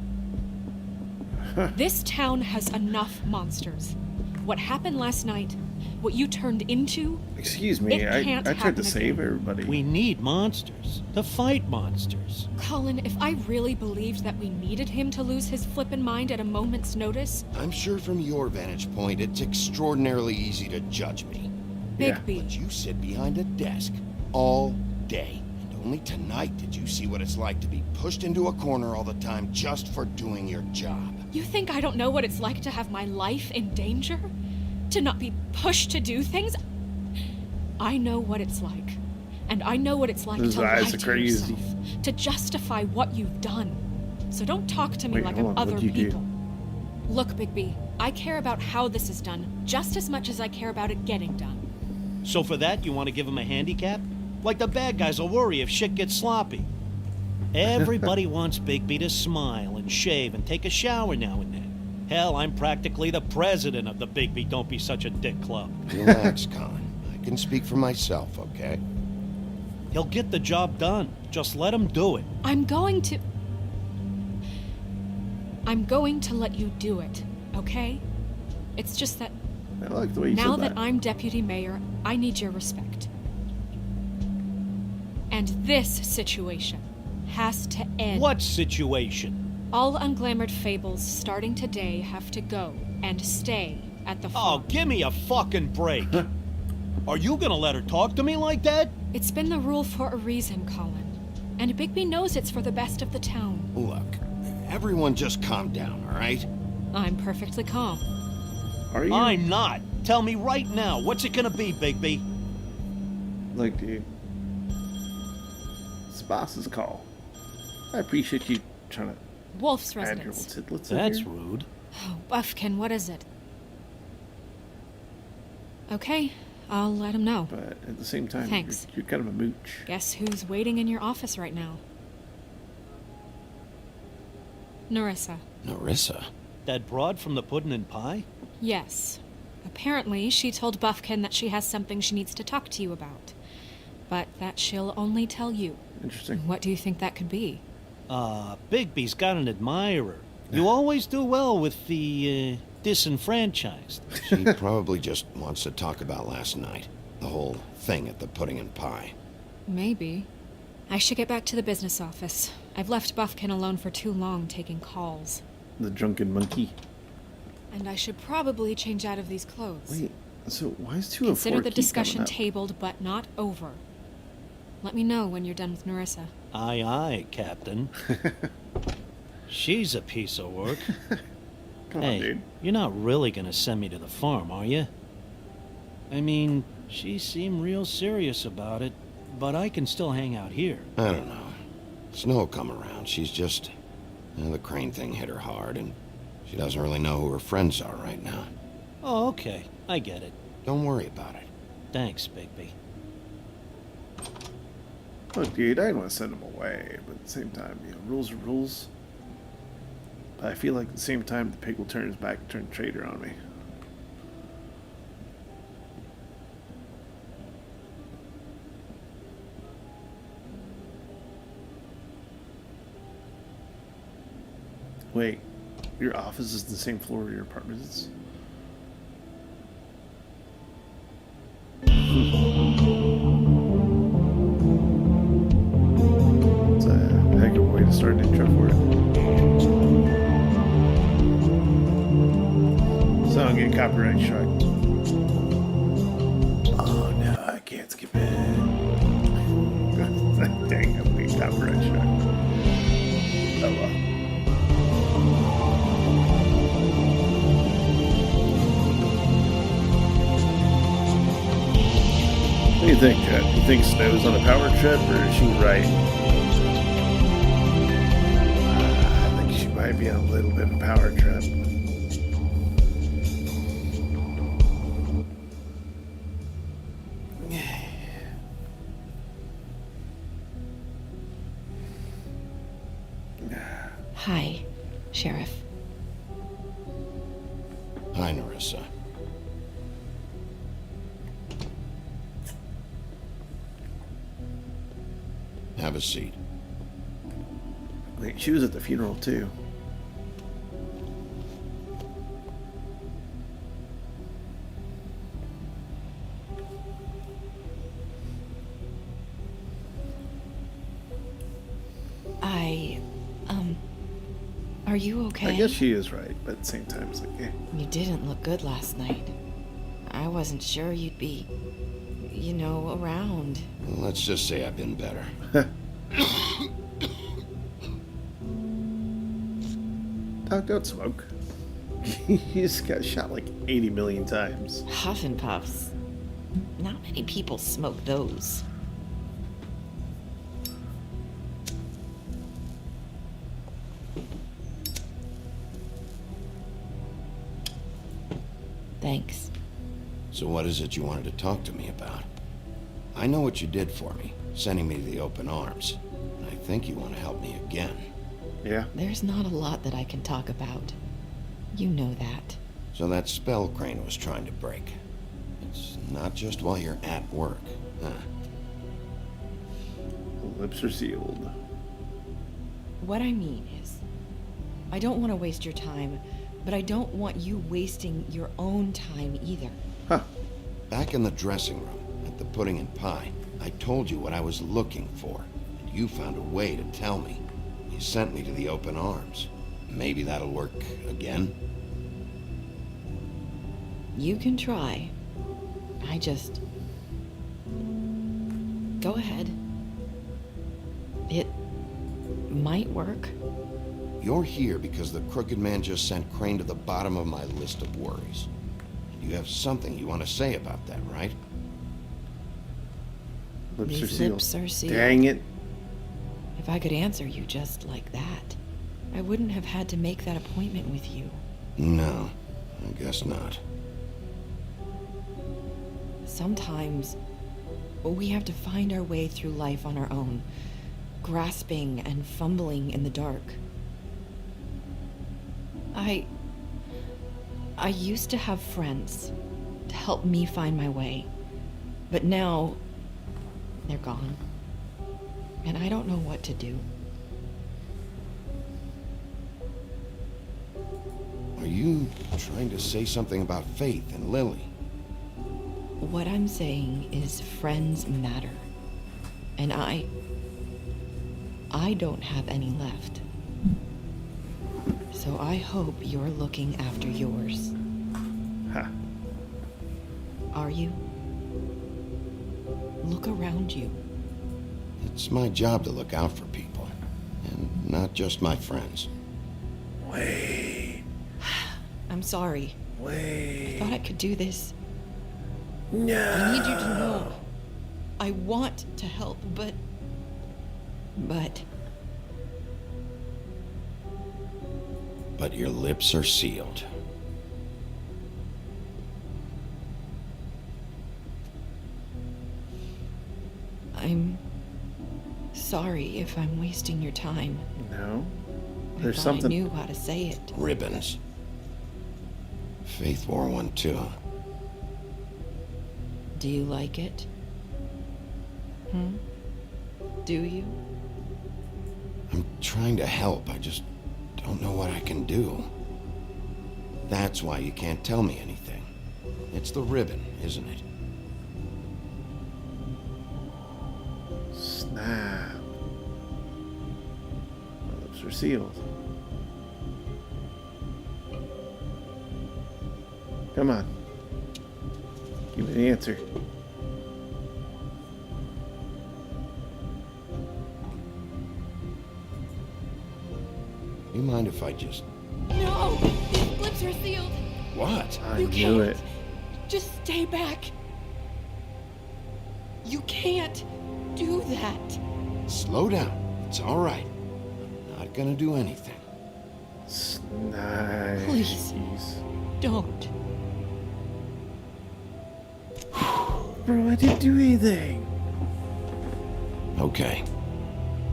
This town has enough monsters. What happened last night, what you turned into... Excuse me, it I can't tried happen to save again. everybody. We need monsters. To fight monsters. Colin, if I really believed that we needed him to lose his flippin' mind at a moment's notice... I'm sure from your vantage point, it's extraordinarily easy to judge me. Bigby. But you sit behind a desk all day. And only tonight did you see what it's like to be pushed into a corner all the time just for doing your job. You think I don't know what it's like to have my life in danger? To not be pushed to do things? I know what it's like. And I know what it's like His to lie eyes are to crazy. yourself, to justify what you've done. So don't talk to me Wait, like hold I'm on, other what'd you do? people. Look, Bigby, I care about how this is done just as much as I care about it getting done. So for that, you want to give him a handicap? Like the bad guys will worry if shit gets sloppy. Everybody wants Bigby to smile and shave and take a shower now and then. Hell, I'm practically the president of the Bigby Don't Be Such a Dick Club. Relax, Colin. I can speak for myself, okay? He'll get the job done. Just let him do it. I'm going to... I'm going to let you do it, okay? It's just that I like the way you now said that I'm deputy mayor, I need your respect. And this situation has to end. What situation? All unglamored fables starting today have to go and stay at the farm. Oh, give me a fucking break. Are you gonna let her talk to me like that? It's been the rule for a reason, Colin. And Bigby knows it's for the best of the town. Look, everyone just calm down, all right? I'm perfectly calm. Are you? I'm not. Tell me right now, what's it gonna be, Bigby? Look, dude. It's the boss's call. I appreciate you trying to Wolf's add your residence. little tidlets in That's here. rude. Oh, Buffkin, what is it? Okay, I'll let him know. But at the same time, Thanks. you're kind of a mooch. Guess who's waiting in your office right now? Narissa. Narissa? That broad from the puddin' and pie? Yes. Apparently, she told Buffkin that she has something she needs to talk to you about. But that she'll only tell you. Interesting. What do you think that could be? Bigby's got an admirer. You always do well with the, disenfranchised. She probably just wants to talk about last night. The whole thing at the pudding and pie. Maybe. I should get back to the business office. I've left Buffkin alone for too long taking calls. The drunken monkey. And I should probably change out of these clothes. Wait, so why is 2 and 4 Consider the keep discussion coming up? tabled, but not over. Let me know when you're done with Narissa. Aye, aye, Captain. She's a piece of work. Come Hey, on, dude. you're not really gonna send me to the farm, are you? I mean, she seemed real serious about it, but I can still hang out here. I don't know. Snow come around. She's just... the crane thing hit her hard, and she doesn't really know who her friends are right now. Oh, okay. I get it. Don't worry about it. Thanks, Bigby. Look, dude, I don't want to send him away, but at the same time, rules are rules. But I feel like at the same time, the pig will turn his back and turn traitor on me. Wait, your office is the same floor where your apartment is? It's a heck of a way to start an intro for it. Song get copyright struck. Oh no, I can't skip it. Dang, I'm getting copyright struck. Oh well. What do you think, Jet? You think Snow's on a power trip, or is she right? I think she might be on a little bit of a power trip. Hi, Sheriff. Hi, Narissa. Have a seat. Wait, she was at the funeral too. Are you okay? I guess she is right, but at the same time, it's like, eh. You didn't look good last night. I wasn't sure you'd be, around. Let's just say I've been better. Doc, don't smoke. You just got shot like 80 million times. Huff and puffs. Not many people smoke those. Thanks. So what is it you wanted to talk to me about? I know what you did for me, sending me to the open arms. And I think you want to help me again. Yeah? There's not a lot that I can talk about. You know that. So that spell Crane was trying to break. It's not just while you're at work, huh? Lips are sealed. What I mean is, I don't want to waste your time, but I don't want you wasting your own time either. Huh. Back in the dressing room, at the pudding and pie, I told you what I was looking for, and you found a way to tell me. You sent me to the open arms. Maybe that'll work again? You can try. Go ahead. It might work. You're here because the crooked man just sent Crane to the bottom of my list of worries. You have something you want to say about that, right? Lips These are sealed. lips are sealed. Dang it. If I could answer you just like that, I wouldn't have had to make that appointment with you. No, I guess not. Sometimes we have to find our way through life on our own, grasping and fumbling in the dark. I used to have friends to help me find my way, but now they're gone, and I don't know what to do. Are you trying to say something about Faith and Lily? What I'm saying is friends matter, and I don't have any left. So I hope you're looking after yours. Huh. Are you? Look around you. It's my job to look out for people, and not just my friends. Wait. I'm sorry. Wait. I thought I could do this. No. I need you to know. I want to help, but... But your lips are sealed. I'm sorry if I'm wasting your time. No. I There's thought something. I knew how to say it. Ribbons. Faith wore one too. Do you like it? Do you? I'm trying to help. I just don't know what I can do. That's why you can't tell me anything. It's the ribbon, isn't it? Snap. My lips are sealed. Come on. Give me the answer. You mind if I just... No! These lips are sealed! What? I You knew can't. it. Just stay back! You can't do that! Slow down. It's all right. I'm not gonna do anything. Nice. Please. Don't. Bro, I didn't do anything. Okay.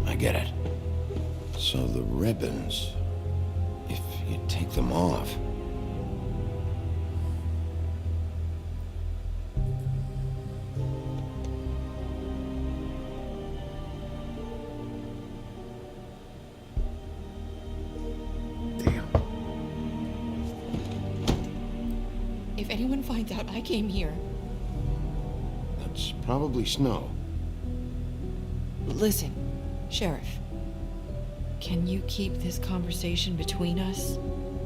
I get it. So the ribbons, if you take them off... Damn. If anyone finds out I came here, That's probably snow. listen, Sheriff. Can you keep this conversation between us?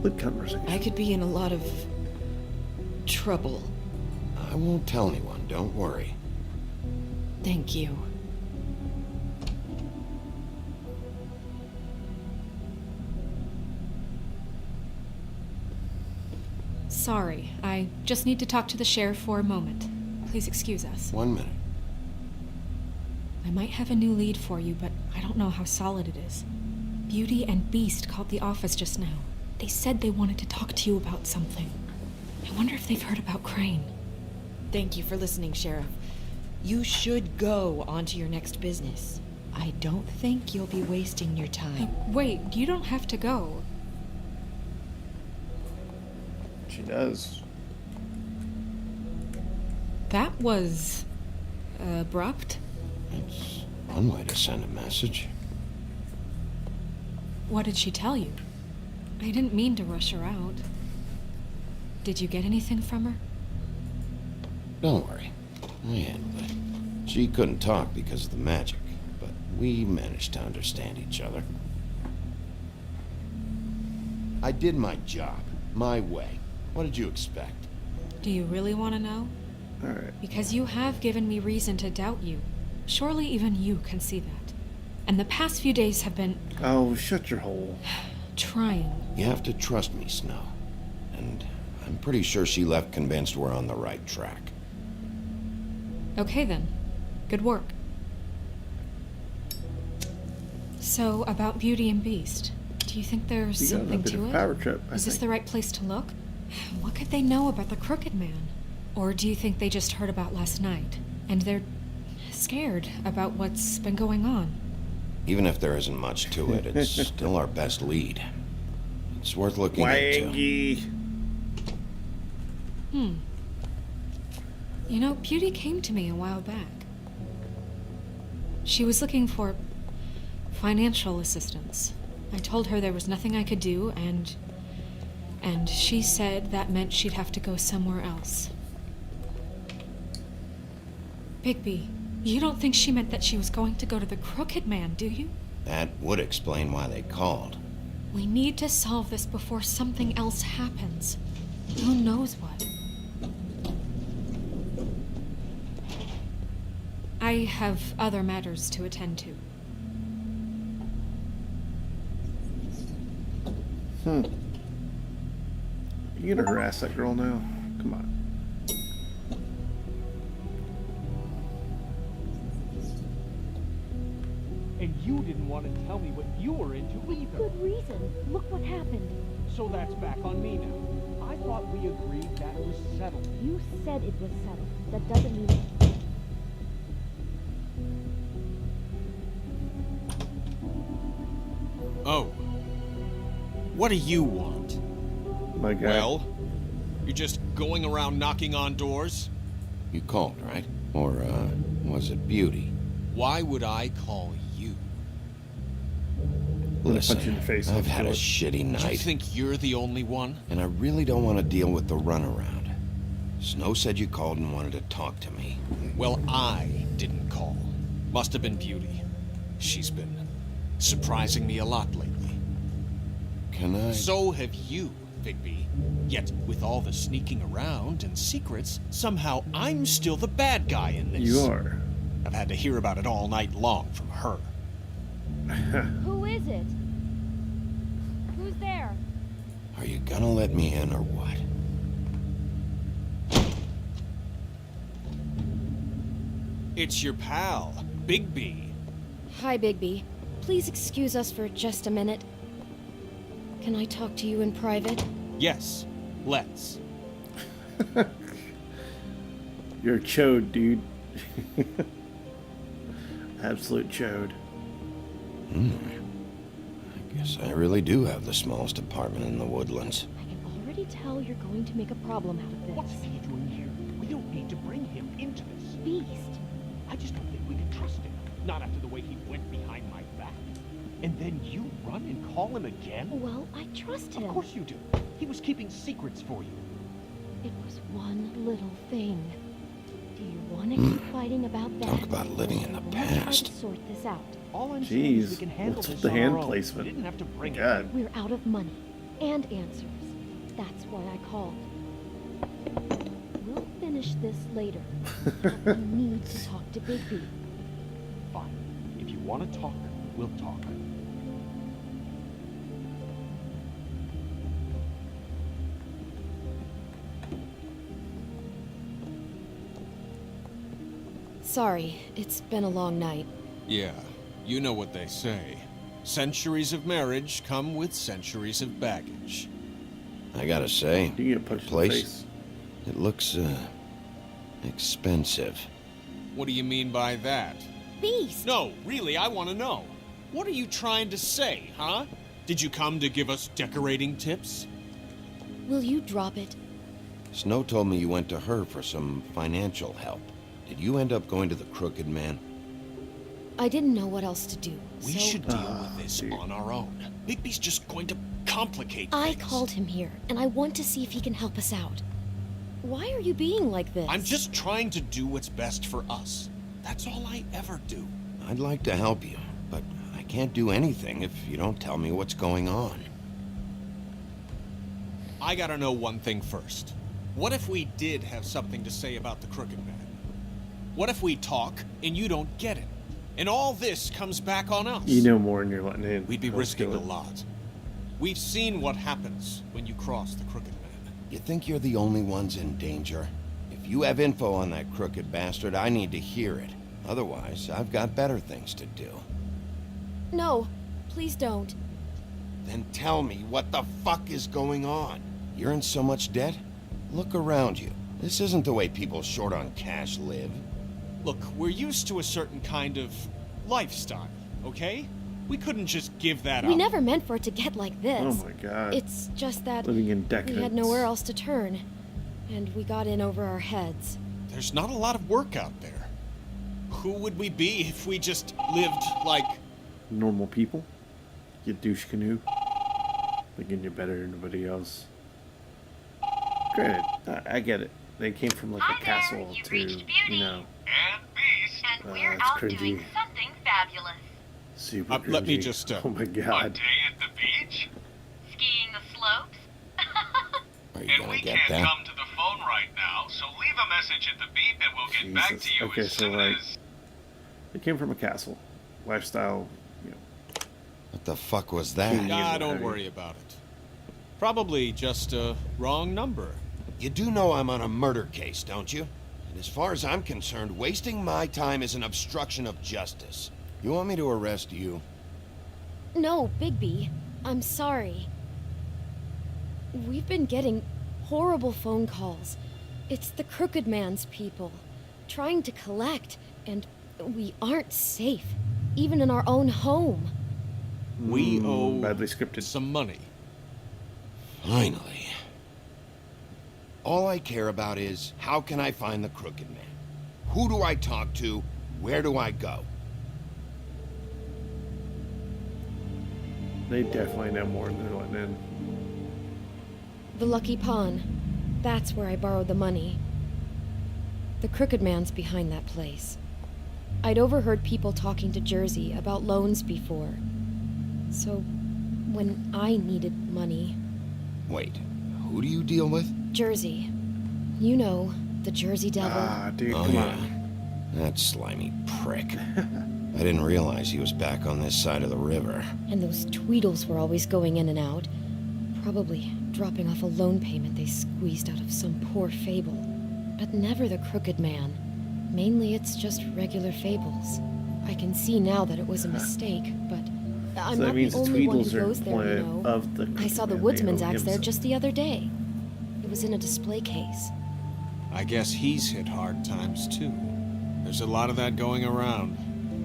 What conversation? I could be in a lot of trouble. I won't tell anyone, don't worry. Thank you. Sorry, I just need to talk to the sheriff for a moment. Please excuse us. 1 minute. I might have a new lead for you, but I don't know how solid it is. Beauty and Beast called the office just now. They said they wanted to talk to you about something. I wonder if they've heard about Crane. Thank you for listening, Sheriff. You should go on to your next business. I don't think you'll be wasting your time. Wait, you don't have to go. She does. That was... abrupt? It's one way to send a message. What did she tell you? I didn't mean to rush her out. Did you get anything from her? Don't worry. I handled it. She couldn't talk because of the magic, but we managed to understand each other. I did my job, my way. What did you expect? Do you really want to know? Alright. Because you have given me reason to doubt you. Surely even you can see that. And the past few days have been... Oh, shut your hole. trying. You have to trust me, Snow. And I'm pretty sure she left convinced we're on the right track. Okay then. Good work. So, about Beauty and Beast. Do you think there's We got a something bit to of it? power trip, I Is this think. the right place to look? What could they know about the Crooked Man? Or do you think they just heard about last night, and they're scared about what's been going on? Even if there isn't much to it, it's still our best lead. It's worth looking into. Wangy. You know, Beauty came to me a while back. She was looking for financial assistance. I told her there was nothing I could do, and she said that meant she'd have to go somewhere else. Bigby, you don't think she meant that she was going to go to the Crooked Man, do you? That would explain why they called. We need to solve this before something else happens. Who knows what? I have other matters to attend to. You gonna harass that girl now? Come on. And you didn't want to tell me what you were into either. Good reason. Look what happened. So that's back on me now. I thought we agreed that was settled. You said it was settled. That doesn't mean it. Oh. What do you want? My guy. Well, you're just going around knocking on doors? You called, right? Or, was it Beauty? Why would I call you? I'm gonna punch you in the face. I've had a I'll do it. shitty Do you night, think you're the only one? and I really don't want to deal with the runaround. Snow said you called and wanted to talk to me. Well, I didn't call. Must have been Beauty. She's been surprising me a lot lately. Can I... So have you, Bigby. Yet, with all the sneaking around and secrets, somehow I'm still the bad guy in this. You are. I've had to hear about it all night long from her. Who is it? Who's there? Are you gonna let me in or what? It's your pal, Bigby. Hi, Bigby. Please excuse us for just a minute. Can I talk to you in private? Yes, let's. You're a chode, dude. Absolute chode. I guess I really do have the smallest apartment in the woodlands. I can already tell you're going to make a problem out of this. What's he doing here? We don't need to bring him into this. Beast. I just don't think we can trust him. Not after the way he went behind my back. And then you run and call him again? Well, I trust him. Of course you do. He was keeping secrets for you. It was one little thing. Do you want to keep fighting about that? Talk about living in the We'll try past. to sort this out. All I'm saying is we Jeez, can handle what's this with the on hand our own. placement? We didn't have to bring him. God. We're out of money and answers. That's why I called. We'll finish this later. You need to talk to Bigby. Fine. If you want to talk, we'll talk. Sorry, it's been a long night. Yeah, you know what they say. Centuries of marriage come with centuries of baggage. I gotta say, You get punched the in the place, face. it looks, expensive. What do you mean by that? Beast! No, really, I want to know. What are you trying to say, huh? Did you come to give us decorating tips? Will you drop it? Snow told me you went to her for some financial help. Did you end up going to the Crooked Man? I didn't know what else to do. We so should deal with this on our own. Bigby's just going to complicate I things. called him here, and I want to see if he can help us out. Why are you being like this? I'm just trying to do what's best for us. That's all I ever do. I'd like to help you, but I can't do anything if you don't tell me what's going on. I gotta know one thing first. What if we did have something to say about the Crooked Man? What if we talk and you don't get it? And all this comes back on us? You know more than you're letting in. We'd be Let's risking do a it. lot. We've seen what happens when you cross the Crooked Man. You think you're the only ones in danger? If you have info on that crooked bastard, I need to hear it. Otherwise, I've got better things to do. No, please don't. Then tell me what the fuck is going on? You're in so much debt? Look around you. This isn't the way people short on cash live. Look, we're used to a certain kind of lifestyle, okay? We couldn't just give that We up. never meant for it to get like this. Oh my god. It's just that Living in we decadence. had nowhere else to turn, and we got in over our heads. There's not a lot of work out there. Who would we be if we just lived like... Normal people? You douche canoe? Thinking you're better than everybody else. Granted, I get it. They came from like a castle to, you know... And we're it's out cringy. doing something fabulous. Super let me cringy. just, Oh my god. at the beach? Skiing the slopes? Are you gonna get that? come to the phone right now, so leave a message at the beep and we'll get Jesus. Okay, so like... They came from a castle. Lifestyle, you know... What the fuck was that? Ah, don't worry about it. Probably just a wrong number. You do know I'm on a murder case, don't you? And as far as I'm concerned, wasting my time is an obstruction of justice. You want me to arrest you? No, Bigby, I'm sorry. We've been getting horrible phone calls. It's the Crooked Man's people, trying to collect, and we aren't safe, even in our own home. We owe badly scripted. some money. Finally. All I care about is, how can I find the Crooked Man? Who do I talk to? Where do I go? They definitely know more than they're letting in. The Lucky Pawn. That's where I borrowed the money. The Crooked Man's behind that place. I'd overheard people talking to Jersey about loans before. So, when I needed money... Wait, who do you deal with? Jersey. You know, the Jersey Devil. Ah, dude, Oh, come yeah. on. That slimy prick. I didn't realize he was back on this side of the river. And those Tweedles were always going in and out. Probably dropping off a loan payment they squeezed out of some poor fable. But never the Crooked Man. Mainly it's just regular fables. I can see now that it was a mistake, but I'm So that not means the the only one Tweedles who are goes there, you employed know. of the I Crooked saw the Man. They woodsman's owe axe him there some. just the other day. It was in a display case. I guess he's hit hard times too. There's a lot of that going around.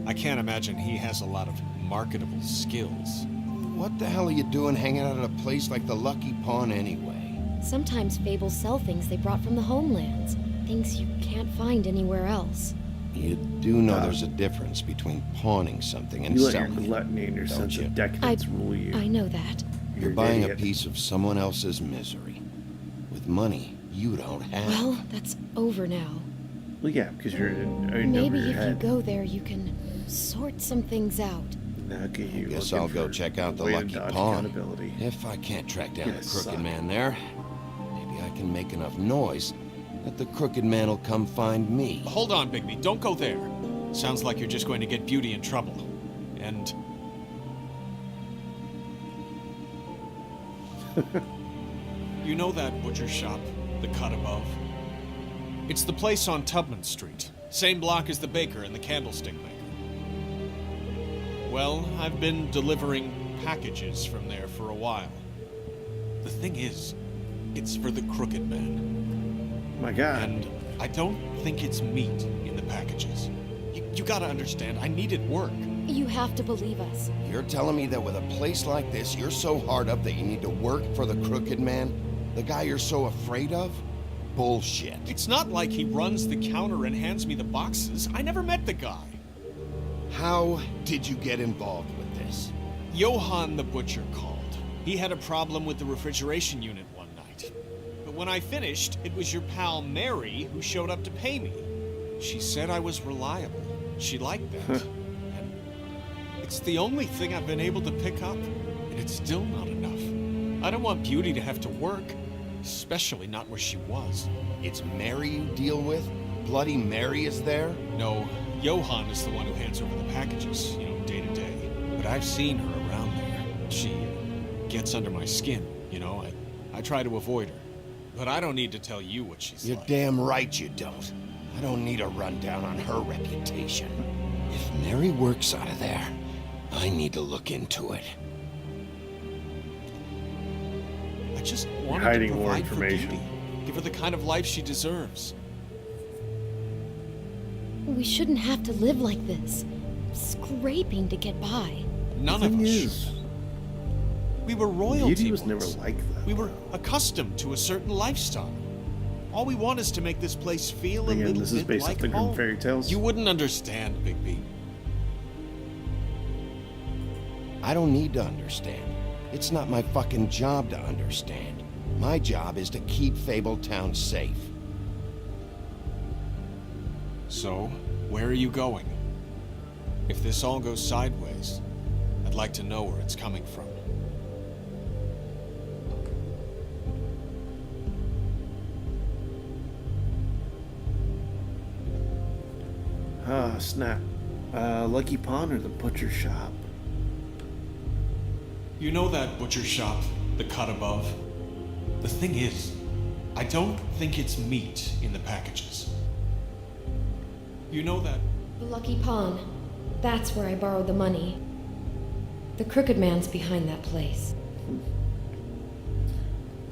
I can't imagine he has a lot of marketable skills. What the hell are you doing hanging out at a place like the Lucky Pawn anyway? Sometimes fables sell things they brought from the homelands. Things you can't find anywhere else. You do know there's a difference between pawning something and You let your selling it, gluttony and your don't sense you? of decadence rule you. I know that. You're an buying a idiot. piece of someone else's misery. With money you don't have. Well, that's over now. Well, yeah, because you're in over Maybe your if head. you go there, you can sort some things out. Now, get you Guess looking I'll go for check out the way to Lucky dodge Pawn. accountability. If I can't track down Gonna the Crooked suck. Man there, maybe I can make enough noise that the Crooked Man will come find me. Hold on, Bigby. Don't go there. Sounds like you're just going to get Beauty in trouble. And... You know that butcher shop, the cut above? It's the place on Tubman Street. Same block as the baker and the candlestick maker. Well, I've been delivering packages from there for a while. The thing is, it's for the Crooked Man. My God. And I don't think it's meat in the packages. You gotta understand, I needed work. You have to believe us. You're telling me that with a place like this, you're so hard up that you need to work for the Crooked Man? The guy you're so afraid of? Bullshit. It's not like he runs the counter and hands me the boxes. I never met the guy. How did you get involved with this? Johann the Butcher called. He had a problem with the refrigeration unit one night. But when I finished, it was your pal Mary who showed up to pay me. She said I was reliable. She liked that. And it's the only thing I've been able to pick up, and it's still not enough. I don't want Beauty to have to work, especially not where she was. It's Mary you deal with? Bloody Mary is there? No, Johann is the one who hands over the packages, day to day. But I've seen her around there. She gets under my skin, I try to avoid her. But I don't need to tell you what she's You're like. damn right you don't. I don't need a rundown on her reputation. If Mary works out of there, I need to look into it. I just wanted hiding to more provide for information. Beauty. Give her the kind of life she deserves. We shouldn't have to live like this, scraping to get by. None The of thing us is, should. We were royalty Beauty was once. never like that. We were accustomed to a certain lifestyle. All we want is to make this place feel a Again, little this is bit based like off the Grimm home. fairy tales. You wouldn't understand, Bigby. I don't need to understand. It's not my fucking job to understand. My job is to keep Fabletown safe. So, where are you going? If this all goes sideways, I'd like to know where it's coming from. Ah, snap. Lucky Pawn or the butcher shop? You know that butcher shop, the cut above? The thing is, I don't think it's meat in the packages. You know that? The Lucky Pawn. That's where I borrowed the money. The Crooked Man's behind that place.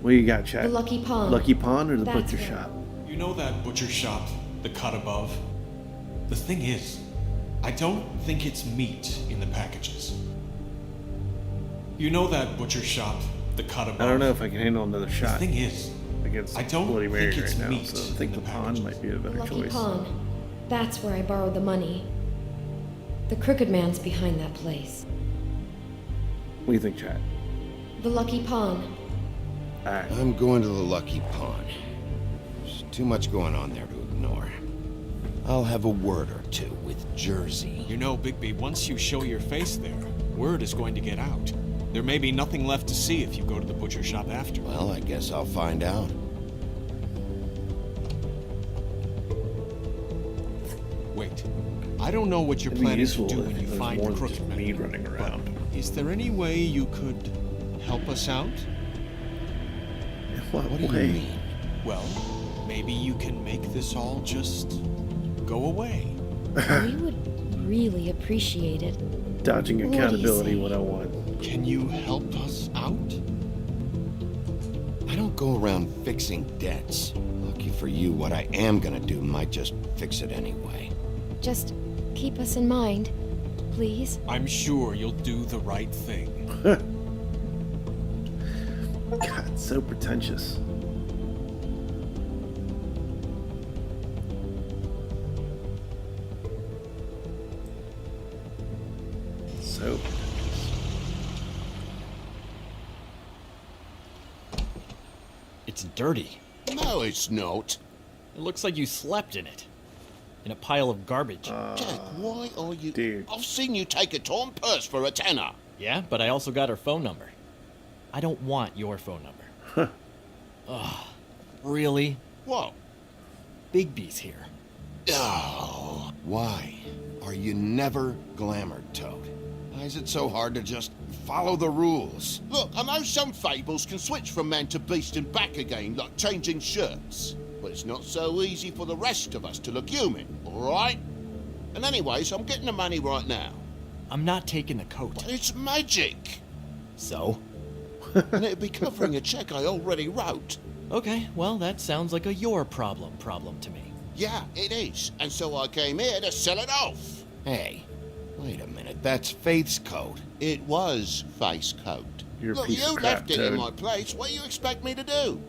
What do you got, Chad? The Lucky Pawn. Lucky Pawn or the That's butcher where- shop? You know that butcher shop, the cut above? The thing is, I don't think it's meat in the packages. You know that butcher shop, the cut above? I don't know if I can handle another shot. The thing is, against I don't Bloody Mary think it's right now, meat so I think the pawn might be a The better Lucky choice. Pawn. That's where I borrowed the money. The Crooked Man's behind that place. What do you think, Chad? The Lucky Pawn. Alright. I'm going to the Lucky Pawn. There's too much going on there to ignore. I'll have a word or two with Jersey. You know, Bigby, once you show your face there, word is going to get out. There may be nothing left to see if you go to the butcher shop after. Well, I guess I'll find out. Wait, I don't know what you're It'd be planning to useful do if when you there's find more the than just crooked man. me running around. Is there any way you could help us out? What do you way? mean? Well, maybe you can make this all just go away. We would really appreciate it. Dodging What do you accountability say? 101. Can you help us out? I don't go around fixing debts. Lucky for you, what I am gonna do might just fix it anyway. Just keep us in mind, please. I'm sure you'll do the right thing. God, so pretentious. So It's dirty. No, it's not. It looks like you slept in it. In a pile of garbage. Jack, why are you... Dude. I've seen you take a torn purse for a tenner. Yeah, but I also got her phone number. I don't want your phone number. Ugh. Really? What? Bigby's here. Oh, why are you never glamored, Toad? Why is it so hard to just follow the rules? Look, I know some fables can switch from man to beast and back again, like changing shirts. But it's not so easy for the rest of us to look human, alright? And anyways, I'm getting the money right now. I'm not taking the coat. But it's magic! So? And it'd be covering a check I already wrote. Okay, well, that sounds like a your problem to me. Yeah, it is. And so I came here to sell it off. Hey, wait a minute, that's Faith's coat. It was Face Coat. You're a Look, piece you of crap, left it in Toad. my place. What do you expect me to do?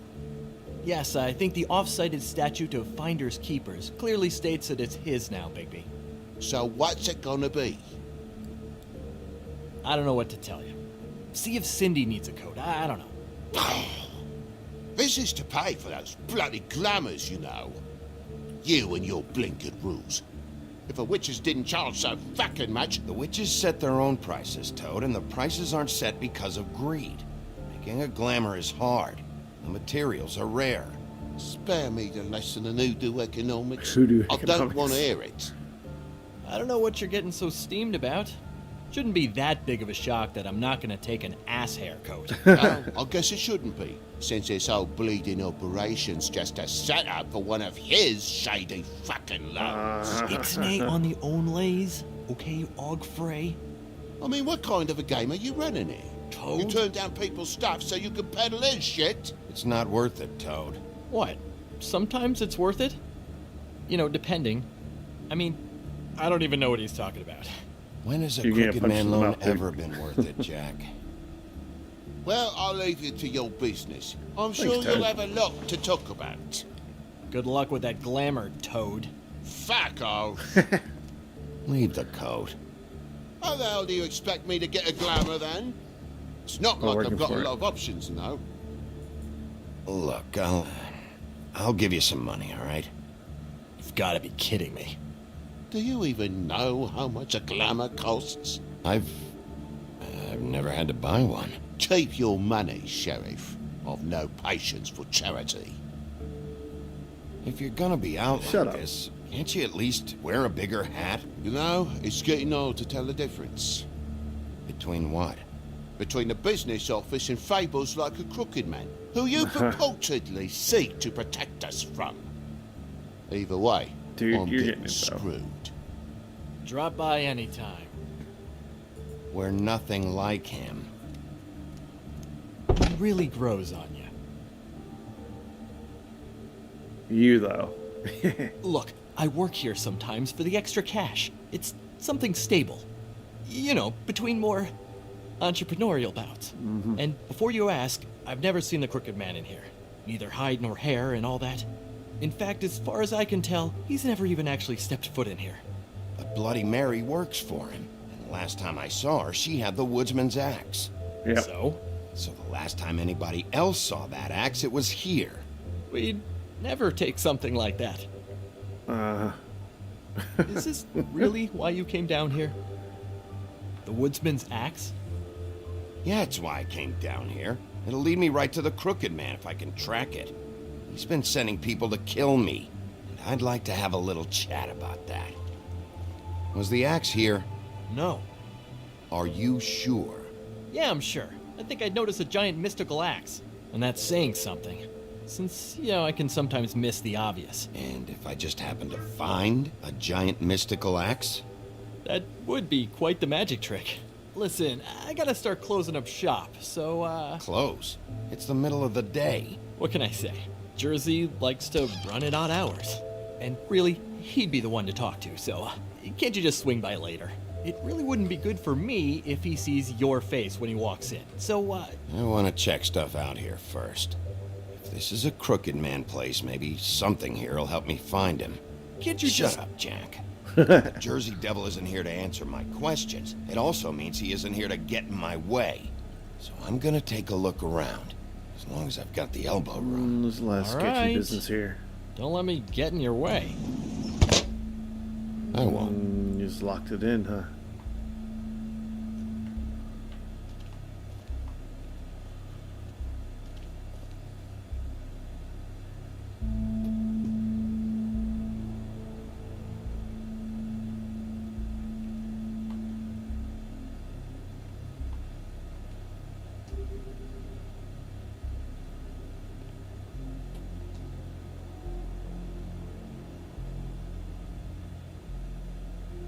Yes, I think the off-cited statute of Finders Keepers clearly states that it's his now, Bigby. So what's it gonna be? I don't know what to tell you. see if Cindy needs a coat. I don't know. This is to pay for those bloody glamours, you know. You and your blinkered rules. If the witches didn't charge so fucking much... The witches set their own prices, Toad, and the prices aren't set because of greed. Making a glamour is hard. The materials are rare. Spare me the lesson in hoodoo economics. Hoodoo I don't economics. want to hear it. I don't know what you're getting so steamed about. Shouldn't be that big of a shock that I'm not gonna take an ass hair coat. Well, I guess it shouldn't be, since this whole bleeding operation's just a setup for one of his shady fucking loans. Ixnay on the onlays, okay, Og Frey? I mean, what kind of a game are you running here? Toad? You turn down people's stuff so you can peddle his shit? It's not worth it, Toad. What? Sometimes it's worth it? You know, depending. I mean, I don't even know what he's talking about. When has a You're getting crooked punched man in the loan mouth, dude. ever been worth it, Jack? Well, I'll leave you to your business. I'm sure Thanks, you'll Toad. have a lot to talk about. Good luck with that glamour, Toad. Fuck off. Leave the coat. How the hell do you expect me to get a glamour then? It's not We're like working I've got a for it. lot of options, you know. Look, I'll give you some money, all right? You've got to be kidding me. Do you even know how much a glamour costs? I've never had to buy one. Keep your money, Sheriff. I've no patience for charity. If you're gonna be out Shut like up. this, can't you at least wear a bigger hat? You know, it's getting hard to tell the difference. Between what? Between the business office and fables like a crooked man, who you purportedly seek to protect us from. Either way, Dude, I'm you're getting getting it, bro. screwed. Drop by anytime. We're nothing like him. He really grows on you. You, though. Look, I work here sometimes for the extra cash. It's something stable. You know, between more entrepreneurial bouts. And before you ask, I've never seen the crooked man in here. Neither hide nor hair and all that. In fact, as far as I can tell, he's never even actually stepped foot in here. But Bloody Mary works for him. And last time I saw her, she had the woodsman's axe. Yep. So? So the last time anybody else saw that axe, it was here. We'd never take something like that. Is this really why you came down here? The woodsman's axe? Yeah, it's why I came down here. It'll lead me right to the crooked man if I can track it. He's been sending people to kill me, and I'd like to have a little chat about that. Was the axe here? No. Are you sure? Yeah, I'm sure. I think I'd notice a giant mystical axe. And that's saying something. Since, you know, I can sometimes miss the obvious. And if I just happen to find a giant mystical axe? That would be quite the magic trick. Listen, I gotta start closing up shop, so, Close? It's the middle of the day. what can I say? Jersey likes to run at odd hours. And really, he'd be the one to talk to, so can't you just swing by later? It really wouldn't be good for me if he sees your face when he walks in. So, I want to check stuff out here first. If this is a crooked man place, maybe something here will help me find him. can't you Shut just... up, Jack. The Jersey Devil isn't here to answer my questions. It also means he isn't here to get in my way. So I'm gonna take a look around. As long as I've got the elbow room. There's a lot of All sketchy right. business here. Don't let me get in your way. I won't. You just locked it in, huh?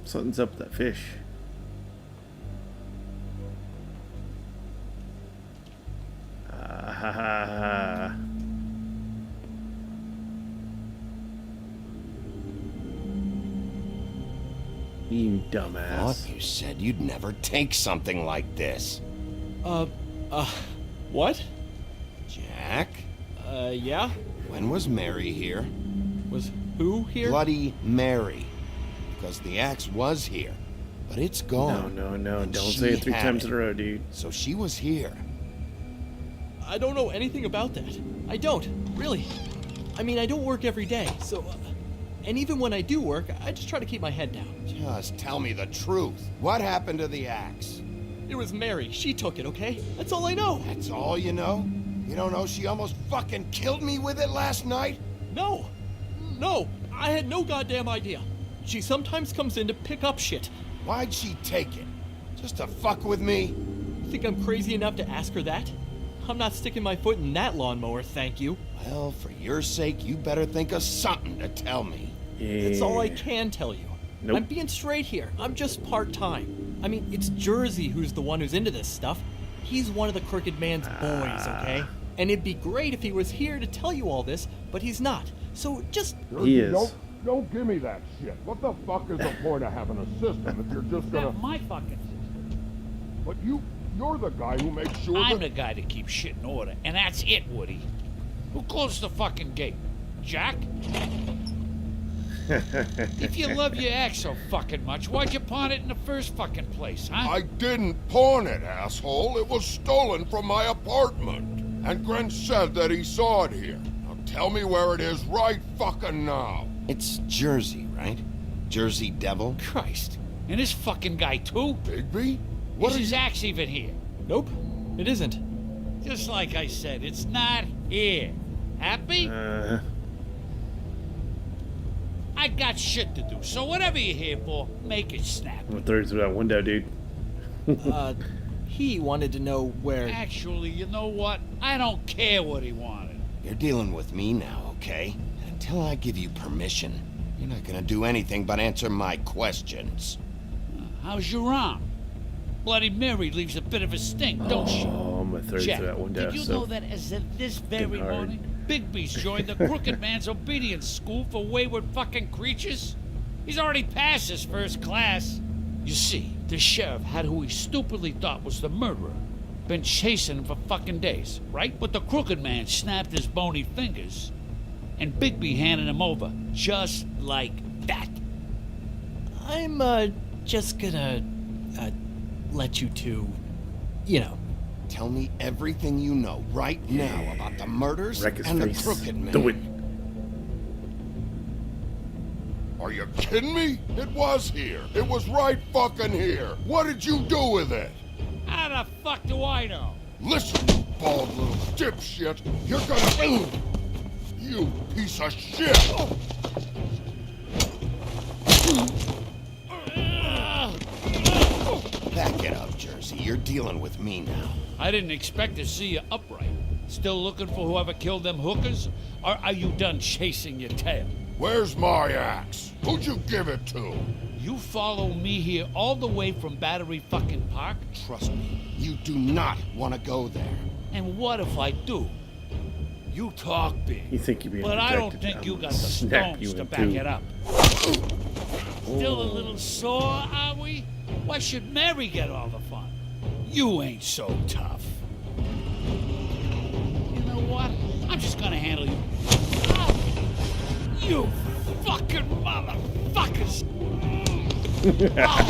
Something's up with that fish. Ha ha ha. You dumbass. Thought you said you'd never take something like this. What? Jack? Yeah? When was Mary here? Was who here? Bloody Mary. Because the axe was here. but it's gone. No. And Don't she say it 3 had times it. in a row, dude. So she was here. I don't know anything about that. I don't, really. I mean, I don't work every day, so... and even when I do work, I just try to keep my head down. Just tell me the truth. What happened to the axe? It was Mary. She took it, okay? That's all I know. That's all you know? You don't know she almost fucking killed me with it last night? No, I had no goddamn idea. She sometimes comes in to pick up shit. Why'd she take it? Just to fuck with me? You think I'm crazy enough to ask her that? I'm not sticking my foot in that lawnmower, thank you. Well, for your sake, you better think of something to tell me. That's all I can tell you. Nope. I'm being straight here. I'm just part-time. I mean, it's Jersey who's the one who's into this stuff. He's one of the Crooked Man's boys, okay? And it'd be great if he was here to tell you all this, but he's not. So just... He is. Don't give me that shit. What the fuck is the point of having a system if you're just gonna... Not my fucking system. But you're the guy who makes sure I'm the guy that keeps shit in order, and that's it, Woody. Who closed the fucking gate? Jack? If you love your ex so fucking much, why'd you pawn it in the first fucking place, huh? I didn't pawn it, asshole. It was stolen from my apartment. And Gren said that he saw it here. Now tell me where it is right fucking now. It's Jersey, right? Jersey Devil? Christ. And this fucking guy, too? Bigby? Is his axe even here? Nope, it isn't. Just like I said, it's not here. Happy? I got shit to do, so whatever you're here for, make it snap. I'm through that window, dude. He wanted to know where... Actually, you know what? I don't care what he wanted. You're dealing with me now, okay? And until I give you permission, you're not gonna do anything but answer my questions. How's your arm? Bloody Mary leaves a bit of a stink, don't she? Oh, I'm through Jack, that window. did you so know that as of this very hard. morning, Bigby's joined the Crooked Man's obedience school for wayward fucking creatures? He's already passed his first class. You see, the sheriff had who he stupidly thought was the murderer. Been chasing him for fucking days, right? But the Crooked Man snapped his bony fingers, and Bigby handed him over, just like that. I'm, just gonna, let you two, you know. Tell me everything you know right now about the murders Wreck his and face. the Crooked Man. Do it. Are you kidding me? It was here. It was right fucking here. What did you do with it? How the fuck do I know? Listen, you bald little dipshit. You're gonna... You piece of shit! Back it up, Jersey. You're dealing with me now. I didn't expect to see you upright. Still looking for whoever killed them hookers? Or are you done chasing your tail? Where's my axe? Who'd you give it to? You follow me here all the way from Battery fucking Park? Trust me, you do not want to go there. And what if I do? You talk big. You think you're being But I don't protected. think you I'm got the snap you stones to in back two. it up. Still a little sore, are we? Why should Mary get all the fun? You ain't so tough. You know what? I'm just gonna handle you. Oh, you fucking motherfuckers! Oh,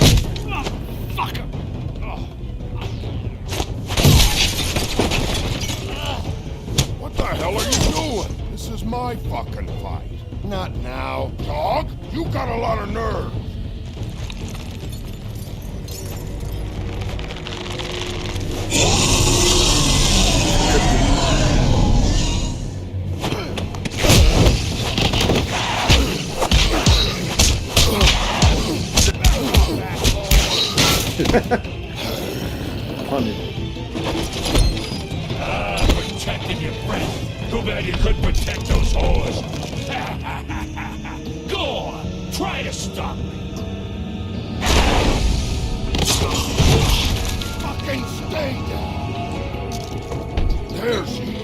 motherfucker! What the hell are you doing? This is my fucking fight. Not now. Dog, you got a lot of nerve. Protecting your friend. Too bad you couldn't protect those whores. Go on, try to stop me. Fucking stay there. There she is.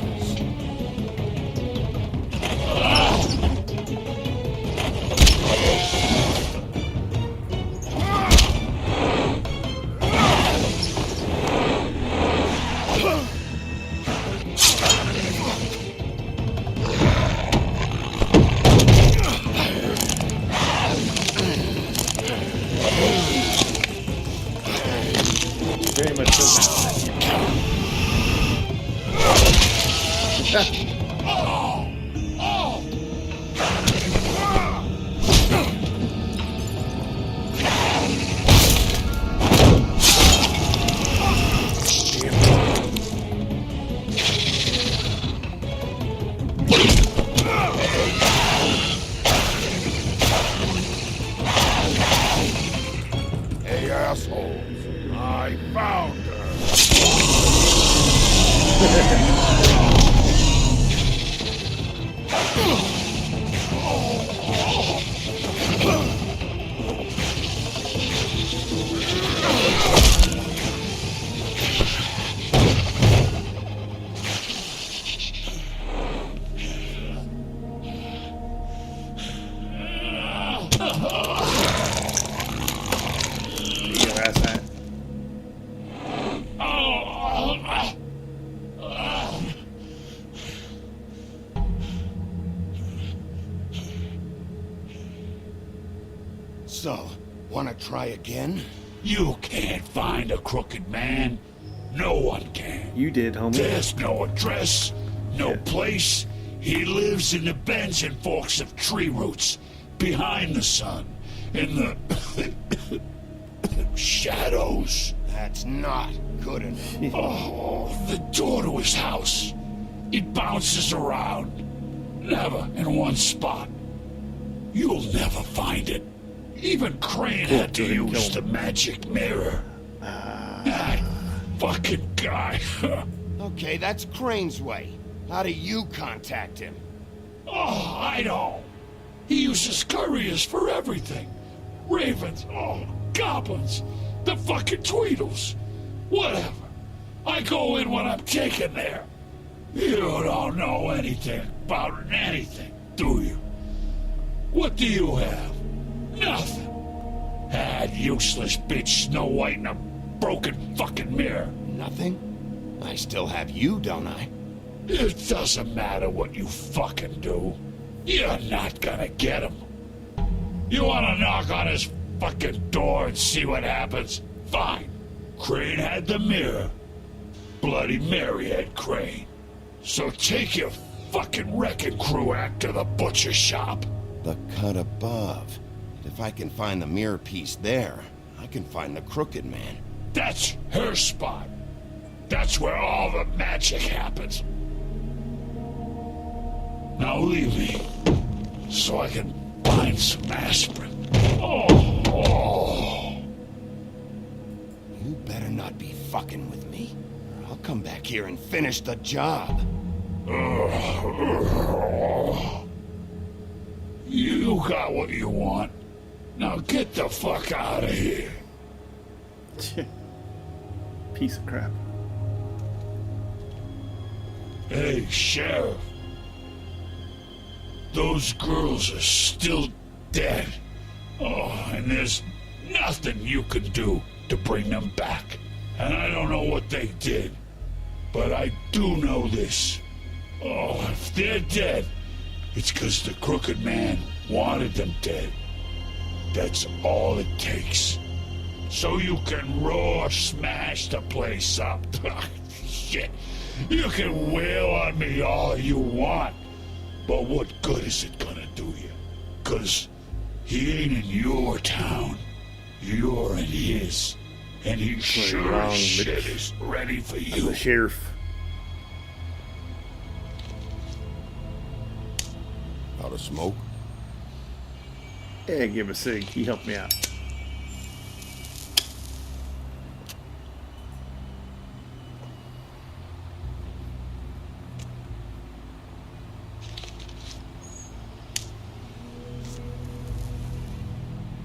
Very much so Hey, assholes. I found her. Your ass at. So, wanna try again? You can't find a crooked man. No one can. You did, homie. There's no address, no place. He lives in the bends and forks of tree roots, behind the sun, in the shadows. That's not good enough. Oh, the door to his house. It bounces around. Never in one spot. You'll never find it. Even Crane had to use the magic mirror. That fucking guy. Okay, that's Crane's way. How do you contact him? Oh, I don't. He uses couriers for everything. Ravens, goblins, the fucking Tweedles. Whatever. I go in when I'm taken there. You don't know anything about anything, do you? What do you have? Nothing. That useless bitch Snow White in a broken fucking mirror. Nothing? I still have you, don't I? It doesn't matter what you fucking do. You're not gonna get him. You wanna knock on his fucking door and see what happens? Fine. Crane had the mirror. Bloody Mary had Crane. So take your fucking wrecking crew act to the butcher shop. The cut above. If I can find the mirror piece there, I can find the crooked man. That's her spot. That's where all the magic happens. Now leave me, so I can find some aspirin. You better not be fucking with me, or I'll come back here and finish the job. You got what you want. Now get the fuck out of here. Piece of crap. Hey, Sheriff. Those girls are still dead. And there's nothing you can do to bring them back. And I don't know what they did, but I do know this. If they're dead, it's because the crooked man wanted them dead. That's all it takes. So you can roar smash the place up. Shit. You can wail on me all you want. But what good is it gonna do you? 'Cause he ain't in your town. You're in his. And he sure as shit is ready for you. The sheriff. Out of smoke? Yeah, give him a cig. He helped me out.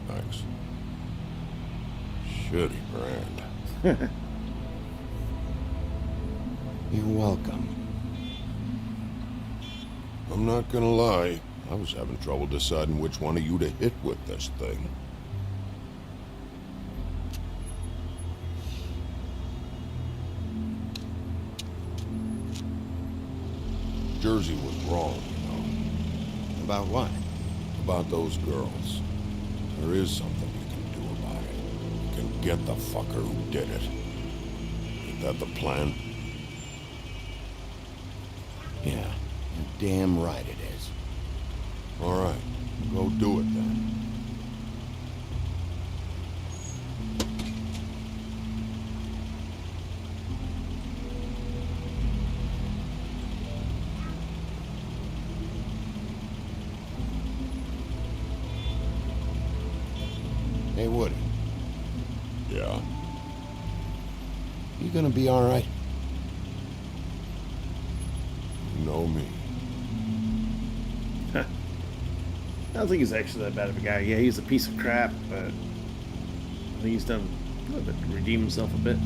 Thanks. Shitty brand. You're welcome. I'm not gonna lie. I was having trouble deciding which one of you to hit with this thing. Jersey was wrong, you know. About what? About those girls. There is something you can do about it. You can get the fucker who did it. that the plan? Yeah, you're damn right it is. All right, go do it then. Hey, Woody. Yeah? You gonna be all right? You know me. I don't think he's actually that bad of a guy. Yeah, he's a piece of crap, but I think he's done a little bit to redeem himself a bit.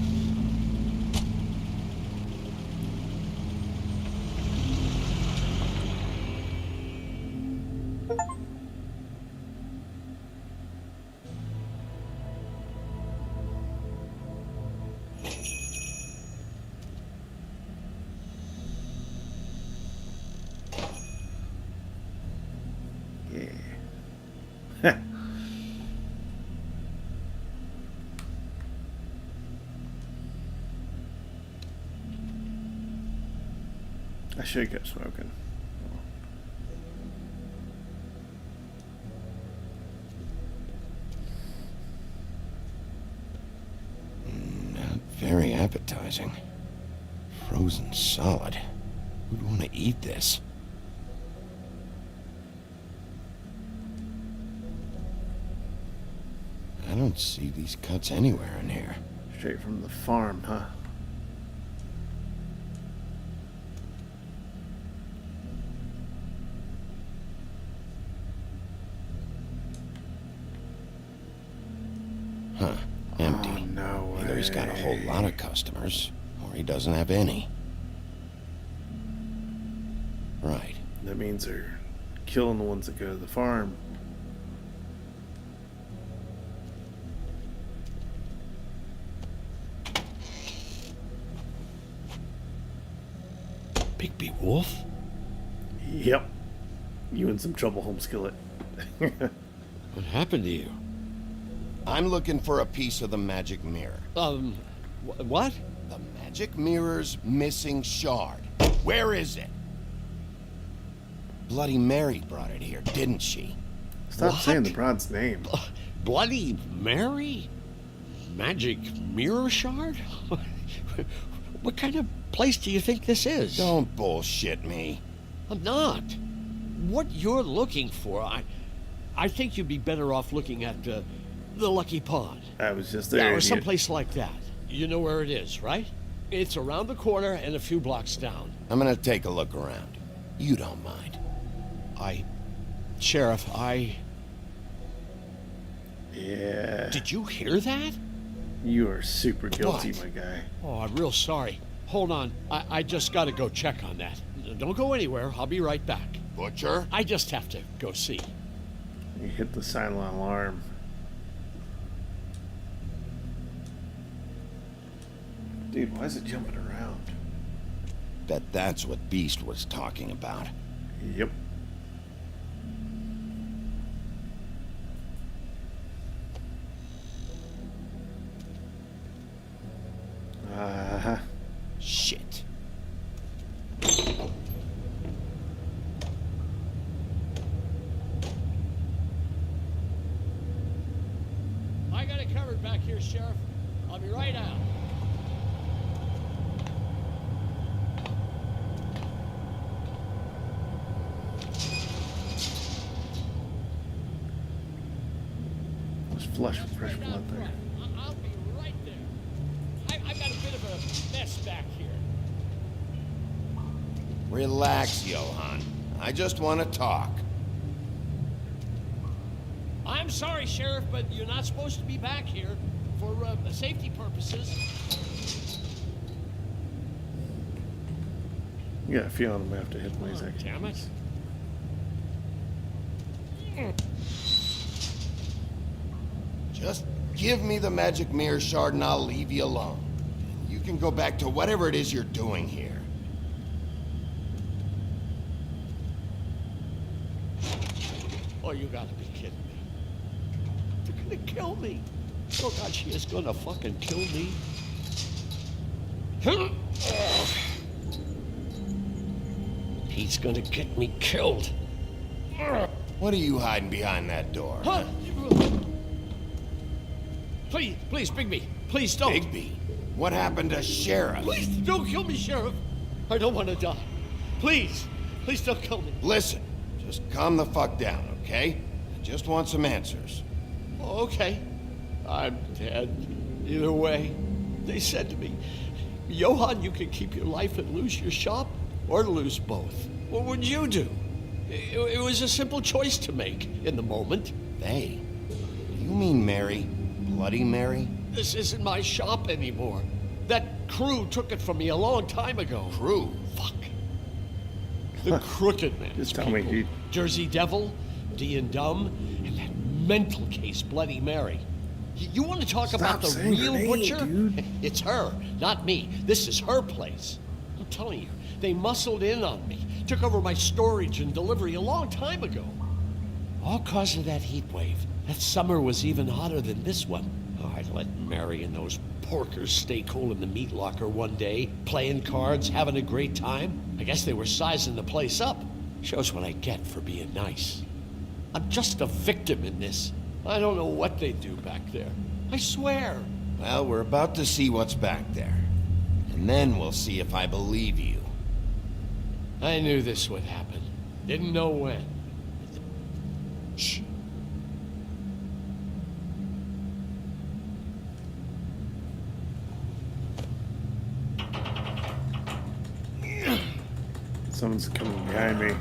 Yeah. I should have kept smoking. Not very appetizing. Frozen solid. Who'd want to eat this? I don't see these cuts anywhere in here. Straight from the farm, huh? Huh. Empty. Oh, no way. Either he's got a whole lot of customers, or he doesn't have any. Right. That means they're killing the ones that go to the farm. Bigby Wolf? Yep. You in some trouble, home skillet. What happened to you? I'm looking for a piece of the magic mirror. What? The magic mirror's missing shard. Where is it? Bloody Mary brought it here, didn't she? Stop What? saying the broad's name. Bloody Mary? Magic mirror shard? What kind of place do you think this is? Don't bullshit me. I'm not. What you're looking for, I think you'd be better off looking at the Lucky Pond. I was just there. Yeah, or idiot. someplace like that. You know where it is, right? It's around the corner and a few blocks down. I'm gonna take a look around. You don't mind. Sheriff, Yeah. Did you hear that? You are super guilty, What? my guy. Oh, I'm real sorry. Hold on. I just gotta go check on that. Don't go anywhere. I'll be right back. Butcher? I just have to go see. You hit the silent alarm. Dude, why is it jumping around? Bet that's what Beast was talking about. Yep. Uh-huh. Shit. I got it covered back here, Sheriff. I'll be right out. There's flush with fresh blood there. I'll be right there. I've got a bit of a mess back here. Relax, Johann. I just want to talk. I'm sorry, Sheriff, but you're not supposed to be back here for safety purposes. You got a feeling I'm gonna have to hit my executive. Damn it. Just give me the magic mirror shard and I'll leave you alone. You can go back to whatever it is you're doing here. Oh, you gotta be kidding me. They're gonna kill me. Oh, God, she is gonna fucking kill me. He's gonna get me killed. What are you hiding behind that door? Huh? Please, Bigby. Please don't. Bigby? What happened to Sheriff? Please don't kill me, Sheriff. I don't want to die. Please don't kill me. Listen, just calm the fuck down, okay? I just want some answers. Okay. I'm dead. Either way. They said to me, Johann, you can keep your life and lose your shop, or lose both. What would you do? It was a simple choice to make in the moment. They? You mean Mary? Bloody Mary? This isn't my shop anymore. That crew took it from me a long time ago. Crew? Fuck. The Crooked Man. Just tell me, dude. Jersey Devil, D and Dumb, and that mental case, Bloody Mary. You want to talk about the real butcher? Dude. It's her, not me. This is her place. I'm telling you, they muscled in on me, took over my storage and delivery a long time ago. All cause of that heat wave. That summer was even hotter than this one. Oh, I let Mary and those porkers stay cool in the meat locker one day, playing cards, having a great time. I guess they were sizing the place up. Shows what I get for being nice. I'm just a victim in this. I don't know what they do back there. I swear. Well, we're about to see what's back there. And then we'll see if I believe you. I knew this would happen. Didn't know when. Shh. Someone's coming behind me.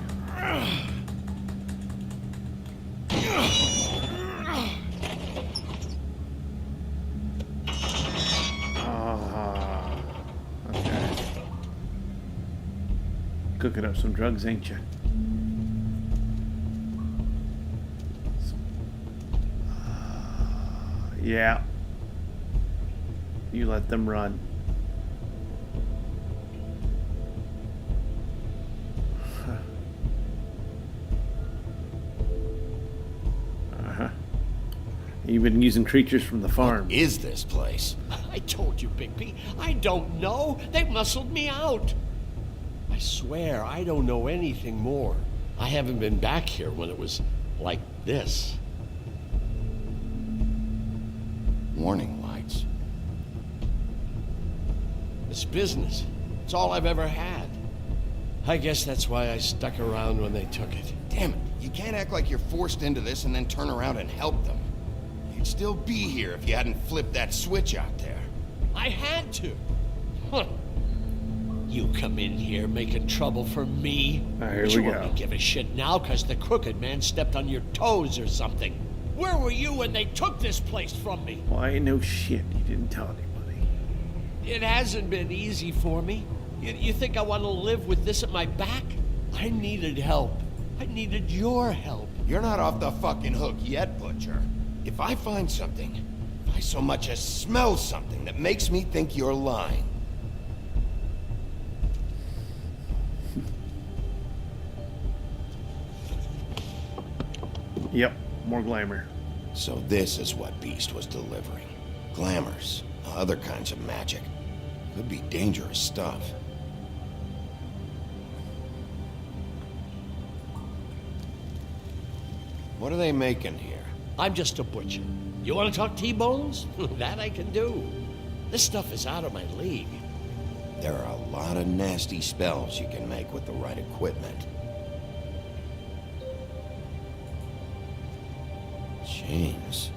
Okay. Cooking up some drugs, ain't you? Yeah. You let them run. You've been using creatures from the farm. What is this place? I told you, Bigby. I don't know. They muscled me out. I swear, I don't know anything more. I haven't been back here when it was like this. Warning lights. It's business. It's all I've ever had. I guess that's why I stuck around when they took it. Damn it. You can't act like you're forced into this and then turn around and help them. You'd still be here if you hadn't flipped that switch out there. I had to. Huh. You come in here making trouble for me. Here You we won't go. give a shit now because the Crooked Man stepped on your toes or something. Where were you when they took this place from me? Well, I ain't no shit. You didn't tell anybody. It hasn't been easy for me. You think I want to live with this at my back? I needed help. I needed your help. You're not off the fucking hook yet, Butcher. If I find something, if I so much as smell something that makes me think you're lying. Yep, more glamour. So this is what Beast was delivering. Glamours, other kinds of magic. Could be dangerous stuff. What are they making here? I'm just a butcher. You want to talk T-bones? That I can do. This stuff is out of my league. There are a lot of nasty spells you can make with the right equipment. Chains?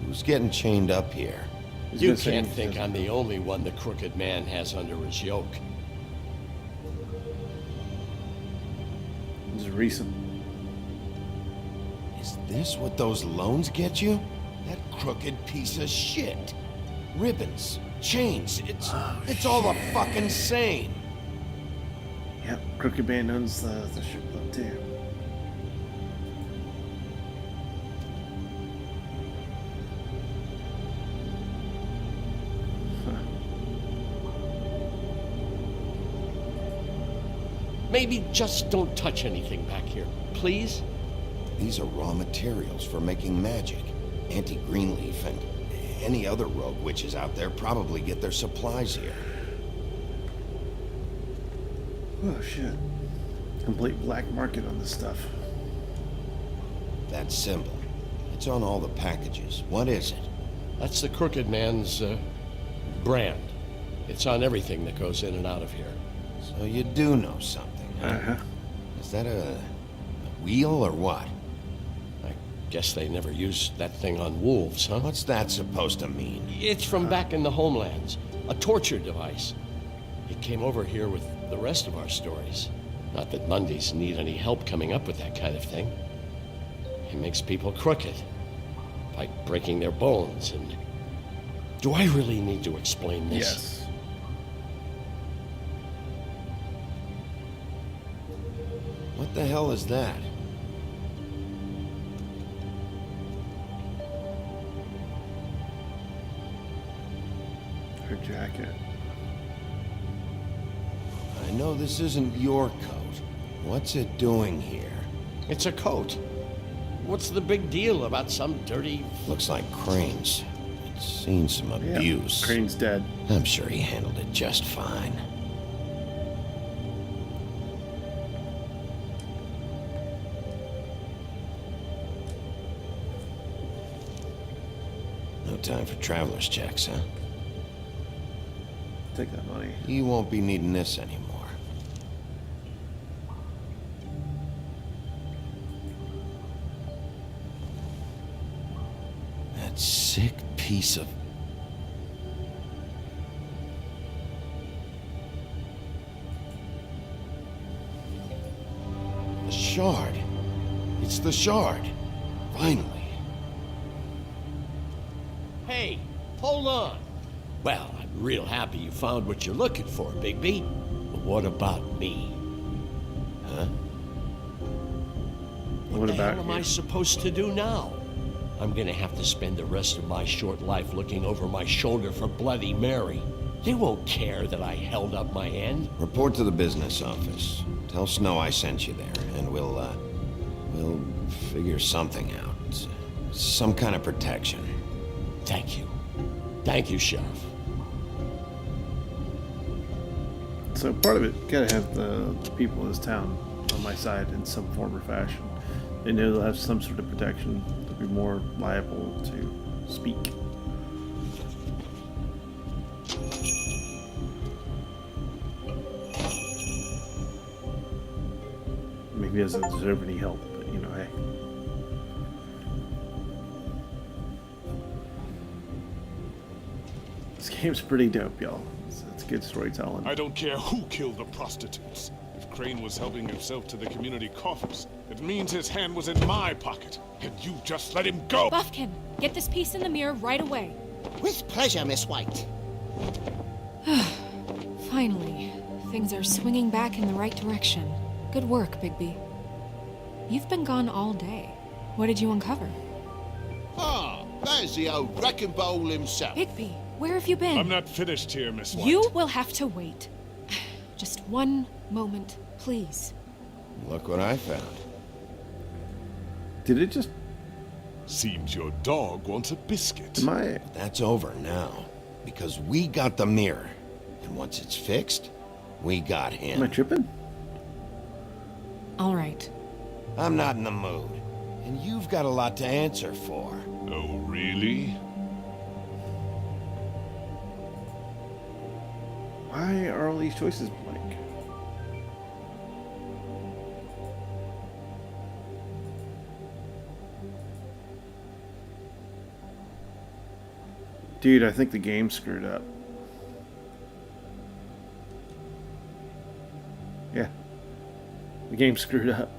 Who's getting chained up here? You can't think I'm the only one the Crooked Man has under his yoke. This is recent. Is this what those loans get you? That crooked piece of shit. Ribbons, chains, it's all the fucking same. Yep, Crooked Man owns the strip club too. Maybe just don't touch anything back here, please? These are raw materials for making magic. Auntie Greenleaf and any other rogue witches out there probably get their supplies here. Oh shit. Complete black market on this stuff. That symbol. It's on all the packages. What is it? That's the Crooked Man's, brand. It's on everything that goes in and out of here. So you do know something, huh? Uh-huh. Is that a wheel or what? I guess they never used that thing on wolves, huh? What's that supposed to mean? It's from back in the homelands. A torture device. It came over here with the rest of our stories. Not that Mundies need any help coming up with that kind of thing. It makes people crooked. By breaking their bones and... Do I really need to explain this? Yes. What the hell is that? Her jacket. I know this isn't your coat. What's it doing here? It's a coat. What's the big deal about some dirty... Looks like Crane's. It's seen some abuse. Crane's dead. I'm sure he handled it just fine. No time for traveler's checks, huh? Take that money. You won't be needing this anymore. That sick piece of... The shard. It's the shard. Finally. Hey, hold on. Well, I'm real happy you found what you're looking for, Bigby. But what about me? Huh? What the about hell am you? I supposed to do now? I'm gonna have to spend the rest of my short life looking over my shoulder for Bloody Mary. They won't care that I held up my end. Report to the business office. Tell Snow I sent you there, and we'll figure something out. Some kind of protection. Thank you. Thank you, Sheriff. So part of it, gotta have the people in this town on my side in some form or fashion. They know they'll have some sort of protection. They'll be more liable to speak. Maybe he doesn't deserve any help, but you know, hey. This game's pretty dope, y'all. It's good storytelling. I don't care who killed the prostitutes. If Crane was helping himself to the community coffers, it means his hand was in my pocket, and you just let him go! Buffkin, get this piece in the mirror right away. With pleasure, Miss White. Finally, things are swinging back in the right direction. Good work, Bigby. You've been gone all day. What did you uncover? Ah, there's the old wrecking bowl himself. Bigby, where have you been? I'm not finished here, Miss White. You will have to wait. Just one moment, please. Look what I found. Did it just... Seems your dog wants a biscuit. But that's over now. Because we got the mirror. And once it's fixed, we got him. Am I tripping? All right. I'm not in the mood. And you've got a lot to answer for. Oh, really? Why are all these choices blank? Dude, I think the game screwed up. Yeah. The game screwed up.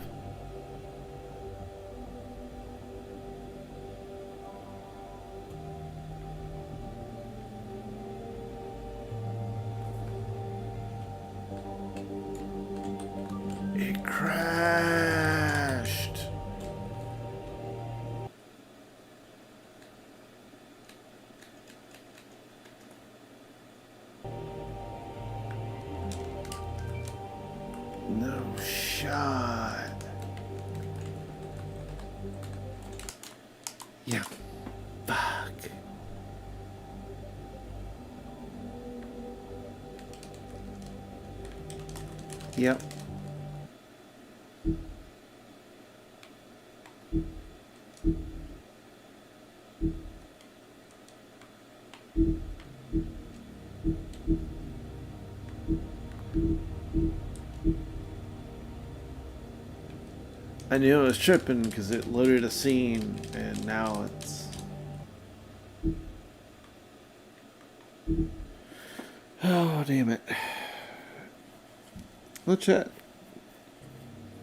It crashed. No shot. Yeah. Fuck. Yep. I knew I was tripping because it loaded a scene, and now it's... Oh, damn it. Well, chat.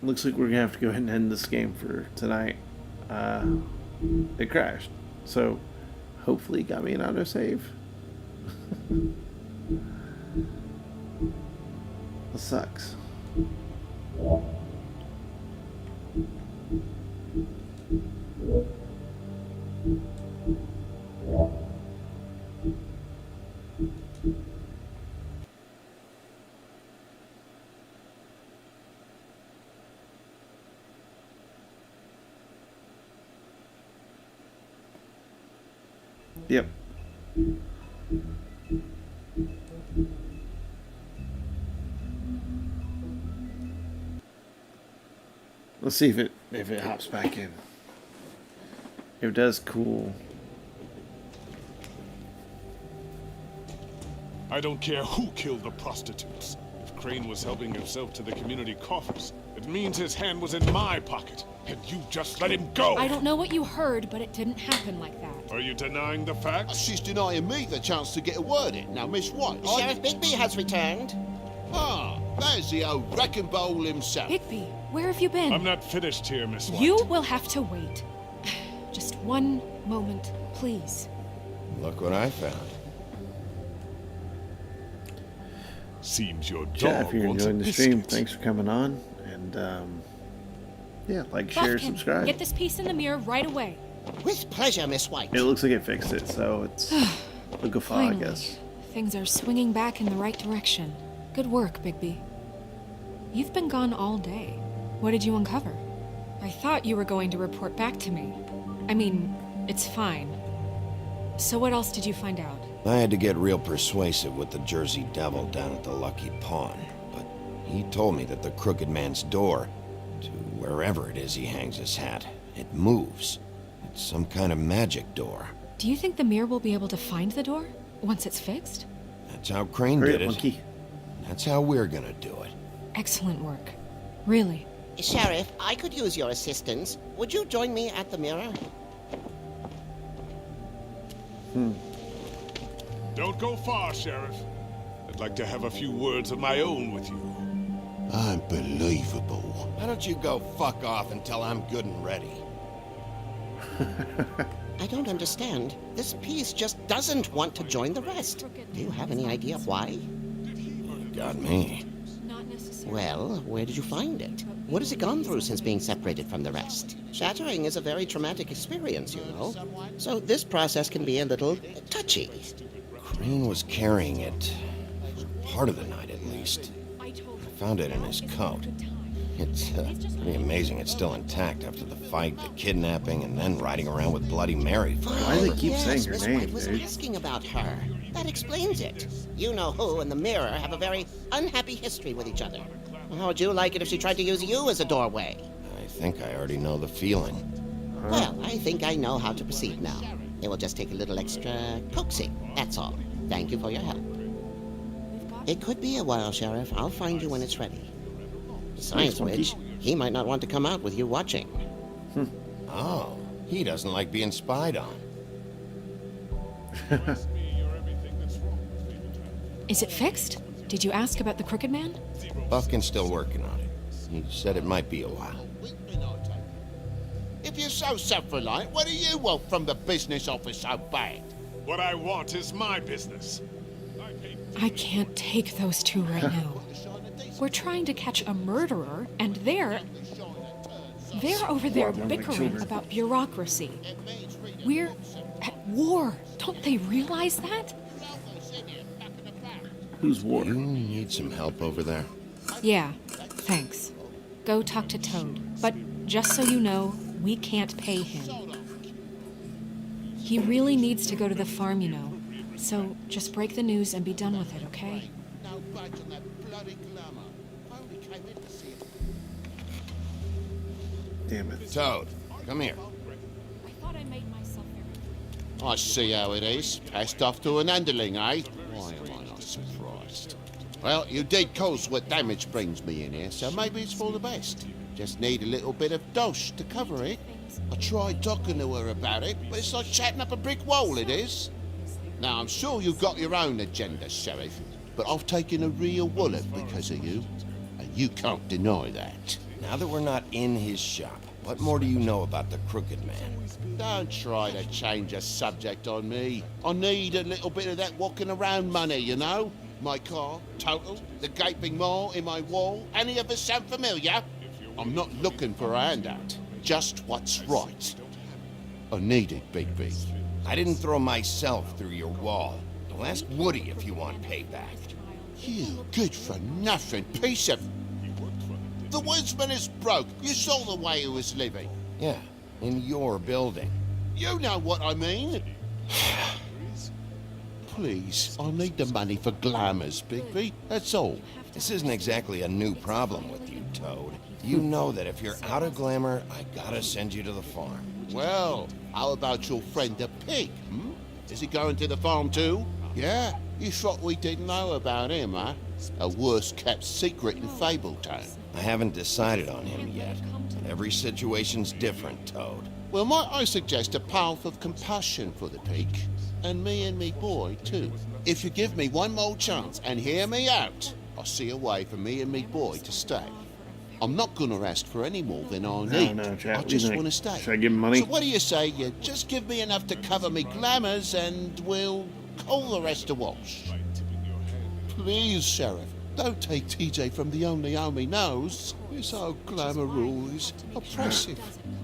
Looks like we're gonna have to go ahead and end this game for tonight. It crashed. So, hopefully it got me an autosave. That sucks. Yep. Let's see if it hops back in. If it does, cool. I don't care who killed the prostitutes. If Crane was helping himself to the community coffers, it means his hand was in my pocket, and you just let him go! I don't know what you heard, but it didn't happen like that. Are you denying the facts? She's denying me the chance to get a word in. Now, Miss White... Sheriff Bigby has returned. Ah, there's the old wrecking bowl himself. Bigby, where have you been? I'm not finished here, Miss White. You will have to wait. Just one moment, please. Look what I found. Seems your dog Chat, if you're wants a enjoying the stream, biscuit. thanks for coming on. And, yeah, like, share, Buffkin, subscribe. get this piece in the mirror right away. With pleasure, Miss White. It looks like it fixed it, so it's a guffaw, I Finally, guess. things are swinging back in the right direction. Good work, Bigby. You've been gone all day. What did you uncover? I thought you were going to report back to me. I mean, it's fine. So what else did you find out? I had to get real persuasive with the Jersey Devil down at the Lucky Pawn, but he told me that the Crooked Man's door, to wherever it is he hangs his hat, it moves. It's some kind of magic door. Do you think the mirror will be able to find the door once it's fixed? That's how Crane Hurry did up, it. monkey. That's how we're gonna do it. Excellent work. Really. Sheriff, I could use your assistance. Would you join me at the mirror? Don't go far, Sheriff. I'd like to have a few words of my own with you. Unbelievable. Why don't you go fuck off until I'm good and ready? I don't understand. This piece just doesn't want to join the rest. Do you have any idea why? You got me. Well, where did you find it? What has it gone through since being separated from the rest? Shattering is a very traumatic experience, you know. So this process can be a little touchy. Crane was carrying it for part of the night, at least. I found it in his coat. It's pretty amazing it's still intact after the fight, the kidnapping, and then riding around with Bloody Mary. Why do they keep saying her Miss name, White was dude? asking about her. That explains it. You know who and the mirror have a very unhappy history with each other. How would you like it if she tried to use you as a doorway? I think I already know the feeling. Well, I think I know how to proceed now. It will just take a little extra coaxing, that's all. Thank you for your help. It could be a while, Sheriff. I'll find you when it's ready. Besides which, he might not want to come out with you watching. Oh, he doesn't like being spied on. Is it fixed? Did you ask about the Crooked Man? Buffkin's still working on it. He said it might be a while. If you're so self-reliant, what do you want from the business office so bad? What I want is my business. I can't take those two right now. We're trying to catch a murderer, and they're over there bickering about bureaucracy. We're at war. Don't they realize that? Who's war? You need some help over there? Yeah, thanks. Go talk to Toad. But just so you know, we can't pay him. He really needs to go to the farm, you know. So just break the news and be done with it, okay? Damn it. Toad, come here. I thought I made myself very... I see how it is. Passed off to an underling, eh? Why am I not surprised? Well, you did cause what damage brings me in here, so maybe it's for the best. Just need a little bit of dosh to cover it. I tried talking to her about it, but it's like chatting up a brick wall, it is. Now, I'm sure you've got your own agenda, Sheriff, but I've taken a real wallop because of you, and you can't deny that. Now that we're not in his shop, what more do you know about the Crooked Man? Don't try to change a subject on me. I need a little bit of that walking around money, you know? My car, total, the gaping maw in my wall. Any of us sound familiar? I'm not looking for a handout. Just what's right. I need it, Bigby. I didn't throw myself through your wall. Don't ask Woody if you want payback. You good-for-nothing piece of... The woodsman is broke. You saw the way he was living. Yeah, in your building. You know what I mean. Please, I need the money for glamours, Bigby. That's all. This isn't exactly a new problem with you, Toad. You know that if you're out of glamour, I gotta send you to the farm. Well, how about your friend the pig, hmm? Is he going to the farm too? Yeah? You thought we didn't know about him, huh? A worst-kept secret in Fabletown. I haven't decided on him yet. Every situation's different, Toad. Well, might I suggest a path of compassion for the pig? And me boy, too. If you give me one more chance and hear me out, I'll see a way for me and me boy to stay. I'm not gonna ask for any more than I need. No, Jack. I just want to stay. Should I give him money? So what do you say? You just give me enough to cover me glamours and we'll call the rest a wash. Please, Sheriff, don't take TJ from the only home he knows. This old glamour rule is oppressive.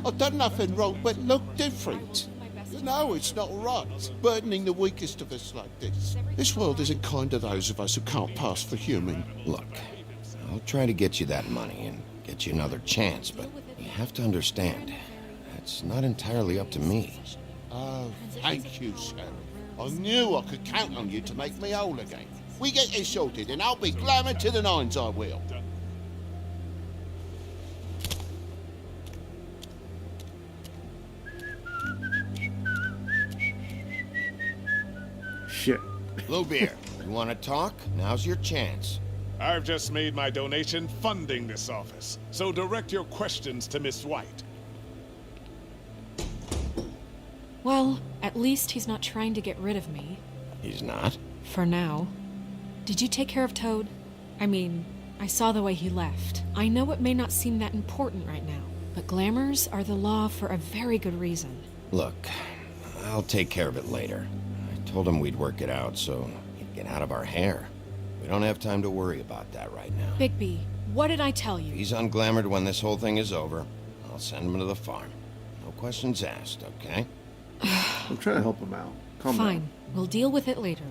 I've done nothing wrong but look different. You know it's not right, burdening the weakest of us like this. This world isn't kind to those of us who can't pass for human. Look, I'll try to get you that money and get you another chance, but you have to understand, it's not entirely up to me. Oh, thank you, Sheriff. I knew I could count on you to make me whole again. We get this sorted and I'll be glamour to the nines, I will. Shit. Bluebeard, you want to talk? Now's your chance. I've just made my donation funding this office, so direct your questions to Miss White. Well, at least he's not trying to get rid of me. He's not? For now. Did you take care of Toad? I mean, I saw the way he left. I know it may not seem that important right now, but glamours are the law for a very good reason. Look, I'll take care of it later. I told him we'd work it out so he'd get out of our hair. We don't have time to worry about that right now. Bigby, what did I tell you? If he's unglamored when this whole thing is over, I'll send him to the farm. No questions asked, okay? I'm trying to help him out. Calm Fine, down. we'll deal with it later.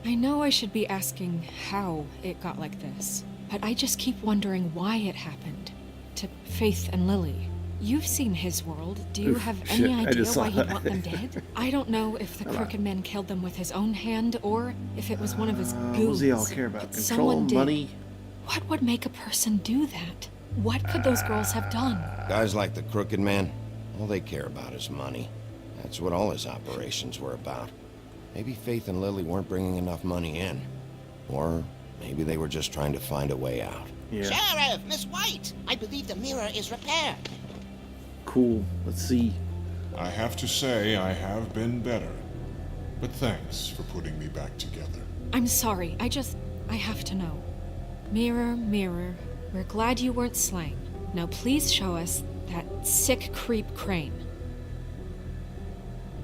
I know I should be asking how it got like this, but I just keep wondering why it happened. To Faith and Lily. You've seen his world. Do you have any idea why he'd want them dead? I don't know if the Crooked Man killed them with his own hand or if it was one of his goons. What does he all care about? but Control, someone did. money? What would make a person do that? What could those girls have done? Guys like the Crooked Man, all they care about is money. That's what all his operations were about. Maybe Faith and Lily weren't bringing enough money in. Or maybe they were just trying to find a way out. Yeah. Sheriff, Miss White, I believe the mirror is repaired. Cool. Let's see. I have to say I have been better. But thanks for putting me back together. I'm sorry, I have to know. Mirror, mirror, we're glad you weren't slain. Now please show us that sick creep Crane.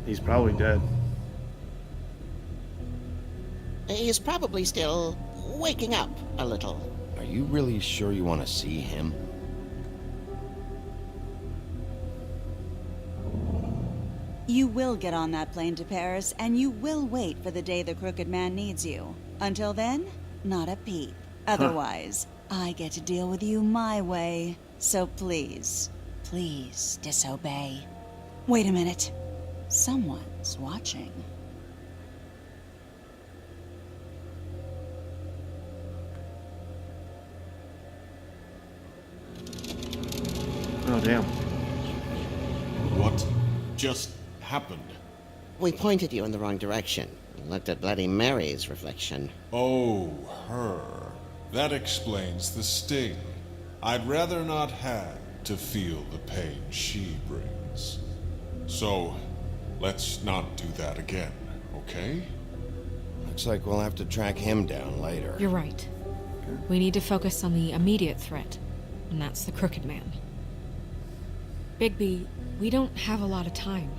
He's probably dead. He's probably still waking up a little. Are you really sure you want to see him? You will get on that plane to Paris, and you will wait for the day the Crooked Man needs you. Until then, not a peep. Otherwise, I get to deal with you my way. So please, please disobey. Wait a minute. Someone's watching. Oh, damn. What just happened? We pointed you in the wrong direction. Looked at Bloody Mary's reflection. Oh, her. That explains the sting. I'd rather not have to feel the pain she brings. So, let's not do that again, okay? Looks like we'll have to track him down later. You're right. We need to focus on the immediate threat, and that's the Crooked Man. Bigby, we don't have a lot of time.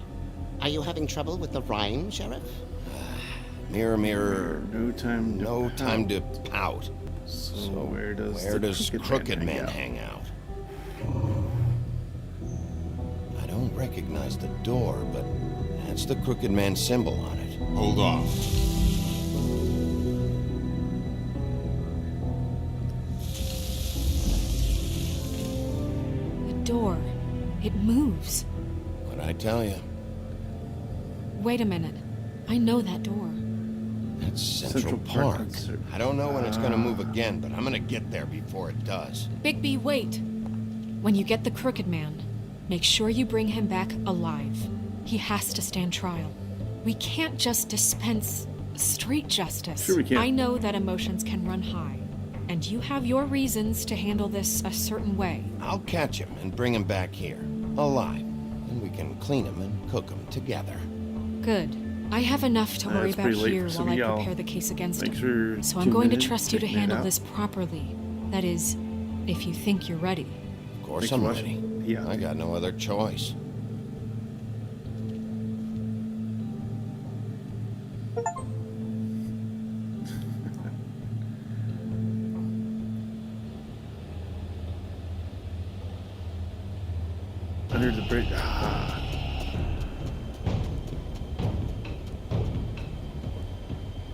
Are you having trouble with the rhyme, Sheriff? Mirror, mirror. No time to pout. So where does Crooked Man hang out? I don't recognize the door, but that's the Crooked Man symbol on it. Hold on. The door. It moves. What'd I tell you? Wait a minute. I know that door. That's Central Park. I don't know when it's gonna move again, but I'm gonna get there before it does. Bigby, wait. When you get the Crooked Man, make sure you bring him back alive. He has to stand trial. We can't just dispense street justice. Sure we can. I know that emotions can run high, and you have your reasons to handle this a certain way. I'll catch him and bring him back here, alive, and we can clean him and cook him together. Good. I have enough to worry it's about pretty late here for while I Miguel. prepare the case against Thanks him. for So I'm tuning going to in, trust you to checking it handle out. this properly. That is, if you think you're ready. Of course Thanks I'm for ready. watching. Yeah. I got no other choice. Under the bridge. Ah.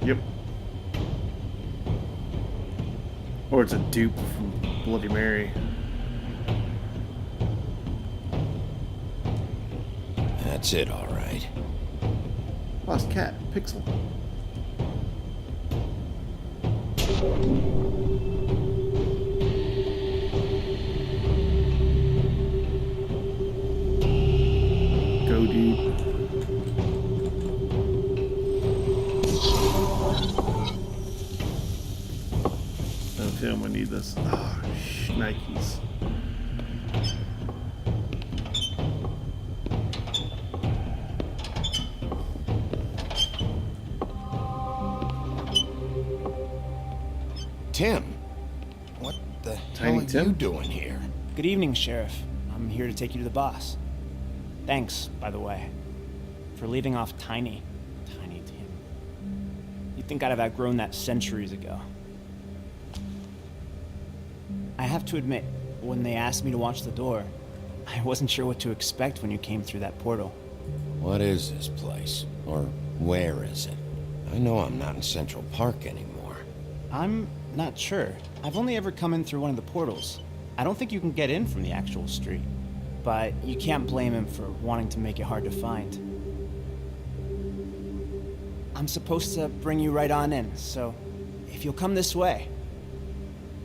Yep. Or it's a dupe from Bloody Mary. That's it, all right. Lost cat. Pixel. Go, dude. No film, I need this. Ah, Nikes. Tim, what the hell are you doing here? Good evening, Sheriff. I'm here to take you to the boss. Thanks, by the way, for leaving off Tiny Tim. You'd think I'd have outgrown that centuries ago. I have to admit, when they asked me to watch the door, I wasn't sure what to expect when you came through that portal. What is this place? Or where is it? I know I'm not in Central Park anymore. I'm not sure. I've only ever come in through one of the portals. I don't think you can get in from the actual street. But you can't blame him for wanting to make it hard to find. I'm supposed to bring you right on in, so if you'll come this way.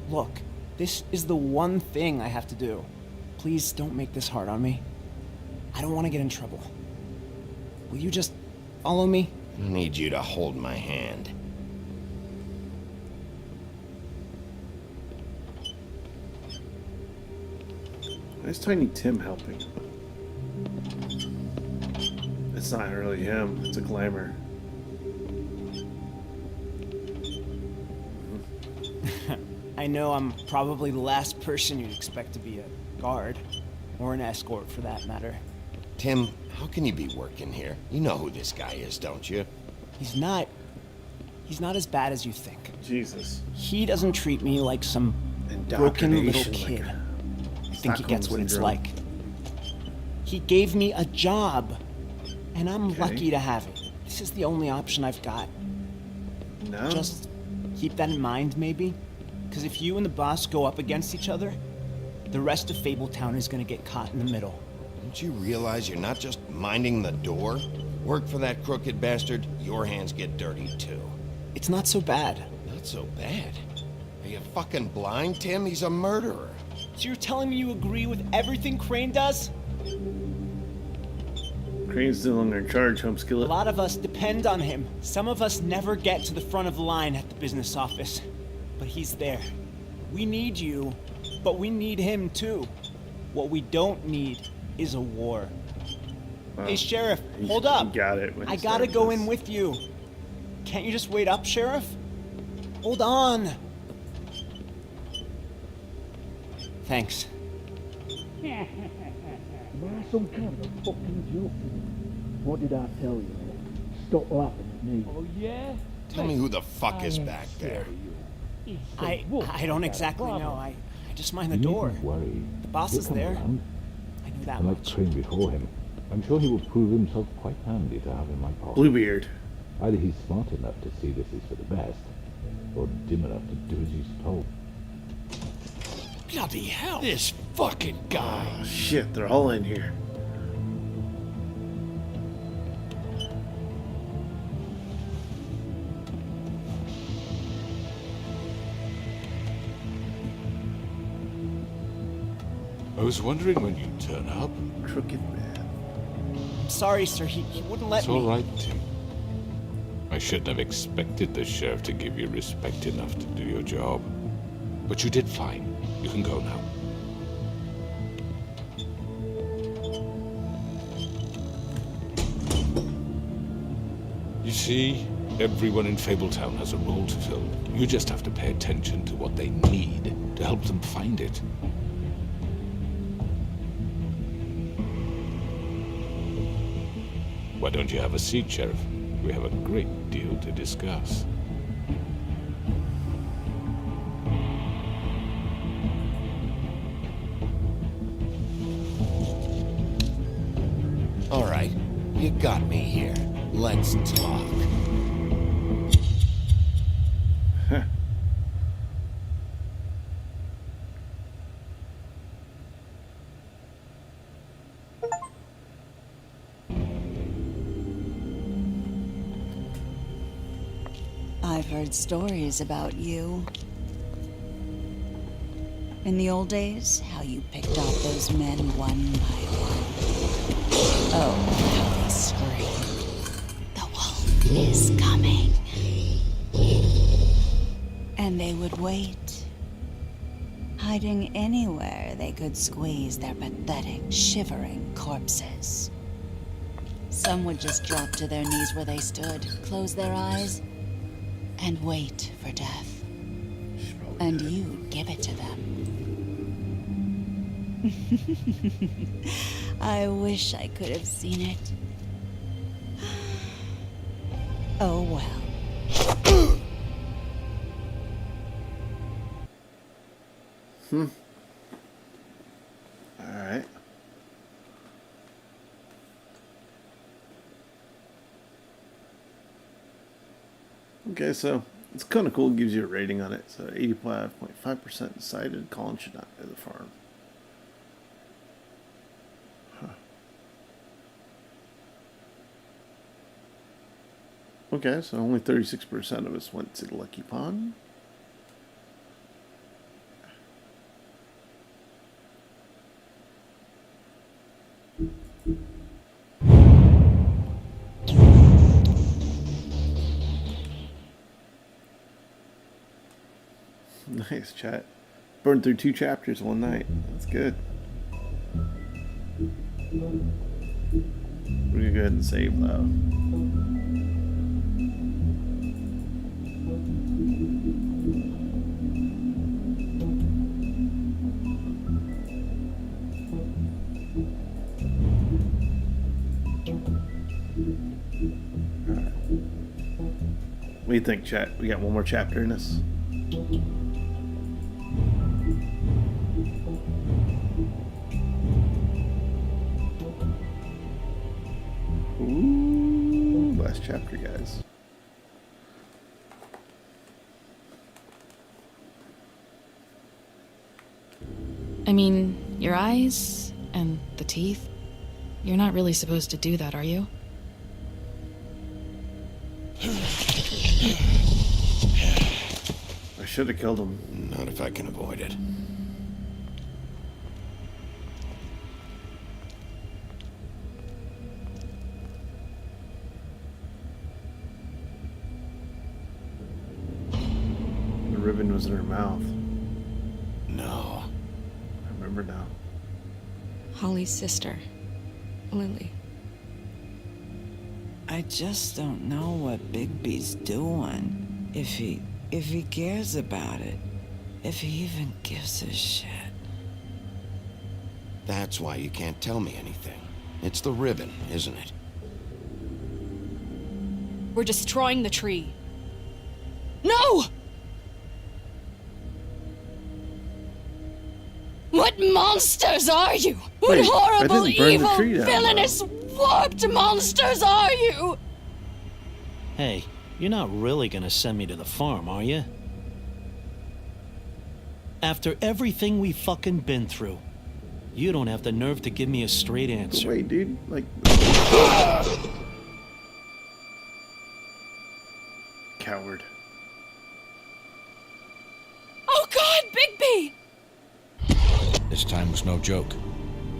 Look, this is the one thing I have to do. Please don't make this hard on me. I don't want to get in trouble. Will you just follow me? I need you to hold my hand. Why is Tiny Tim helping? It's not really him, it's a glamour. I know I'm probably the last person you'd expect to be a guard, or an escort for that matter. Tim, how can you be working here? You know who this guy is, don't you? He's not as bad as you think. Jesus. He doesn't treat me like some broken little kid. I think he gets what it's like. He gave me a job, and I'm lucky to have it. This is the only option I've got. No. Just keep that in mind, maybe? Because if you and the boss go up against each other, the rest of Fabletown is gonna get caught in the middle. Don't you realize you're not just minding the door? Work for that crooked bastard, your hands get dirty too. It's not so bad. Not so bad? Are you fucking blind, Tim? He's a murderer. So you're telling me you agree with everything Crane does? Crane's still longer in charge, home A skillet. lot of us depend on him. Some of us never get to the front of the line at the business office. But he's there. We need you, but we need him too. What we don't need is a war. Hey, Sheriff, hold up. Got it. I gotta go in with you. Can't you just wait up, Sheriff? Hold on. Thanks. Am I some kind of a fucking joke? What did I tell you? Stop laughing at me. Oh, yeah? Tell me who the fuck is back there. I don't exactly know. I just mind the door. Needn't worry. The boss is there. I knew that And like much. Crane before him, I'm sure he will prove himself quite handy to have in my pocket. Bluebeard. Either he's smart enough to see this is for the best, or dim enough to do as he's told. Bloody hell! This fucking guy! Oh, shit, they're all in here. I was wondering when you'd turn up. Crooked man. I'm sorry, sir. He wouldn't let It's me. all right, Tim. I shouldn't have expected the sheriff to give you respect enough to do your job. But you did fine. You can go now. You see, everyone in Fabletown has a role to fill. You just have to pay attention to what they need to help them find it. Why don't you have a seat, Sheriff? We have a great deal to discuss. All right, you got me here. Let's talk. I've heard stories about you. In the old days, how you picked off those men one by one. Oh, how they scream. The wolf is coming. And they would wait, hiding anywhere they could squeeze their pathetic, shivering corpses. Some would just drop to their knees where they stood, close their eyes, and wait for death. And you'd give it to them. I wish I could have seen it. Oh well. Alright. Okay, so it's kind of cool. It gives you a rating on it. So 85.5% decided Colin should not go to the farm. Huh. Okay, so only 36% of us went to the Lucky Pond. Nice, chat. Burned through 2 chapters one night. That's good. We're gonna go ahead and save though. Alright. What do you think, chat? We got one more chapter in this? Ooh, last chapter, guys. I mean, your eyes and the teeth. You're not really supposed to do that, are you? I should have killed him. Not if I can avoid it. was in her mouth. No. I remember now. Holly's sister, Lily. I just don't know what Bigby's doing. If he cares about it. If he even gives a shit. That's why you can't tell me anything. It's the ribbon, isn't it? We're destroying the tree. No! What monsters are you? What Wait, I horrible, didn't burn the evil, tree down, villainous, warped monsters are you? Hey, you're not really gonna send me to the farm, are you? After everything we fucking been through, you don't have the nerve to give me a straight answer. Wait, dude, like... Coward. Oh God, Bigby! This time was no joke.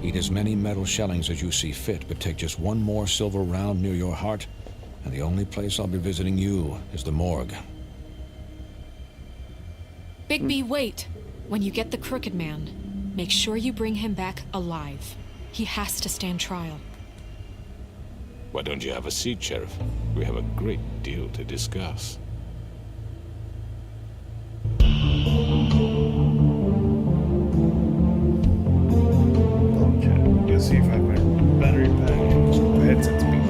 Eat as many metal shellings as you see fit, but take just one more silver round near your heart, and the only place I'll be visiting you is the morgue. Bigby, wait. When you get the Crooked Man, make sure you bring him back alive. He has to stand trial. Why don't you have a seat, Sheriff? We have a great deal to discuss. Okay, let's see if I have my battery pack. The headset's beeping.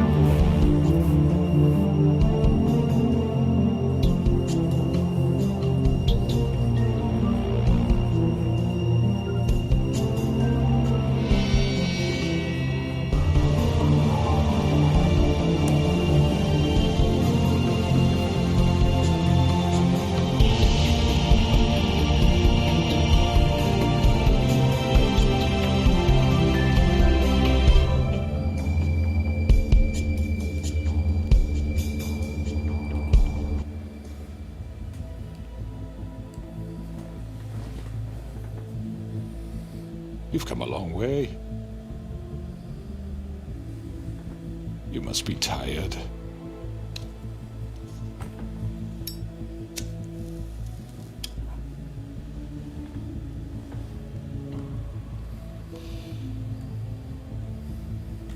You've come a long way. You must be tired.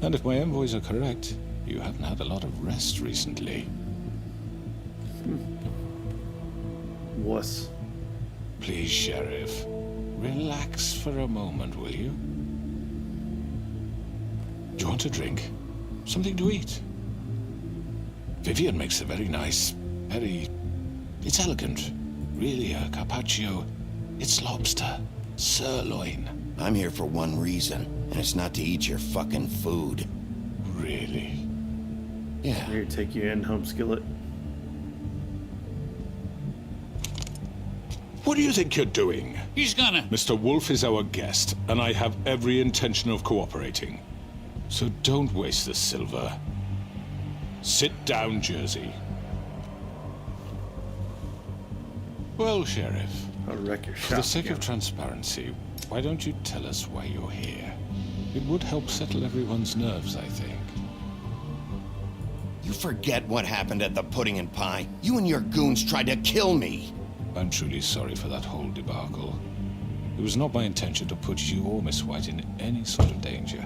And if my envoys are correct, you haven't had a lot of rest recently. Wuss. Please, Sheriff. Relax for a moment, will you? Do you want a drink? Something to eat? Vivian makes a very nice, it's elegant. Really a carpaccio. It's lobster. Sirloin. I'm here for one reason, and it's not to eat your fucking food. Really? Yeah. Here, take you in, home skillet. What do you think you're doing? He's gonna... Mr. Wolf is our guest, and I have every intention of cooperating. So don't waste the silver. Sit down, Jersey. Well, Sheriff, I'll wreck your for the shop sake again. of transparency, why don't you tell us why you're here? It would help settle everyone's nerves, I think. You forget what happened at the Pudding and Pie. You and your goons tried to kill me. I'm truly sorry for that whole debacle. It was not my intention to put you or Miss White in any sort of danger.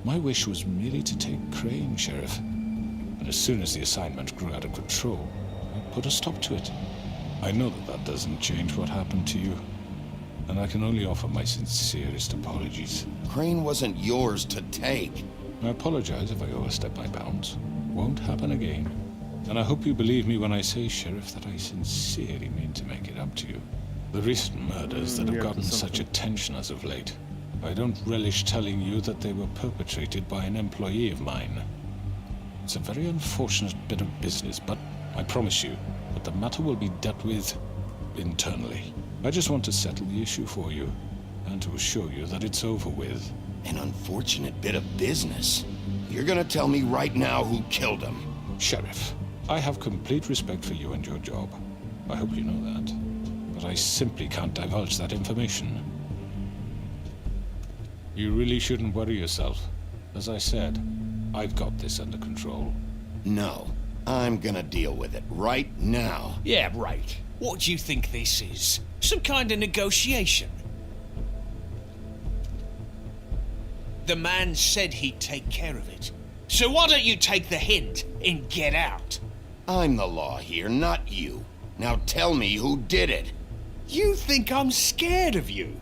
My wish was merely to take Crane, Sheriff. And as soon as the assignment grew out of control, I put a stop to it. I know that that doesn't change what happened to you, and I can only offer my sincerest apologies. Crane wasn't yours to take. I apologize if I overstep my bounds. Won't happen again. And I hope you believe me when I say, Sheriff, that I sincerely mean to make it up to you. The recent murders that have gotten such attention as of late, I don't relish telling you that they were perpetrated by an employee of mine. It's a very unfortunate bit of business, but I promise you that the matter will be dealt with internally. I just want to settle the issue for you, and to assure you that it's over with. An unfortunate bit of business? You're gonna tell me right now who killed him? Sheriff, I have complete respect for you and your job. I hope you know that. But I simply can't divulge that information. You really shouldn't worry yourself. As I said, I've got this under control. No. I'm gonna deal with it right now. Yeah, right. What do you think this is? Some kind of negotiation? The man said he'd take care of it. So why don't you take the hint and get out? I'm the law here, not you. Now tell me who did it. You think I'm scared of you?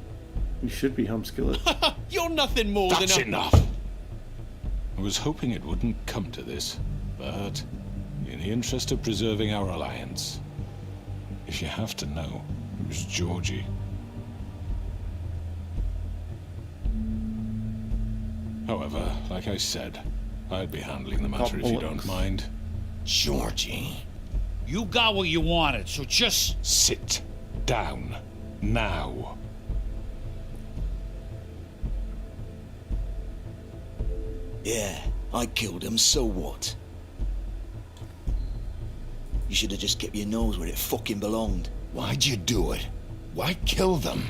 You should be, Humskillet. You're nothing more That's than a... enough. I was hoping it wouldn't come to this, but in the interest of preserving our alliance, if you have to know, it was Georgie. However, like I said, I'd be handling the matter if you don't mind. Georgie. You got what you wanted, so just... Sit down. Now. Yeah, I killed him, so what? You should have just kept your nose where it fucking belonged. Why'd you do it? Why kill them?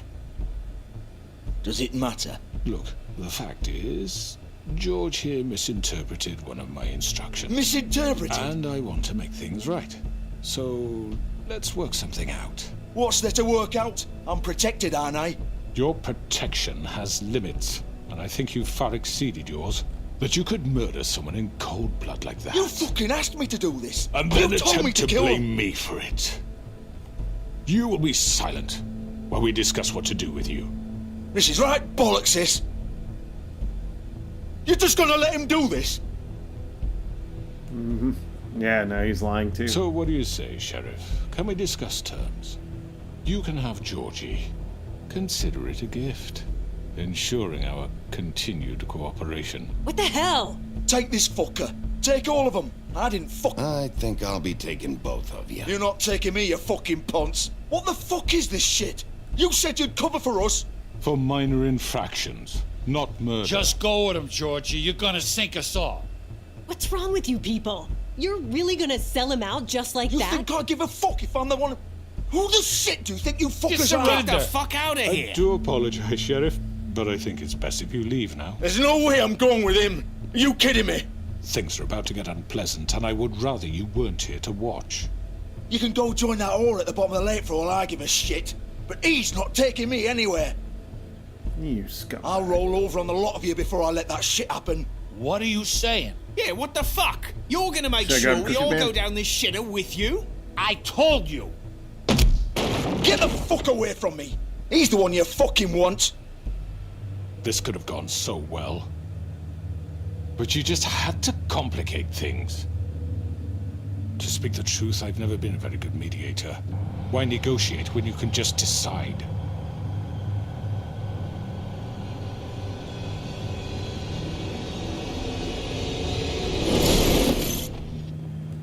Does it matter? Look, the fact is, George here misinterpreted one of my instructions. Misinterpreted? And I want to make things right. So, let's work something out. What's there to work out? I'm protected, aren't I? Your protection has limits, and I think you've far exceeded yours. That you could murder someone in cold blood like that. You fucking asked me to do this! And then you told me attempt to to kill blame him. me for it. You will be silent while we discuss what to do with you. This is right bollocks, sis. You're just gonna let him do this? Mm-hmm. Yeah, now he's lying too. So what do you say, Sheriff? Can we discuss terms? You can have Georgie. Consider it a gift, ensuring our continued cooperation. What the hell? Take this fucker. Take all of them. I didn't fuck... I think I'll be taking both of you. You're not taking me, you fucking ponce. What the fuck is this shit? You said you'd cover for us. For minor infractions, not murder. Just go with him, Georgie. You're gonna sink us all. What's wrong with you people? You're really gonna sell him out just like You that? think I give a fuck if I'm the one... Who the shit do you think you fuckers are? Get the fuck out of here! I do apologize, Sheriff, but I think it's best if you leave now. There's no way I'm going with him. Are you kidding me? Things are about to get unpleasant, and I would rather you weren't here to watch. You can go join that whore at the bottom of the lake for all I give a shit. But he's not taking me anywhere. You scum. I'll roll over on the lot of you before I let that shit happen. What are you saying? Yeah, what the fuck? You're gonna make Should I sure grab we Cookie all Man? go down this shitter with you? I told you. Get the fuck away from me. He's the one you fucking want. This could have gone so well. But you just had to complicate things. To speak the truth, I've never been a very good mediator. Why negotiate when you can just decide?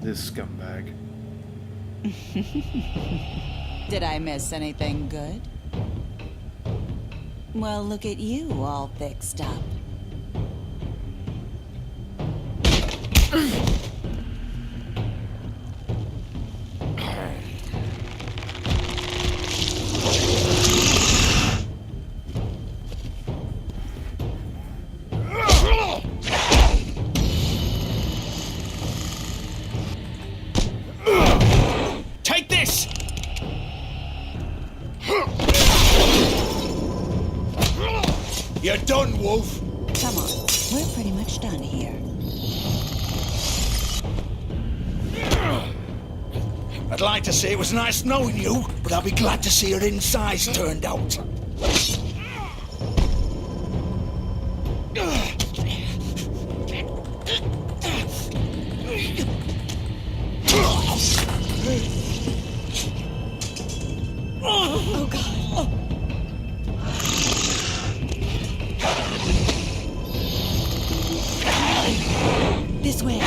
This scumbag. Did I miss anything good? Well, look at you all fixed up. Take this! You're done, Wolf. Come on, we're pretty much done here. I'd like to say it was nice knowing you, but I'll be glad to see your insides turned out. Oh, God. This way.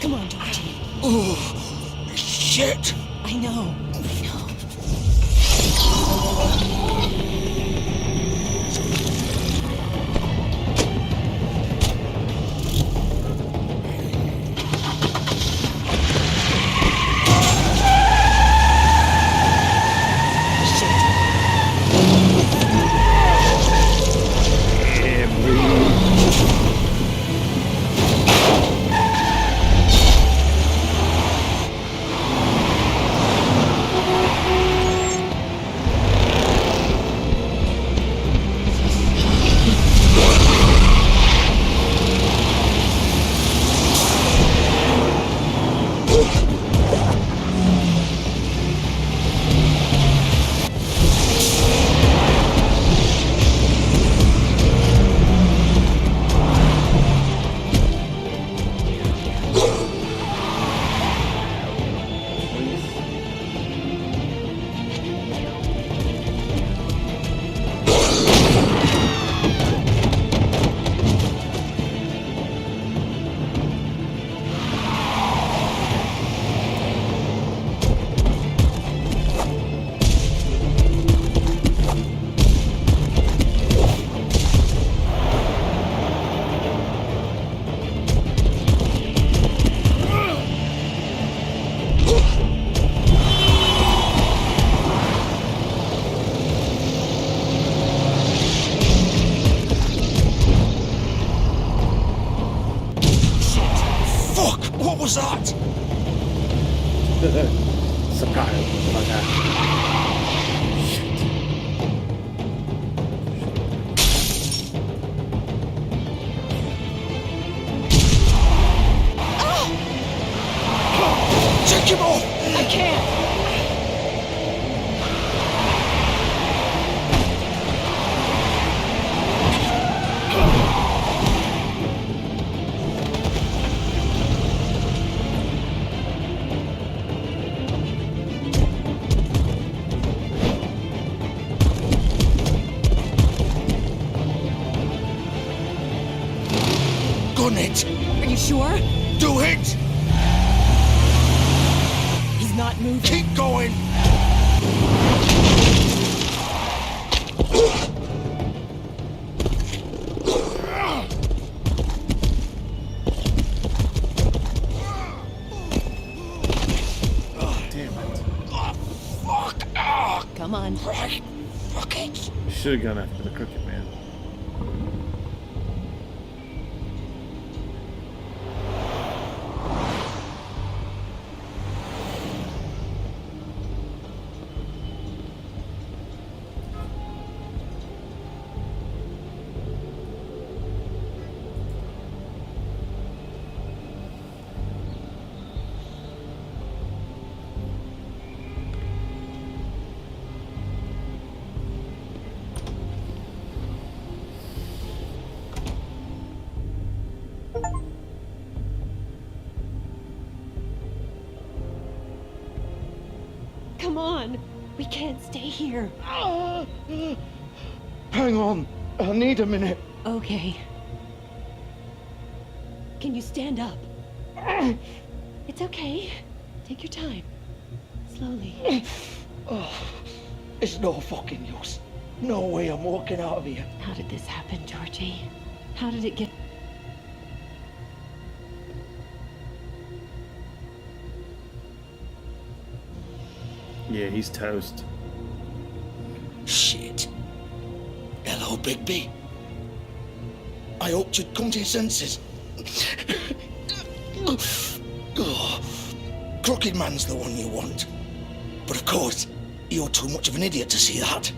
Come on, Georgie. Oh, shit. I know. was that? Surprise, motherfucker. Take him off! I can't. Gun it! Are you sure? Do it! He's not moving. Keep going! Damn it. Oh, fuck! Ah, Come on. right. Fuck it. Should have gone after the crooked man. Come on. We can't stay here. Hang on. I need a minute. Okay. Can you stand up? It's okay. Take your time. Slowly. Oh, it's no fucking use. No way I'm walking out of here. How did this happen, Georgie? How did it get... Yeah, he's toast. Shit. Hello, Bigby. I hoped you'd come to your senses. Oh, Crooked Man's the one you want. But of course, you're too much of an idiot to see that.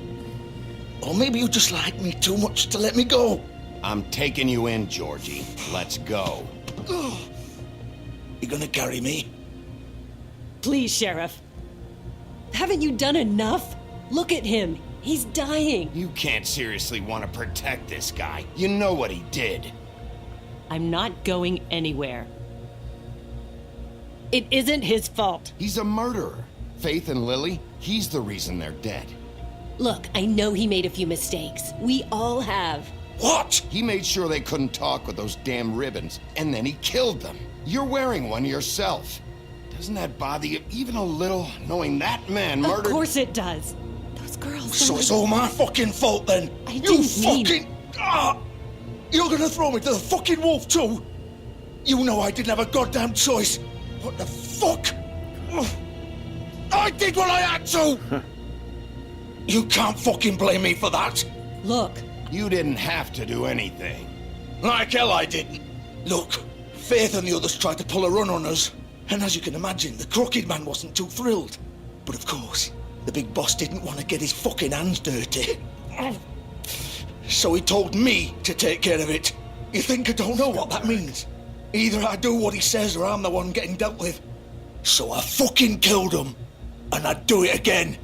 Or maybe you just like me too much to let me go. I'm taking you in, Georgie. Let's go. You gonna carry me? Please, Sheriff. Haven't you done enough? Look at him. He's dying. You can't seriously want to protect this guy. You know what he did. I'm not going anywhere. It isn't his fault. He's a murderer. Faith and Lily, he's the reason they're dead. Look, I know he made a few mistakes. We all have. What? He made sure they couldn't talk with those damn ribbons, and then he killed them. You're wearing one yourself. Doesn't that bother you even a little, knowing that man murdered... Of course it does. Those girls... So it's all my fucking fault then? I You didn't mean... fucking... You're gonna throw me to the fucking wolf too? You know I didn't have a goddamn choice. What the fuck? I did what I had to! You can't fucking blame me for that. Look. You didn't have to do anything. Like hell I didn't. Look, Faith and the others tried to pull a run on us. And as you can imagine, the Crooked Man wasn't too thrilled. But of course, the big boss didn't want to get his fucking hands dirty. So he told me to take care of it. You think I don't know what that means? Either I do what he says or I'm the one getting dealt with. So I fucking killed him. And I'd do it again.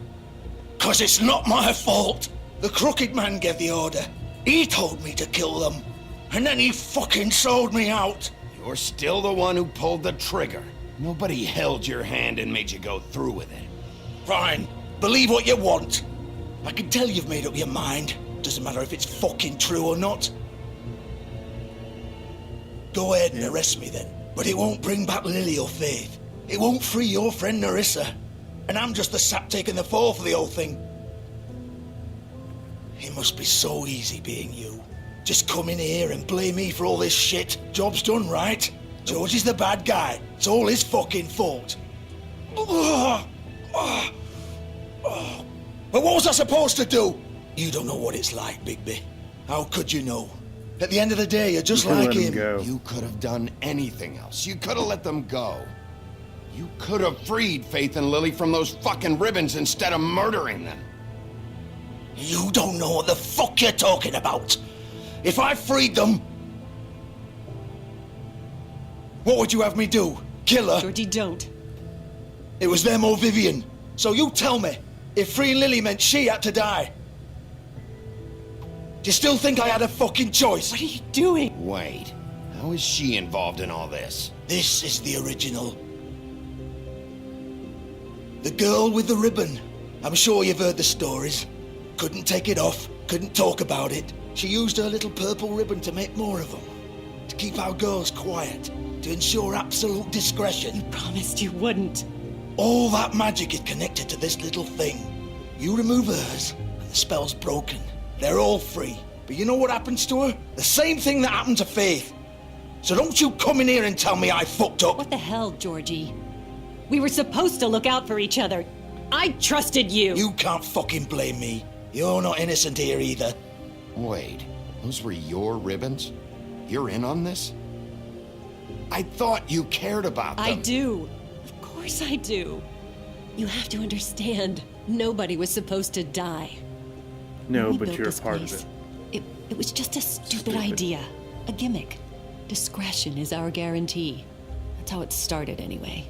'Cause it's not my fault. The Crooked Man gave the order. He told me to kill them. And then he fucking sold me out. You're still the one who pulled the trigger. Nobody held your hand and made you go through with it. Fine. Believe what you want. I can tell you've made up your mind. Doesn't matter if it's fucking true or not. Go ahead and arrest me then. But it won't bring back Lily or Faith. It won't free your friend Narissa. And I'm just the sap taking the fall for the whole thing. It must be so easy being you. Just come in here and blame me for all this shit. Job's done, right? George is the bad guy. It's all his fucking fault. But what was I supposed to do? You don't know what it's like, Bigby. How could you know? At the end of the day, you're just You could've like let him him. go. You could have done anything else. You could have let them go. You could have freed Faith and Lily from those fucking ribbons instead of murdering them. You don't know what the fuck you're talking about. If I freed them, what would you have me do? Kill her? Georgie, don't. It was them or Vivian. So you tell me, if freeing Lily meant she had to die, do you still think I had a fucking choice? What are you doing? Wait, how is she involved in all this? This is the original. The girl with the ribbon. I'm sure you've heard the stories. Couldn't take it off, couldn't talk about it. She used her little purple ribbon to make more of them. To keep our girls quiet. To ensure absolute discretion. You promised you wouldn't. All that magic is connected to this little thing. You remove hers, and the spell's broken. They're all free. But you know what happens to her? The same thing that happened to Faith. So don't you come in here and tell me I fucked up. What the hell, Georgie? We were supposed to look out for each other. I trusted you. You can't fucking blame me. You're not innocent here either. Wait, those were your ribbons? You're in on this? I thought you cared about them. I do. Of course I do. You have to understand, nobody was supposed to die. No, When we but built you're a this part place, of it. It was just a stupid idea. A gimmick. Discretion is our guarantee. That's how it started anyway.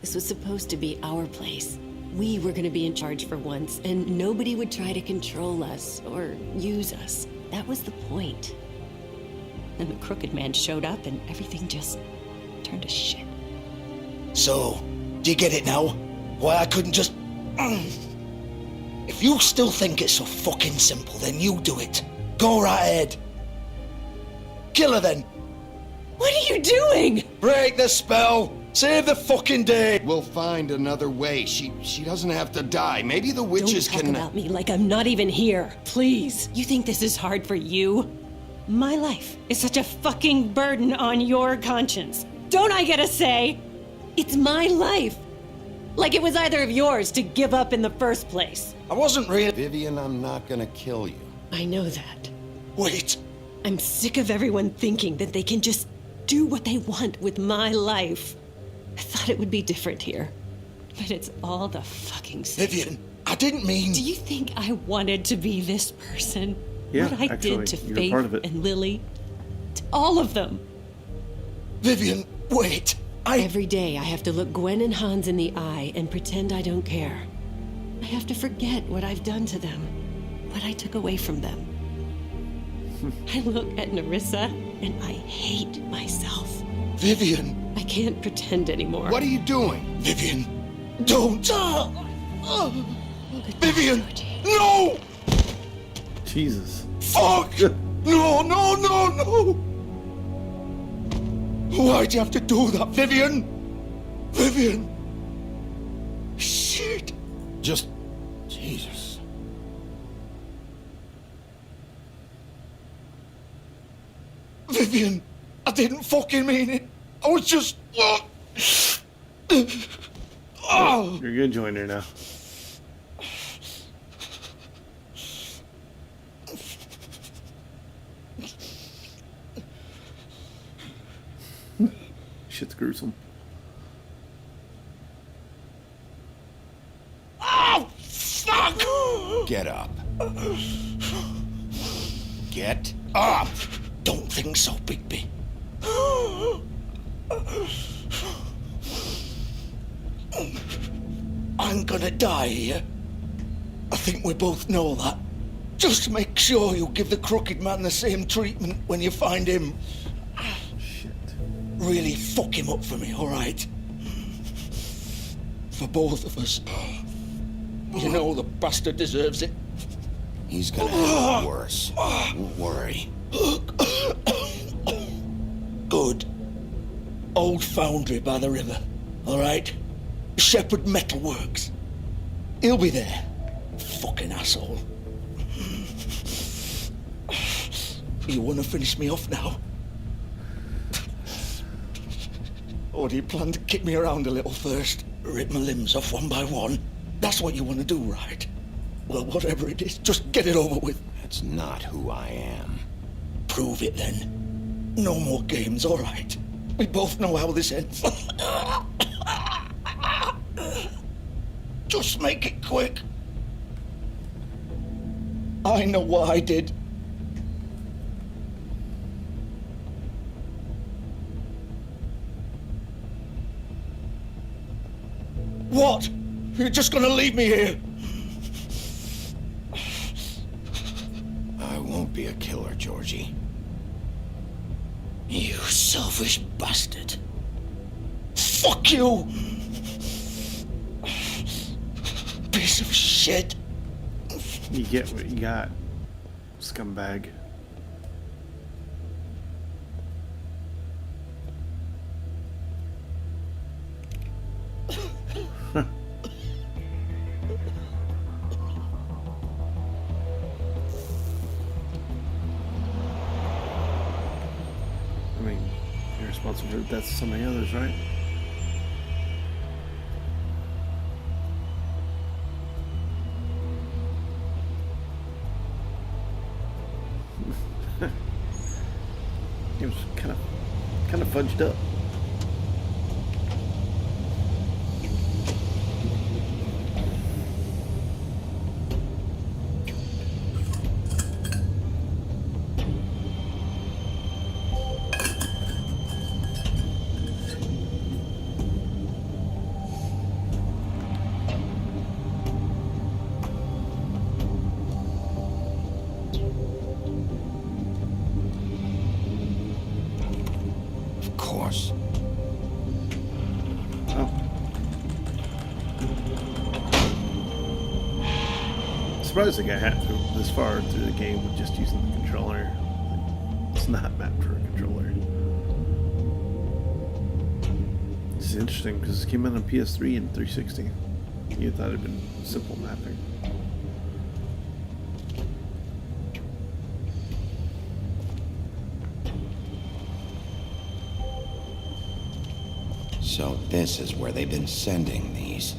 This was supposed to be our place. We were gonna be in charge for once, and nobody would try to control us or use us. That was the point. Then the crooked man showed up and everything just turned to shit. So, do you get it now? Why I couldn't just... If you still think it's so fucking simple, then you do it. Go right ahead. Kill her then. What are you doing? Break the spell. Save the fucking day. We'll find another way. She doesn't have to die. Maybe the witches Don't talk can... about me like I'm not even here. Please. You think this is hard for you? My life is such a fucking burden on your conscience. Don't I get a say? It's my life. Like it was either of yours to give up in the first place. I wasn't really... Vivian, I'm not gonna kill you. I know that. Wait. I'm sick of everyone thinking that they can just do what they want with my life. I thought it would be different here. But it's all the fucking same. Vivian, I didn't mean... Do you think I wanted to be this person? Yeah, what I actually, did to you're Faith part of it. and Lily? To all of them. Vivian, wait. Every day I have to look Gwen and Hans in the eye and pretend I don't care. I have to forget what I've done to them. What I took away from them. I look at Nerissa and I hate myself. Vivian. I can't pretend anymore. What are you doing? Vivian, don't. Vivian, no! Jesus. Fuck! No, no, no, no! Why'd you have to do that, Vivian? Vivian! Shit! Just... Jesus. Vivian, I didn't fucking mean it. I was just... Oh. You're good, Joiner, now. Shit's gruesome. Oh, fuck! Get up. Get up! Don't think so, Bigby. I'm gonna die here. I think we both know that. Just make sure you give the crooked man the same treatment when you find him. Shit. Really fuck him up for me, alright? For both of us. You know the bastard deserves it. He's gonna have it worse. Don't worry. Good. Old foundry by the river, alright? Shepherd Metalworks. He'll be there. Fucking asshole. You wanna finish me off now? Or do you plan to kick me around a little first? Rip my limbs off one by one? That's what you wanna do, right? Well, whatever it is, just get it over with. That's not who I am. prove it then. No more games, all right? We both know how this ends. Just make it quick. I know what I did. What? You're just gonna leave me here? I won't be a killer, Georgie. You selfish bastard. Fuck you! Piece of shit. You get what you got, scumbag. I mean, you're responsible for the deaths of so many others, right? It was kind of fudged up. Surprised I got hat through this far through the game with just using the controller. It's not mapped for a controller. It's interesting because it came out on PS3 and 360. You thought it'd been simple mapping. So this is where they've been sending these.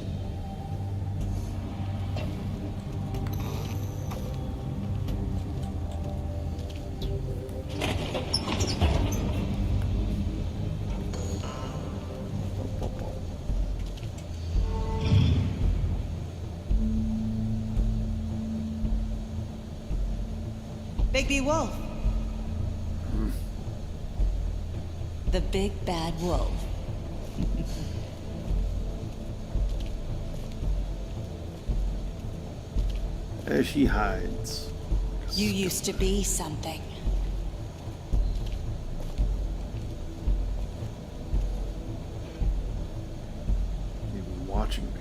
Bigby Wolf. The big bad wolf. There she hides. You used to be something. You've been watching me.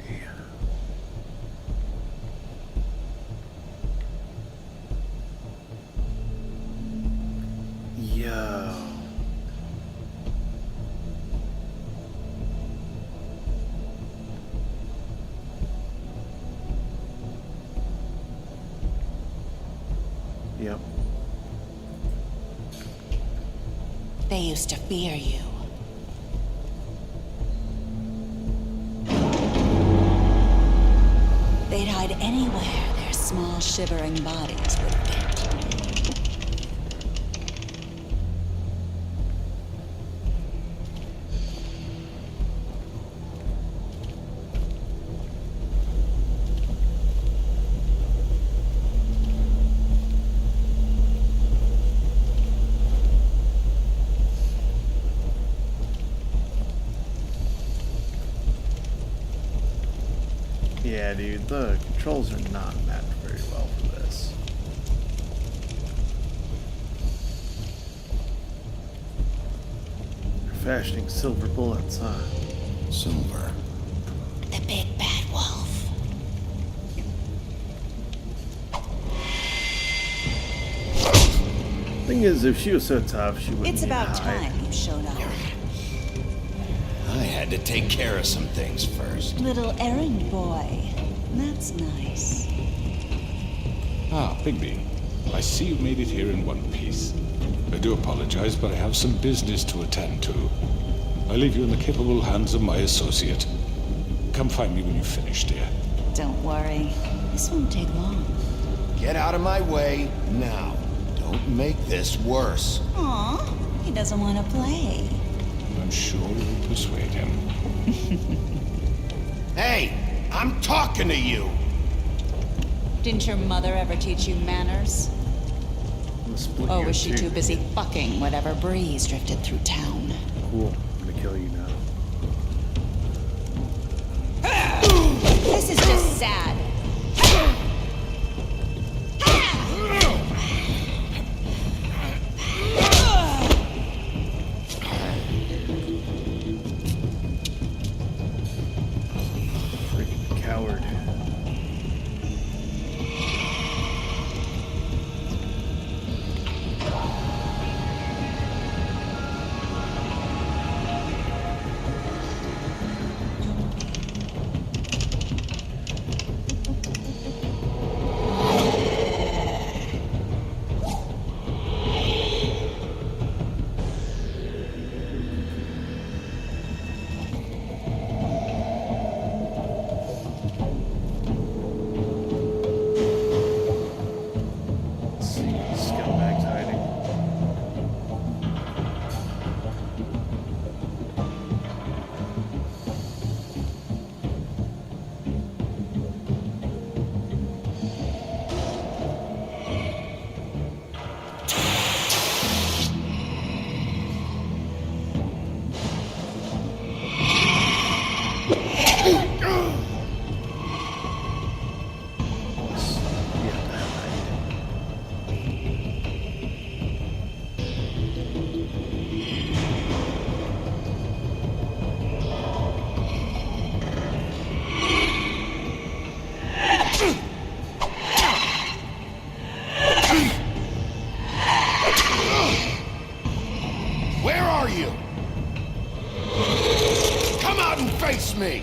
Yo. Yep. They used to fear you. They'd hide anywhere their small shivering bodies would fit. Yeah, dude, the controls are not mapped very well for this. They're fashioning silver bullets, huh? Silver. The big bad wolf. Thing is, if she was so tough, she wouldn't It's need to about hide. time you showed up. I had to take care of some things first. Little errand boy. That's nice. Ah, Bigby. I see you've made it here in one piece. I do apologize, but I have some business to attend to. I leave you in the capable hands of my associate. Come find me when you've finished, dear. Don't worry. This won't take long. Get out of my way now. Don't Don't make this worse. Aw, he doesn't want to play. I'm sure you'll persuade him. Hey, I'm talking to you! Didn't your mother ever teach you manners? Or was she too busy fucking whatever breeze drifted through town? Cool. I'm gonna kill you now. This is just sad. Freaking coward. Scumbag's hiding. Where are you? Come out and face me!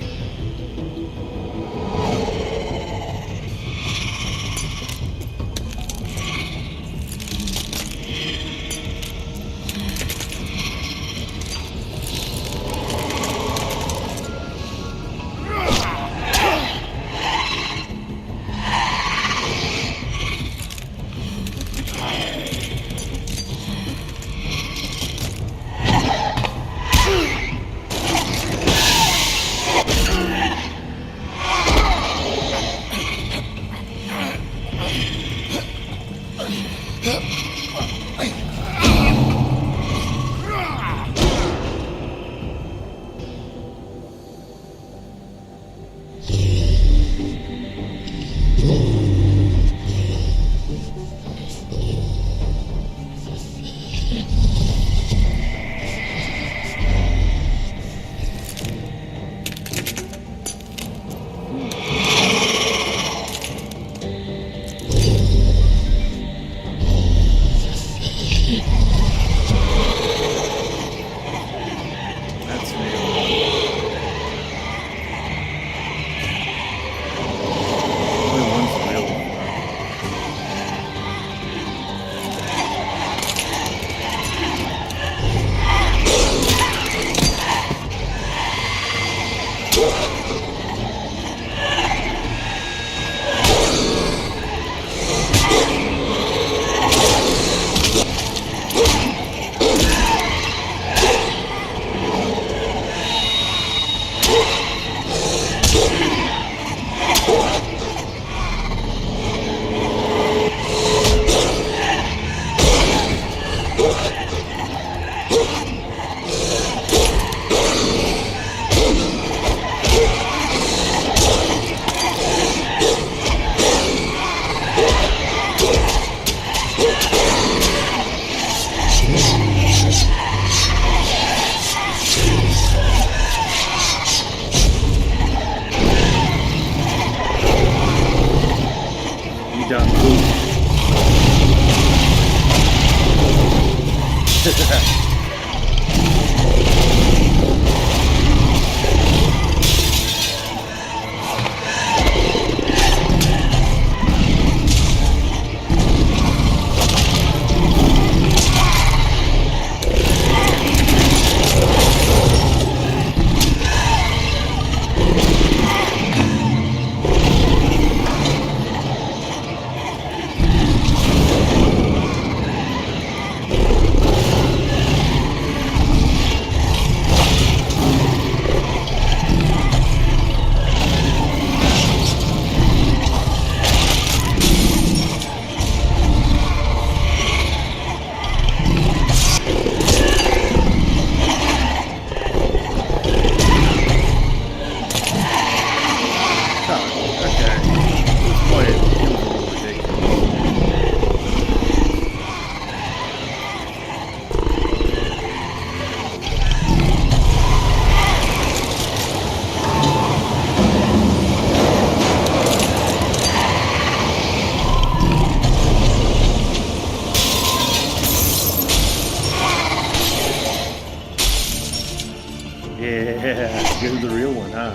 Yeah, go to the real one, huh?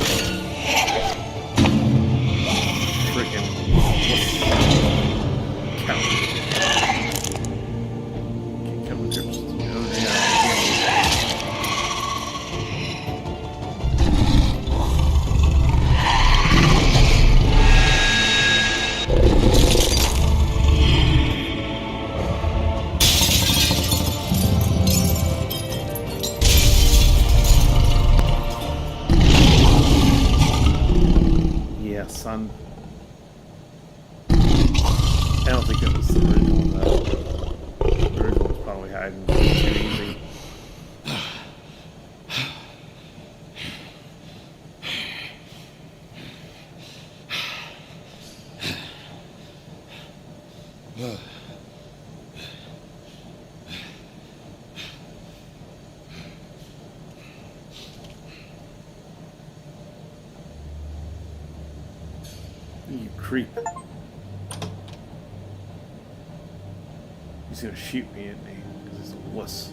Freaking count. Can't come to grips. Oh, yeah. Yeah, son. I don't think that was the original one, though. The original was probably hiding too easy. You creep. He's gonna shoot me, isn't he? Because he's a wuss.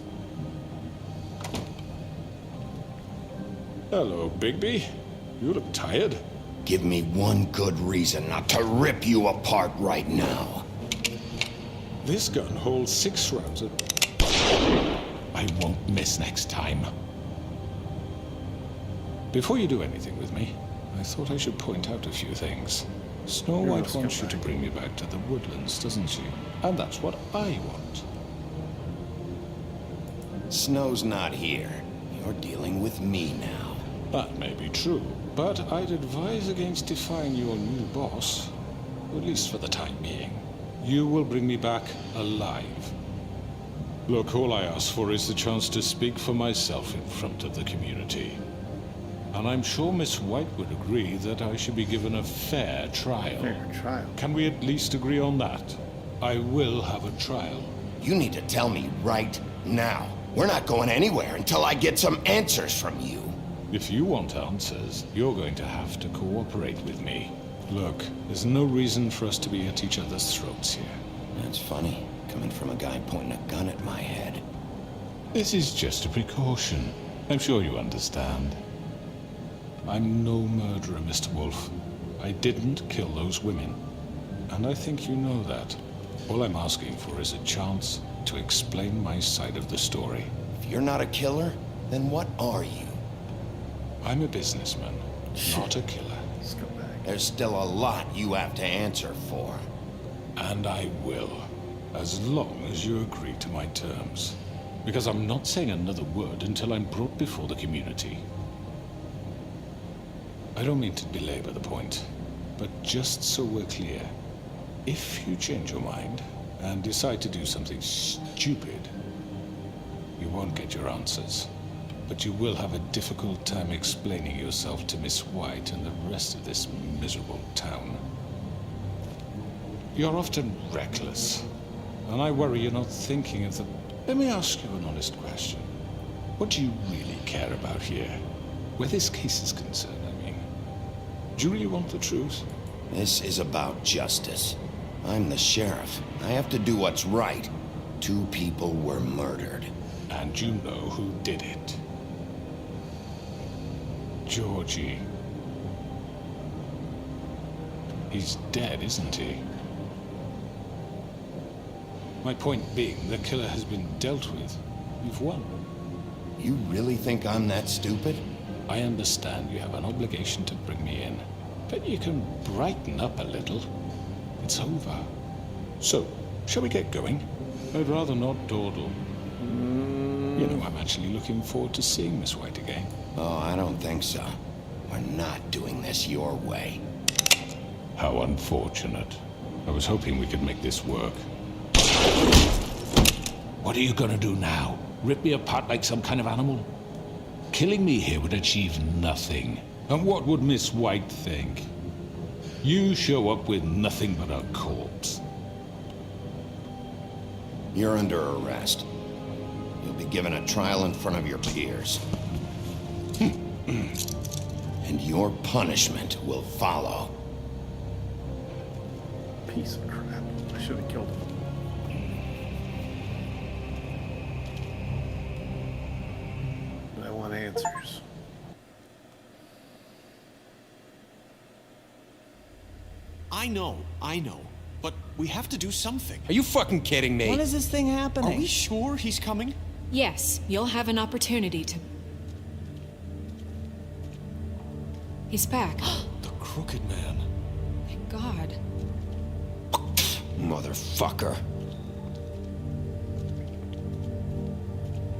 Hello, Bigby. You look tired. Give me one good reason not to rip you apart right now. This gun holds 6 rounds of... I won't miss next time. Before you do anything with me, I thought I should point out a few things. Snow White wants you to bring me back to the woodlands, doesn't she? And that's what I want. Snow's not here. You're dealing with me now. That may be true, but I'd advise against defying your new boss, at least for the time being. You will bring me back alive. Look, all I ask for is the chance to speak for myself in front of the community. And I'm sure Miss White would agree that I should be given a fair trial. Fair trial? Can we at least agree on that? I will have a trial. You need to tell me right now. We're not going anywhere until I get some answers from you. If you want answers, you're going to have to cooperate with me. Look, there's no reason for us to be at each other's throats here. That's funny, coming from a guy pointing a gun at my head. This is just a precaution. I'm sure you understand. I'm no murderer, Mr. Wolf. I didn't kill those women. And I think you know that. All I'm asking for is a chance to explain my side of the story. If you're not a killer, then what are you? I'm a businessman, not a killer. Scumbag. There's still a lot you have to answer for. And I will, as long as you agree to my terms. Because I'm not saying another word until I'm brought before the community. I don't mean to belabor the point, but just so we're clear, if you change your mind and decide to do something stupid, you won't get your answers. But you will have a difficult time explaining yourself to Miss White and the rest of this miserable town. You're often reckless, and I worry you're not thinking of the... Let me ask you an honest question. What do you really care about here? Where this case is concerned, I mean. Do you really want the truth? This is about justice. I'm the sheriff. I have to do what's right. 2 people were murdered. And you know who did it. Georgie. He's dead, isn't he? My point being, the killer has been dealt with. You've won. You really think I'm that stupid? I understand you have an obligation to bring me in, but you can brighten up a little. It's over. So, shall we get going? I'd rather not dawdle. You know, I'm actually looking forward to seeing Miss White again. Oh, I don't think so. We're not doing this your way. How unfortunate. I was hoping we could make this work. What are you gonna do now? Rip me apart like some kind of animal? Killing me here would achieve nothing. And what would Miss White think? You show up with nothing but a corpse. You're under arrest. You'll be given a trial in front of your peers. And your punishment will follow. Piece of crap. I should have killed him. But I want answers. I know. But we have to do something. Are you fucking kidding me? When is this thing happening? Are we sure he's coming? Yes, you'll have an opportunity to... He's back. The Crooked Man. Thank God. Motherfucker.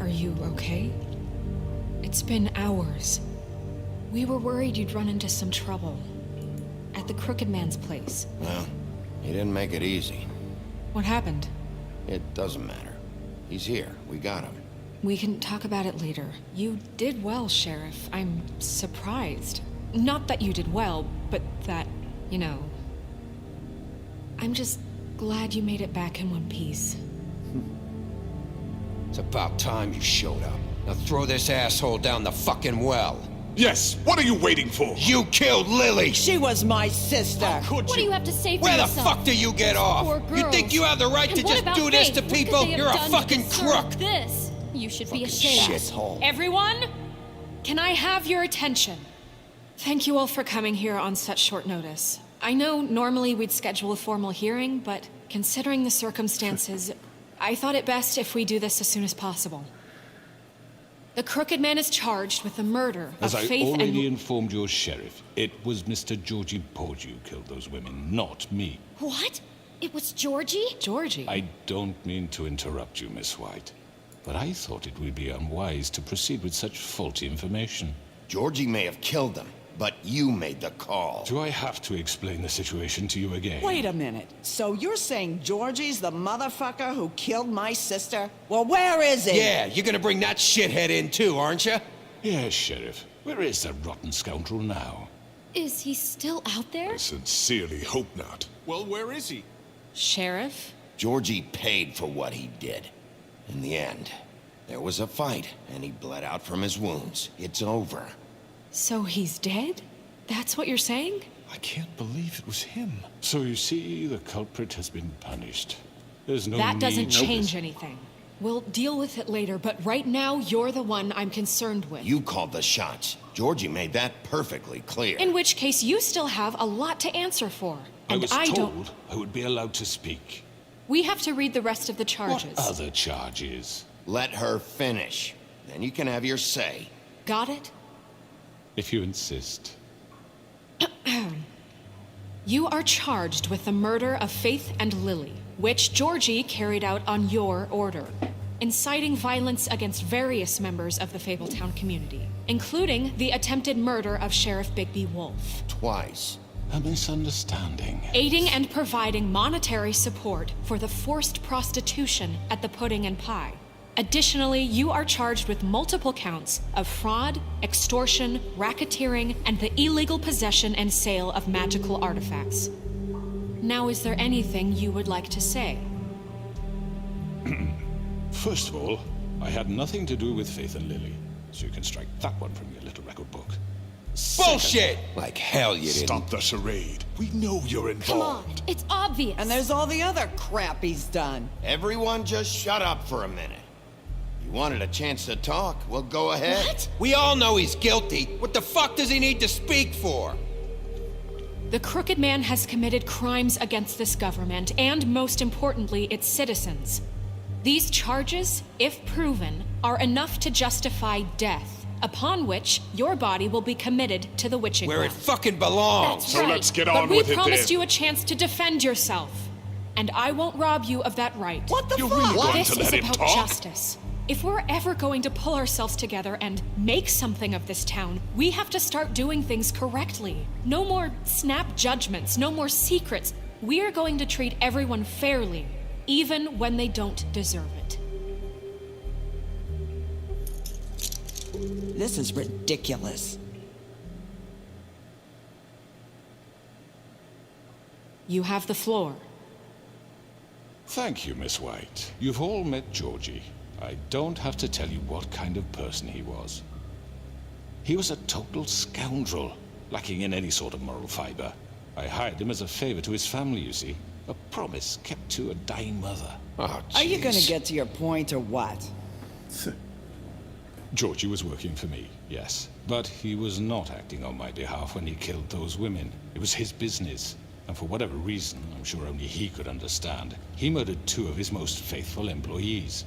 Are you okay? It's been hours. We were worried you'd run into some trouble. At the Crooked Man's place. Well, he didn't make it easy. What happened? It doesn't matter. He's here. We got him. We can talk about it later. You did well, Sheriff. I'm surprised. Not that you did well, but that, you know... I'm just glad you made it back in one piece. It's about time you showed up. Now throw this asshole down the fucking well. Yes, what are you waiting for? You killed Lily! She was my sister. What do you have to say for Where the yourself? fuck do you get off? Poor You think girls. you have the right And to what just about do this Faith? to What could people? they have You're a done to fucking deserve crook! This. You should be ashamed. Shithole. Everyone, can I have your attention? Thank you all for coming here on such short notice. I know normally we'd schedule a formal hearing, but considering the circumstances, I thought it best if we do this as soon as possible. The Crooked Man is charged with the murder As of I Faith already and... informed your sheriff, it was Mr. Georgie Porgy who killed those women, not me. What? It was Georgie? Georgie? I don't mean to interrupt you, Miss White, but I thought it would be unwise to proceed with such faulty information. Georgie may have killed them, but you made the call. Do I have to explain the situation to you again? Wait a minute. So you're saying Georgie's the motherfucker who killed my sister? Well, where is he? Yeah, you're gonna bring that shithead in too, aren't you? Yes, Sheriff. Where is that rotten scoundrel now? Is he still out there? I sincerely hope not. Well, where is he? Sheriff? Georgie paid for what he did. In the end, there was a fight, and he bled out from his wounds. It's over. So he's dead? That's what you're saying? I can't believe it was him. So you see, the culprit has been punished. There's no That doesn't need... change anything. We'll deal with it later, but right now, you're the one I'm concerned with. You called the shots. Georgie made that perfectly clear. In which case, you still have a lot to answer for. I And was I told don't... I would be allowed to speak. We have to read the rest of the charges. What other charges? Let her finish. Then you can have your say. Got it? If you insist. You are charged with the murder of Faith and Lily, which Georgie carried out on your order, inciting violence against various members of the Fabletown community, including the attempted murder of Sheriff Bigby Wolf. Twice. A misunderstanding. Aiding and providing monetary support for the forced prostitution at the Pudding and Pie. Additionally, you are charged with multiple counts of fraud, extortion, racketeering, and the illegal possession and sale of magical artifacts. Now, is there anything you would like to say? First of all, I had nothing to do with Faith and Lily, so you can strike that one from your little record book. Bullshit! Like hell you didn't. Stop the charade. We know you're Come involved. on, it's obvious. And there's all the other crap he's done. Everyone just shut up for a minute. You wanted a chance to talk? Well, go ahead. What? We all know he's guilty. What the fuck does he need to speak for? The Crooked Man has committed crimes against this government and, most importantly, its citizens. These charges, if proven, are enough to justify death, upon which your body will be committed to the witching Where it well. fucking belongs. That's So right. let's get but on we with it promised then. you a chance to defend yourself, and I won't rob you of that right. What the You're fuck? really going This to is let him about talk? justice. If we're ever going to pull ourselves together and make something of this town, we have to start doing things correctly. No more snap judgments, no more secrets. We are going to treat everyone fairly, even when they don't deserve it. This is ridiculous. You have the floor. Thank you, Miss White. You've all met Georgie. I don't have to tell you what kind of person he was. He was a total scoundrel, lacking in any sort of moral fiber. I hired him as a favor to his family, you see. A promise kept to a dying mother. Oh, Are you gonna jeez. get to your point or what? Georgie was working for me, yes. But he was not acting on my behalf when he killed those women. It was his business. And for whatever reason, I'm sure only he could understand, he murdered 2 of his most faithful employees.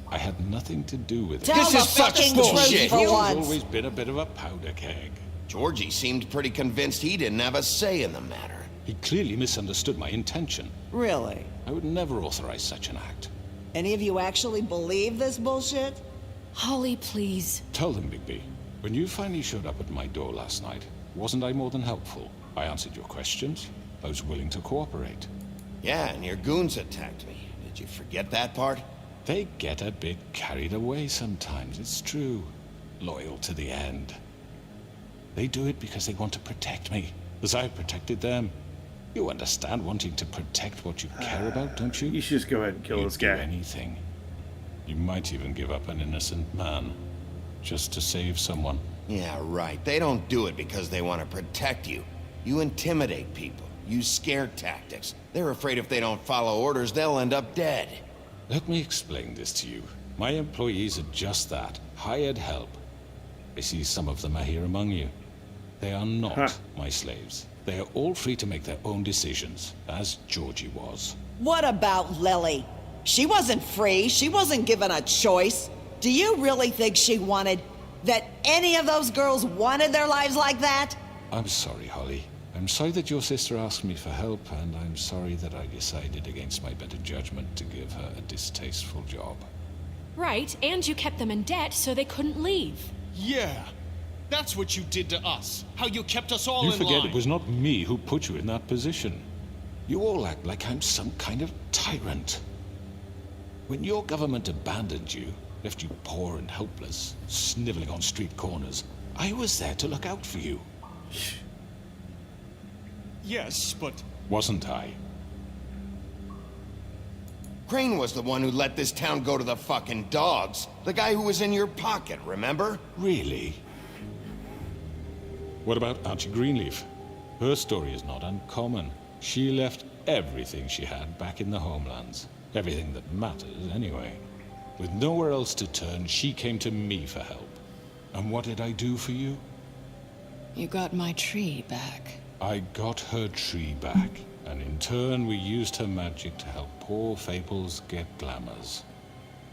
I had nothing to do with it. This is such bullshit! He's always been a bit of a powder keg. Georgie seemed pretty convinced he didn't have a say in the matter. He clearly misunderstood my intention. Really? I would never authorize such an act. Any of you actually believe this bullshit? Holly, please. Tell them, Bigby. When you finally showed up at my door last night, wasn't I more than helpful? I answered your questions. I was willing to cooperate. Yeah, and your goons attacked me. Did you forget that part? They get a bit carried away sometimes, it's true. Loyal to the end. They do it because they want to protect me, as I've protected them. You understand wanting to protect what you care about, don't you? You should just go ahead and kill this guy. You'd do anything. You might even give up an innocent man, just to save someone. Yeah, right. They don't do it because they want to protect you. You intimidate people. Use scare tactics. They're afraid if they don't follow orders, they'll end up dead. Let me explain this to you. My employees are just that. Hired help. I see some of them are here among you. They are not my slaves. They are all free to make their own decisions, as Georgie was. What about Lily? She wasn't free. She wasn't given a choice. Do you really think she wanted... that any of those girls wanted their lives like that? I'm sorry, Holly. I'm sorry that your sister asked me for help, and I'm sorry that I decided against my better judgment to give her a distasteful job. Right, and you kept them in debt so they couldn't leave. Yeah, that's what you did to us. How you kept us all in line. You forget it was not me who put you in that position. You all act like I'm some kind of tyrant. When your government abandoned you, left you poor and helpless, sniveling on street corners, I was there to look out for you. Yes, but... Wasn't I? Crane was the one who let this town go to the fucking dogs. The guy who was in your pocket, remember? Really? What about Auntie Greenleaf? Her story is not uncommon. She left everything she had back in the homelands. Everything that matters, anyway. With nowhere else to turn, she came to me for help. And what did I do for you? You got my tree back. I got her tree back, and in turn we used her magic to help poor Faples get glamours.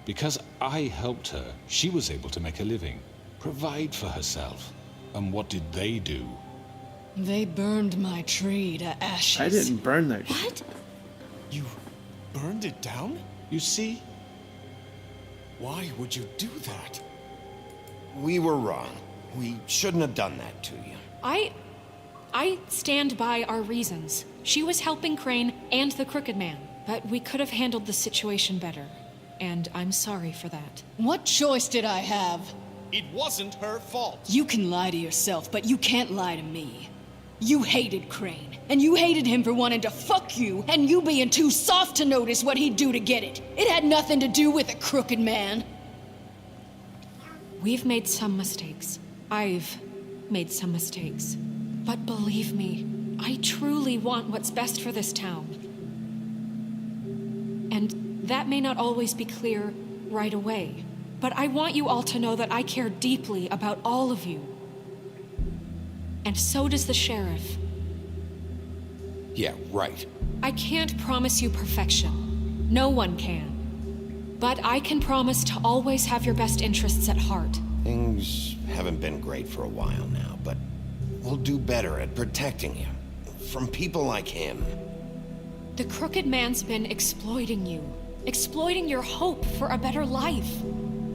Because I helped her, she was able to make a living, provide for herself. And what did they do? They burned my tree to ashes. I didn't burn that shit. What? You burned it down? You see? Why would you do that? We were wrong. We shouldn't have done that to you. I stand by our reasons. She was helping Crane and the Crooked Man, but we could have handled the situation better. And I'm sorry for that. What choice did I have? It wasn't her fault. You can lie to yourself, but you can't lie to me. You hated Crane, and you hated him for wanting to fuck you, and you being too soft to notice what he'd do to get it. It had nothing to do with the Crooked Man. We've made some mistakes. I've made some mistakes. But believe me, I truly want what's best for this town. And that may not always be clear right away, but I want you all to know that I care deeply about all of you. And so does the sheriff. Yeah, right. I can't promise you perfection. No one can. But I can promise to always have your best interests at heart. Things haven't been great for a while now, but we'll do better at protecting you. From people like him. The Crooked Man's been exploiting you. Exploiting your hope for a better life.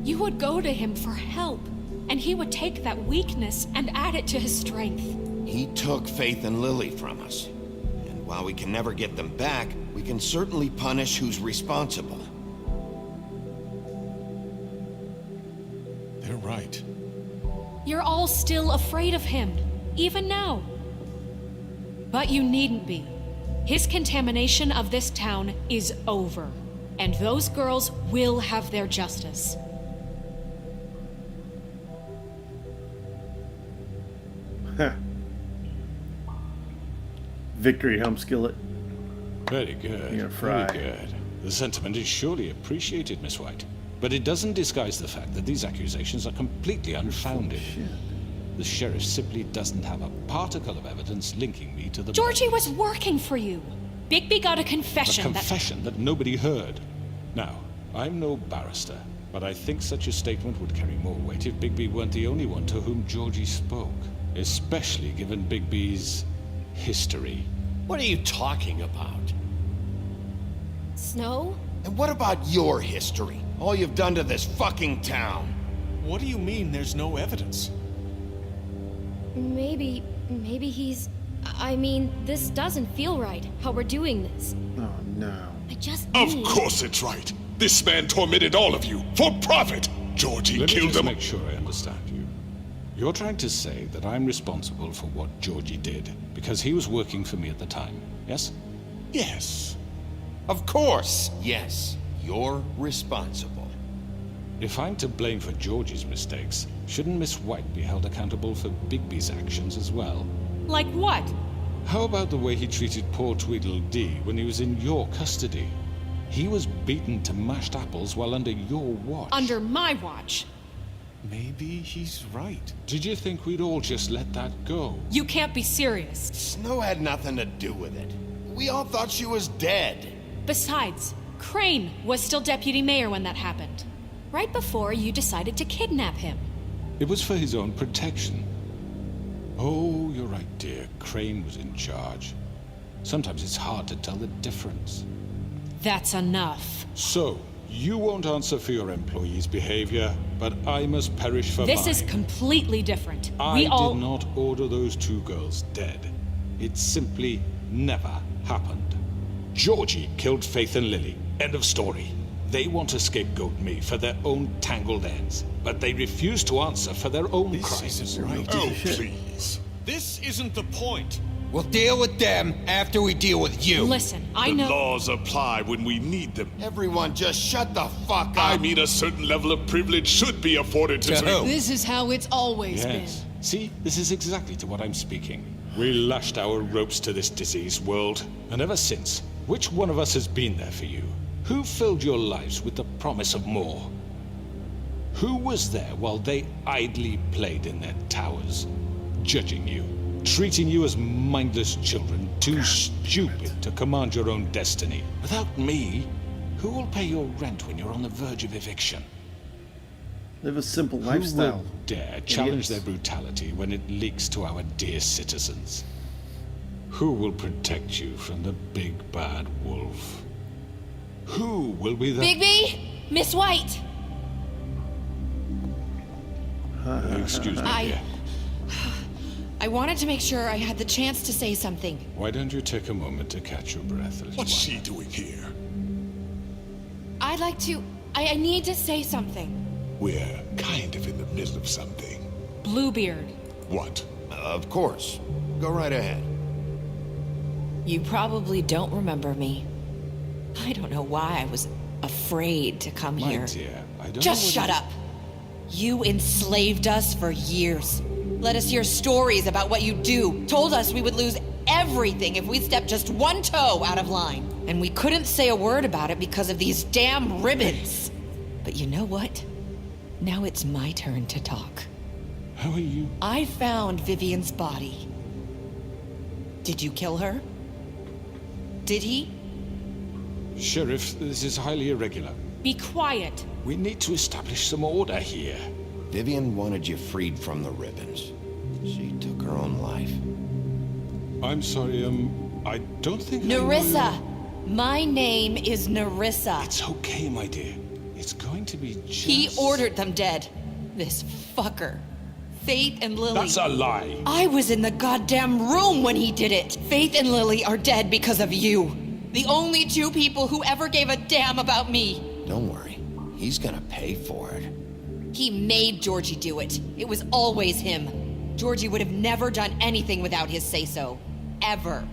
You would go to him for help, and he would take that weakness and add it to his strength. He took Faith and Lily from us. And while we can never get them back, we can certainly punish who's responsible. They're right. You're all still afraid of him, even now. But you needn't be. His contamination of this town is over, and those girls will have their justice. Huh. Victory home skillet. Very good. You're fry. Very good. The sentiment is surely appreciated, Miss White. But it doesn't disguise the fact that these accusations are completely unfounded. The sheriff simply doesn't have a particle of evidence linking me to the Georgie murders. was working for you. Bigby got a A confession confession that nobody heard. Now, I'm no barrister, but I think such a statement would carry more weight if Bigby weren't the only one to whom Georgie spoke, especially given Bigby's history. What are you talking about? Snow? And what about your history? All you've done to this fucking town? What do you mean there's no evidence? Maybe he's... I mean, this doesn't feel right, how we're doing this. Oh, no. I just Of need... course it's right. This man tormented all of you for profit. Georgie Let me killed just them. make sure I understand you. You're trying to say that I'm responsible for what Georgie did because he was working for me at the time, yes? Yes. Of course, yes. You're responsible. If I'm to blame for Georgie's mistakes, shouldn't Miss White be held accountable for Bigby's actions as well? Like what? How about the way he treated poor Tweedledee when he was in your custody? He was beaten to mashed apples while under your watch. Under my watch. Maybe he's right. Did you think we'd all just let that go? You can't be serious. Snow had nothing to do with it. We all thought she was dead. Besides, Crane was still deputy mayor when that happened. Right before you decided to kidnap him. It was for his own protection. Oh, you're right, dear. Crane was in charge. Sometimes it's hard to tell the difference. That's enough. So, you won't answer for your employees' behavior, but I must perish for This mine. is completely different. I did not order those two girls dead. It simply never happened. Georgie killed Faith and Lily. End of story. They want to scapegoat me for their own tangled ends, but they refuse to answer for their own crimes. Isn't right. Oh, please. This isn't the point. We'll deal with them after we deal with you. Listen, I The know... laws apply when we need them. Everyone just shut the fuck up. I mean, a certain level of privilege should be afforded to who? This is how it's always Yes. See, this is exactly to what I'm speaking. We lashed our ropes to this diseased world, and ever since, which one of us has been there for you? Who filled your lives with the promise of more? Who was there while they idly played in their towers, judging you, treating you as mindless children, too stupid to command your own destiny? Without me, who will pay your rent when you're on the verge of eviction? Live a simple Who lifestyle. will dare challenge Idiots. their brutality when it leaks to our dear citizens? Who will protect you from the big bad wolf? Who will be the... Bigby! Miss White! Excuse me, dear. I wanted to make sure I had the chance to say something. Why don't you take a moment to catch your breath, little What's one? she doing here? I'd like to... I need to say something. We're kind of in the middle of something. Bluebeard. What? Of course. Go right ahead. You probably don't remember me. I don't know why I was afraid to come My here. dear, I don't Just know shut what up. You enslaved us for years. Let us hear stories about what you do. Told us we would lose everything if we stepped just one toe out of line. And we couldn't say a word about it because of these damn ribbons. But you know what? Now it's my turn to talk. How are you? I found Vivian's body. Did you kill her? Did he? Sheriff, this is highly irregular. Be quiet. We need to establish some order here. Vivian wanted you freed from the ribbons. She took her own life. I'm sorry, I don't think I know Nerissa! you. My name is Nerissa. It's okay, my dear. It's going to be just... He ordered them dead. This fucker. Faith and Lily. That's a lie. I was in the goddamn room when he did it. Faith and Lily are dead because of you. The only two people who ever gave a damn about me. Don't worry. He's gonna pay for it. He made Georgie do it. It was always him. Georgie would have never done anything without his say-so. Ever.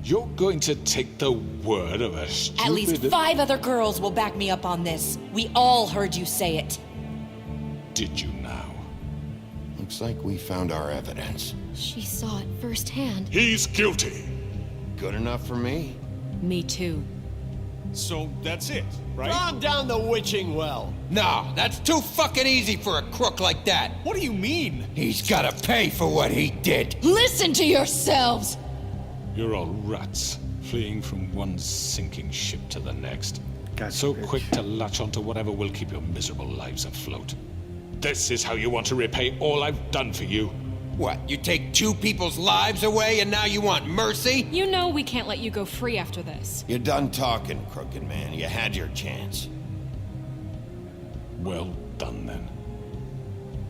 You're going to take the word of a stupid... At least 5 other girls will back me up on this. We all heard you say it. Did you now? Looks like we found our evidence. She saw it firsthand. He's guilty. Good enough for me. Me too. So that's it, right? Calm down the witching well. No, that's too fucking easy for a crook like that. What do you mean? He's gotta pay for what he did. Listen to yourselves! You're all rats, fleeing from one sinking ship to the next. Gotcha, So bitch. quick to latch onto whatever will keep your miserable lives afloat. This is how you want to repay all I've done for you? What, you take two people's lives away and now you want mercy? You know we can't let you go free after this. You're done talking, crooked man. You had your chance. Well done, then.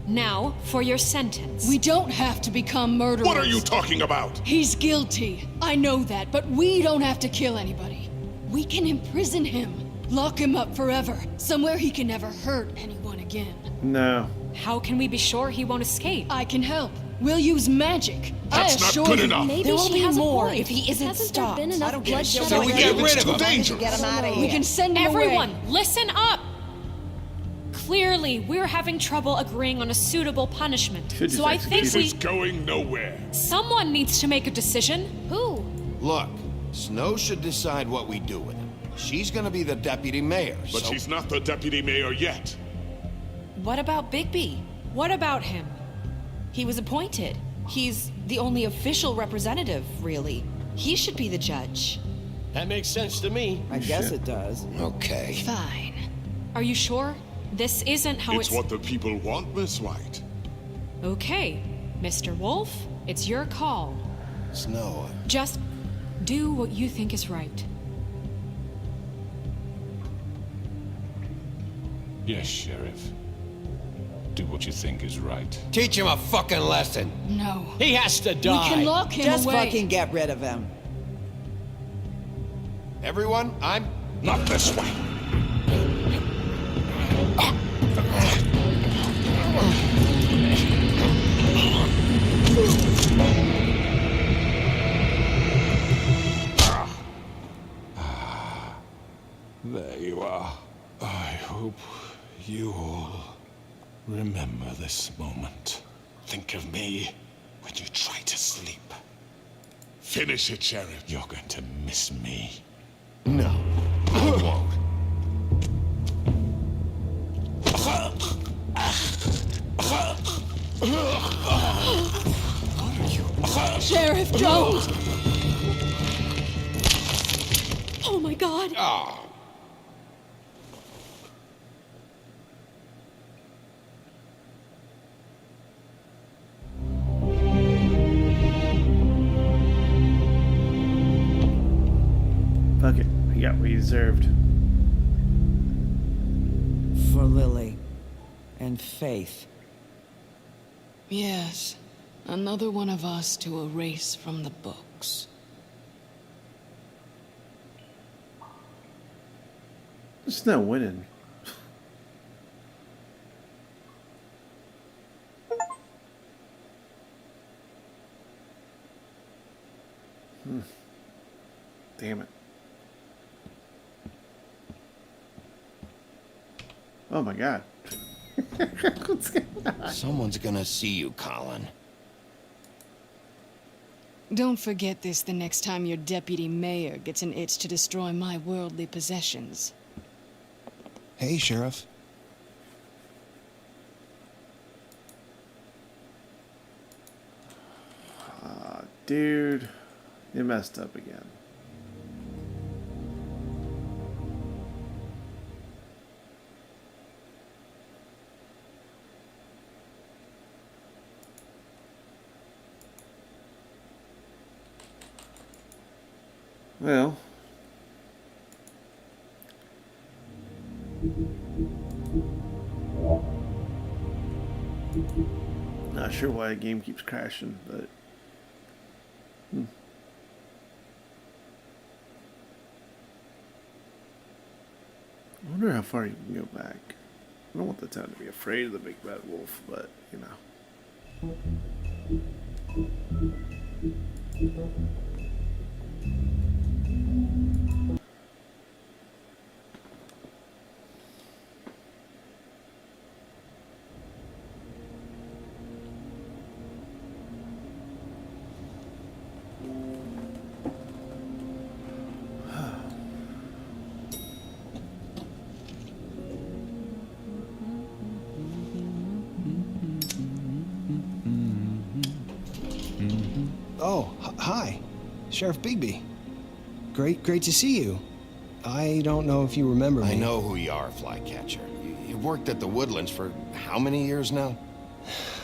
Now, for your sentence. We don't have to become murderers. What are you talking about? He's guilty. I know that, but we don't have to kill anybody. We can imprison him. Lock him up forever. Somewhere he can never hurt anyone again. No. How can we be sure he won't escape? I can help. We'll use magic. That's I not assure good you. enough. Maybe There will she be has more a point. if he isn't Hasn't stopped. there been enough I don't give a bloodshed shit. So we already? get rid It's of too him. dangerous. Get him out of We here. can send him Everyone, away. listen up! Clearly, we're having trouble agreeing on a suitable punishment. Should just So I think This we... is going nowhere. Someone needs to make a decision. Who? Look, Snow should decide what we do with him. She's gonna be the deputy mayor, But so... she's not the deputy mayor yet. What about Bigby? What about him? He was appointed. He's the only official representative, really. He should be the judge. That makes sense to me. I guess it does. Okay. Fine. Are you sure? This isn't how It's what the people want, Miss White. Okay, Mr. Wolf, it's your call. Snow, Just do what you think is right. Yes, Sheriff. Do what you think is right. teach him a fucking lesson. No. He has to We die. can lock him Just away. fucking get rid of him. Everyone, I'm... Not this way. There you are. I hope you all remember this moment. Think of me when you try to sleep. Finish it, Sheriff. You're going to miss me. No, I won't. Sheriff, don't! Oh my god! Fuck it. We got what we deserved. For Lily. And Faith. Yes. Another one of us to erase from the books. There's no winning. Damn it. Oh my god. What's going on? Someone's gonna see you, Colin. Don't forget this the next time your deputy mayor gets an itch to destroy my worldly possessions. Hey, Sheriff. Dude, you messed up again. Well, not sure why the game keeps crashing, but I wonder how far you can go back. I don't want the town to be afraid of the big bad wolf, but you know. Oh, hi. Sheriff Bigby. Great to see you. I don't know if you remember me. I know who you are, Flycatcher. You've worked at the Woodlands for how many years now?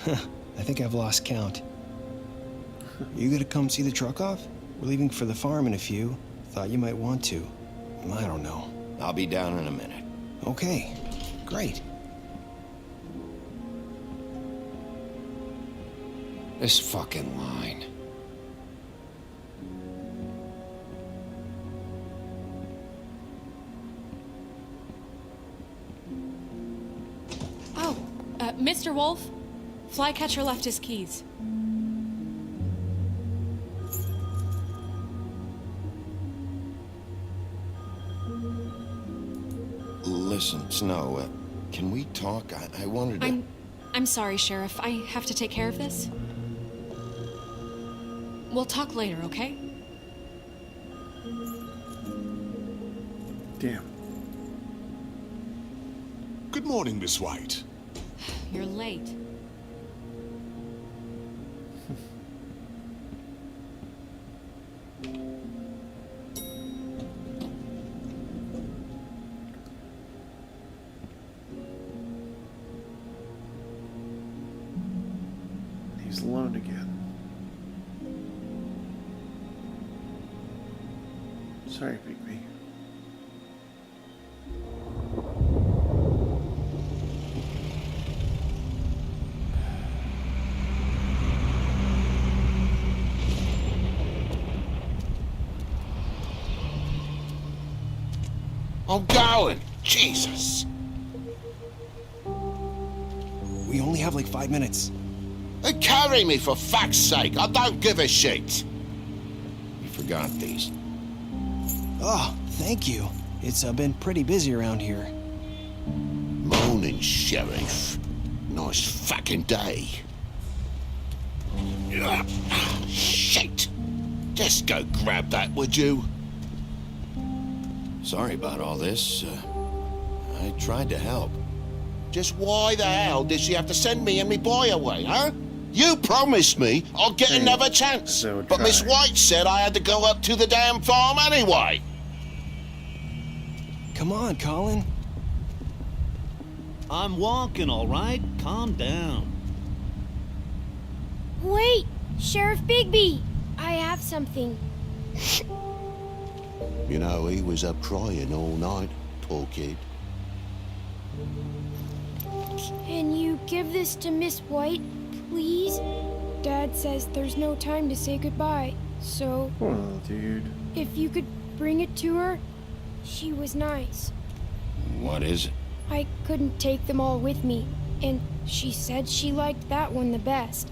I think I've lost count. You gonna come see the truck off? We're leaving for the farm in a few. Thought you might want to. I don't know. I'll be down in a minute. Okay, great. This fucking line. Oh, Mr. Wolf, Flycatcher left his keys. Listen, Snow, can we talk? I wanted to... I'm sorry, Sheriff. I have to take care of this. We'll talk later, okay? Damn. Good morning, Miss White. You're late. He's alone again. Sorry, Bigby. I'm going! Jesus! We only have like 5 minutes. Carry me, for fuck's sake! I don't give a shit! You forgot these. Oh, thank you. It's been pretty busy around here. Morning, Sheriff. Nice fucking day. Shit! Just go grab that, would you? Sorry about all this. I tried to help. Just why the hell did she have to send me and me boy away, huh? You promised me I'd get another chance. But Miss White said I had to go up to the damn farm anyway. Come on, Colin. I'm walking, all right? Calm down. Wait! Sheriff Bigby! I have something. You know, he was up crying all night, poor kid. Can you give this to Miss White, please? Dad says there's no time to say goodbye, so... Well, dude. If you could bring it to her, she was nice. What is it? I couldn't take them all with me, and she said she liked that one the best.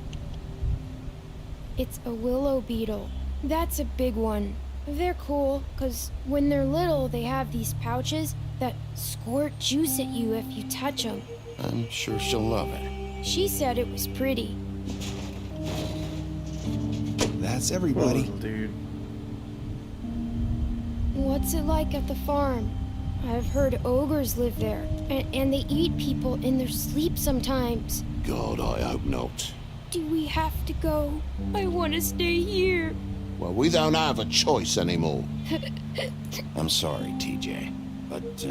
It's a willow beetle. That's a big one. They're cool, 'cause when they're little, they have these pouches that squirt juice at you if you touch them. I'm sure she'll love it. She said it was pretty. That's everybody. Little dude. What's it like at the farm? I've heard ogres live there, and they eat people in their sleep sometimes. God, I hope not. Do we have to go? I want to stay here. Well, we don't have a choice anymore. I'm sorry, TJ, but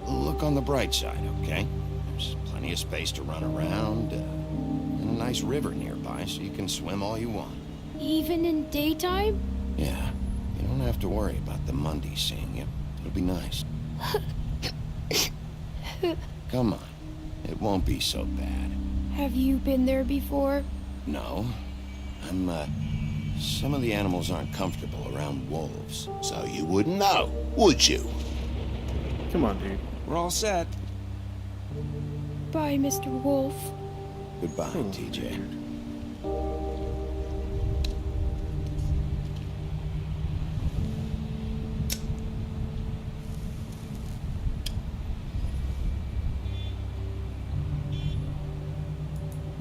look on the bright side, okay? There's plenty of space to run around, and a nice river nearby, so you can swim all you want. Even in daytime? Yeah, you don't have to worry about the Monday seeing you. It'll be nice. Come on, it won't be so bad. Have you been there before? No, some of the animals aren't comfortable around wolves, so you wouldn't know, would you? Come on, dude. We're all set. Bye, Mr. Wolf. Goodbye, TJ.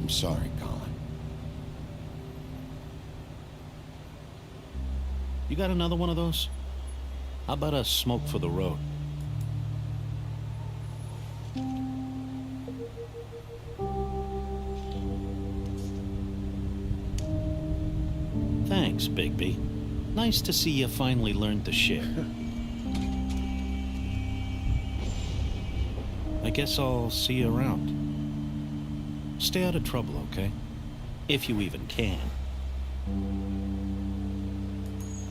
I'm sorry, Colin. You got another one of those? How about a smoke for the road? Thanks, Bigby. Nice to see you finally learned to share. I guess I'll see you around. Stay out of trouble, okay? If you even can.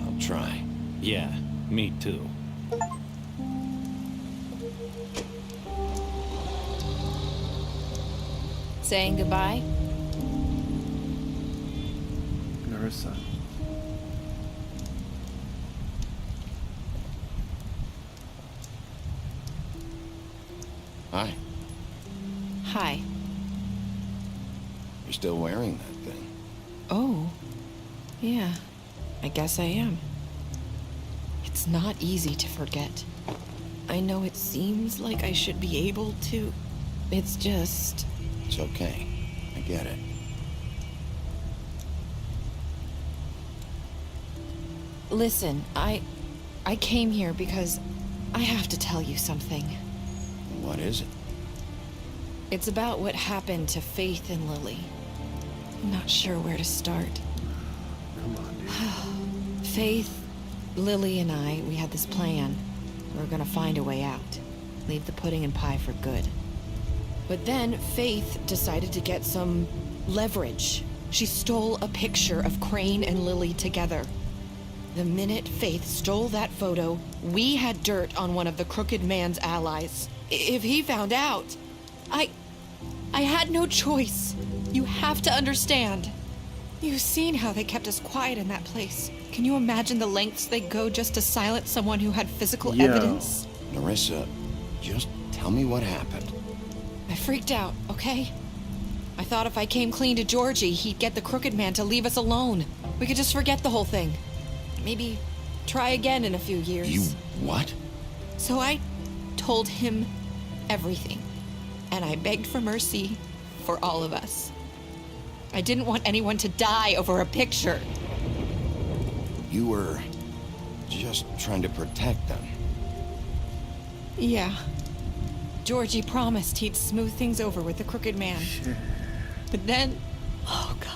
I'll try. Yeah, me too. Saying goodbye? Narissa. Hi. Hi. You're still wearing that thing. Oh. Yeah. I guess I am. It's not easy to forget. I know it seems like I should be able to. It's just... It's okay. I get it. Listen, I came here because I have to tell you something. What is it? It's about what happened to Faith and Lily. I'm not sure where to start. Come on, dude. Faith, Lily, and I, we had this plan. We were gonna find a way out. Leave the pudding and pie for good. But then Faith decided to get some leverage. She stole a picture of Crane and Lily together. The minute Faith stole that photo, we had dirt on one of the Crooked Man's allies. If he found out, I had no choice. You have to understand. You've seen how they kept us quiet in that place. Can you imagine the lengths they go just to silence someone who had physical evidence? Narissa, just tell me what happened. I freaked out, okay? I thought if I came clean to Georgie, he'd get the Crooked Man to leave us alone. We could just forget the whole thing. Maybe try again in a few years. You what? So I told him everything. And I begged for mercy for all of us. I didn't want anyone to die over a picture. You were just trying to protect them. Yeah. Georgie promised he'd smooth things over with the Crooked Man. Shit. But then... Oh, God.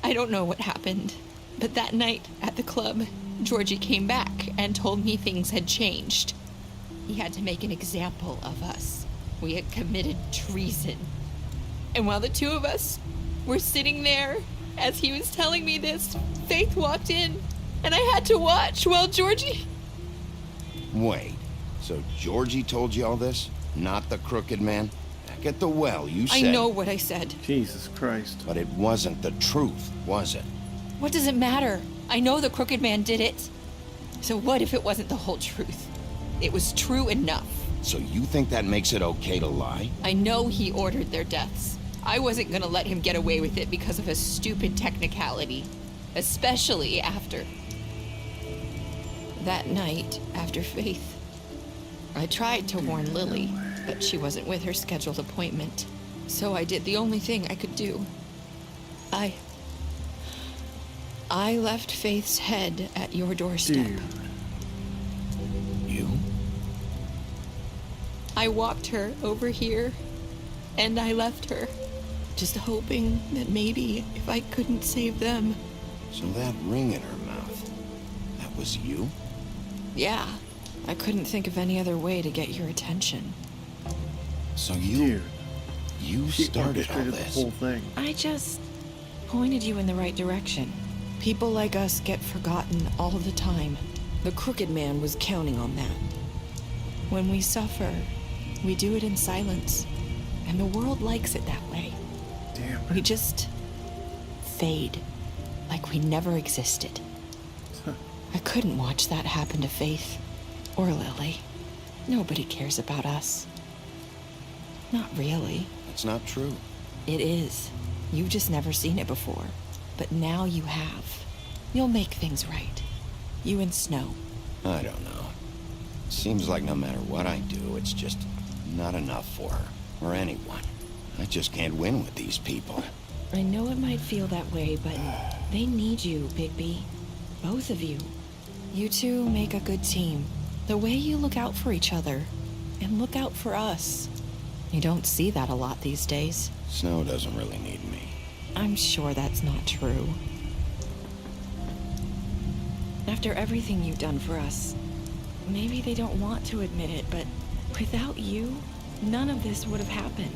I don't know what happened, but that night at the club, Georgie came back and told me things had changed. He had to make an example of us. We had committed treason. And while the two of us were sitting there, as he was telling me this, Faith walked in, and I had to watch while Georgie... Wait, so Georgie told you all this? Not the Crooked Man? Back at the well, you said... I know what I said. Jesus Christ. But it wasn't the truth, was it? What does it matter? I know the Crooked Man did it. So what if it wasn't the whole truth? It was true enough. So you think that makes it okay to lie? I know he ordered their deaths. I wasn't gonna let him get away with it because of a stupid technicality. Especially after... that night, after Faith. I tried to warn Lily, but she wasn't with her scheduled appointment. So I did the only thing I could do. I left Faith's head at your doorstep. Dude. You? I walked her over here, and I left her, just hoping that maybe if I couldn't save them. So that ring in her mouth, that was you? Yeah, I couldn't think of any other way to get your attention. So you... Dude. You She started all orchestrated this. the whole thing. I just pointed you in the right direction. People like us get forgotten all the time. The Crooked Man was counting on that. When we suffer, we do it in silence. And the world likes it that way. Damn. We just fade, like we never existed. I couldn't watch that happen to Faith or Lily. Nobody cares about us. Not really. It's not true. It is. You've just never seen it before. But now you have. You'll make things right. You and Snow. I don't know. Seems like no matter what I do, it's just not enough for her, or anyone. I just can't win with these people. I know it might feel that way, but they need you, Bigby. Both of you. You two make a good team. The way you look out for each other and look out for us. You don't see that a lot these days. Snow doesn't really need me. I'm sure that's not true. After everything you've done for us, maybe they don't want to admit it, but without you, none of this would have happened.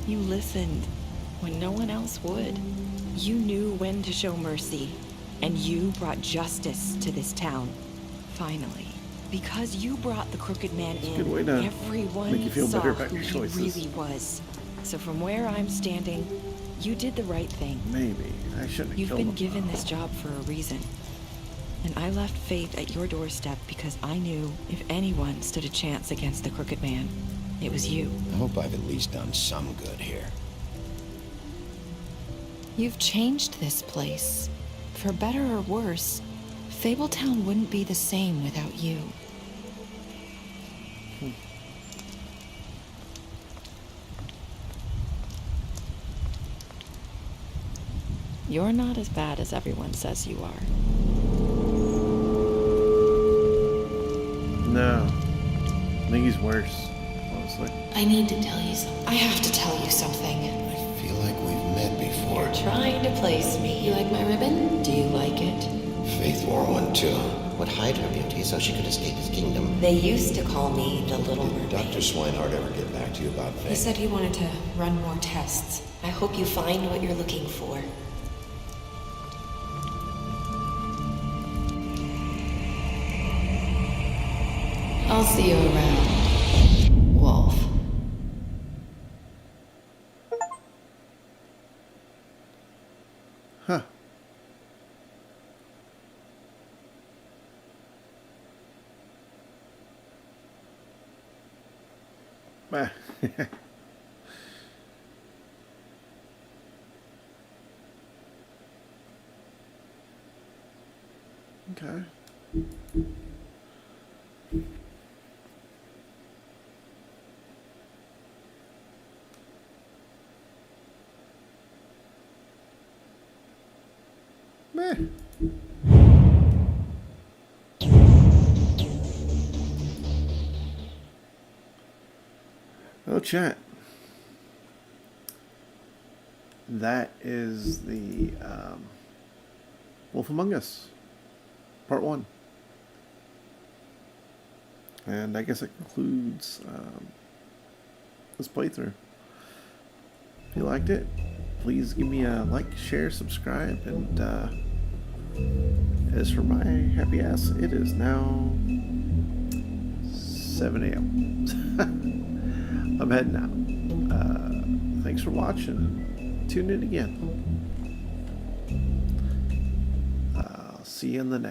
You listened when no one else would. You knew when to show mercy, and you brought justice to this town. Finally. Because you brought the crooked man in, good way to everyone make you feel saw better about who your he choices. really was. So from where I'm standing, you did the right thing. Maybe I shouldn't have You've killed been him. given this job for a reason. And I left Faith at your doorstep because I knew if anyone stood a chance against the crooked man, it was you. I hope I've at least done some good here. You've changed this place. For better or worse, Fabletown wouldn't be the same without you. You're not as bad as everyone says you are. No. I think he's worse, honestly. I need to tell you something. I have to tell you something. I feel like we've met before. You're trying to place me. You like my ribbon? Do you like it? Faith wore one too. Would hide her beauty so she could escape his kingdom. They used to call me the Little Did Dr. Swinehart ever get back to you about Faith? He said he wanted to run more tests. I hope you find what you're looking for. I'll see you around, Wolf. Huh. Bah. Okay. Meh. Oh, chat. That is the Wolf Among Us, Part 1. And I guess it concludes this playthrough. If you liked it, please give me a like, share, subscribe, and as for my happy ass, it is now 7 a.m. I'm heading out. Thanks for watching. Tune in again. I'll see you in the next.